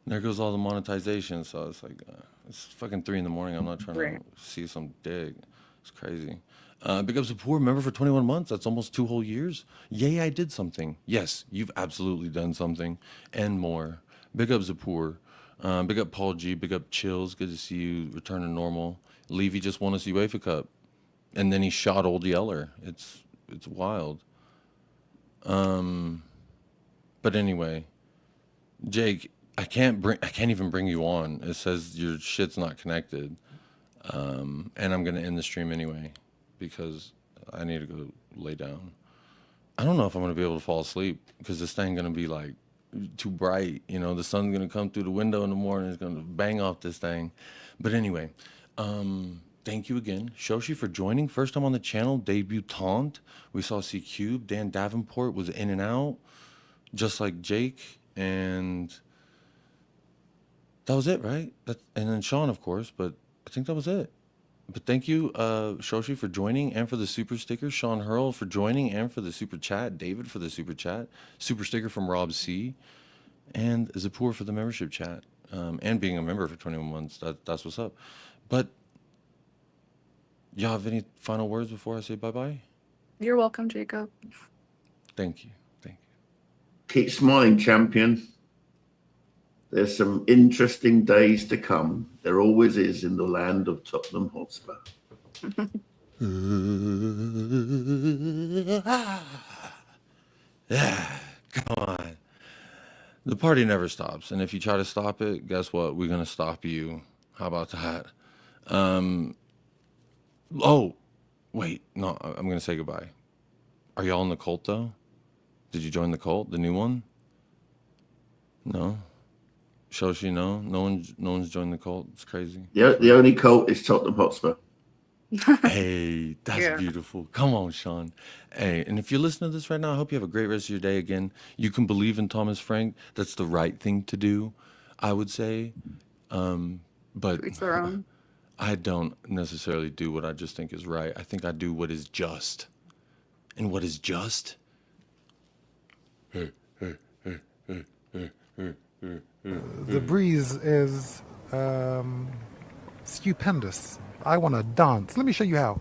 And there goes all the monetization. So it's like, it's fucking 3 a.m. I'm not trying to see some dick. It's crazy. Big ups to Poor member for 21 months. That's almost 2 whole years. Yay, I did something. Yes, you've absolutely done something and more. Big ups to Poor. Big up Paul G. Big up Chills. Good to see you return to normal. Levy just won us the UEFA Cup, and then he shot Old Yeller. It's wild. But anyway, Jake, I can't even bring you on. It says your shit's not connected. And I'm gonna end the stream anyway, because I need to go lay down. I don't know if I'm going to be able to fall asleep because this thing going to be like too bright. You know, the sun's going to come through the window in the morning. It's going to bang off this thing. But anyway, thank you again, Shoshi, for joining. First time on the channel, debutante. We saw C-Cube. Dan Davenport was in and out, just like Jake. And that was it, right? And then Sean, of course. But I think that was it. But thank you, Shoshi, for joining and for the super sticker. Sean Hurl for joining and for the super chat. David for the super chat. Super sticker from Rob C. And Zapur for the membership chat. And being a member for 21 months. That's what's up. But y'all have any final words before I say bye-bye? You're welcome, Jacob. Thank you. Thank you. Keep smiling, champion. There's some interesting days to come. There always is in the land of Tottenham Hotspur. Yeah, come on. The party never stops. And if you try to stop it, guess what? We're going to stop you. How about that? Oh, wait. No, I'm going to say goodbye. Are y'all in the cult, though? Did you join the cult, the new one? No? Shoshi, no? No one's joined the cult? It's crazy. The only cult is Tottenham Hotspur. Hey, that's beautiful. Come on, Sean. Hey, and if you're listening to this right now, I hope you have a great rest of your day. Again, you can believe in Thomas Frank. That's the right thing to do, I would say. But Each their own. I don't necessarily do what I just think is right. I think I do what is just. And what is just? The breeze is stupendous. I want to dance. Let me show you how.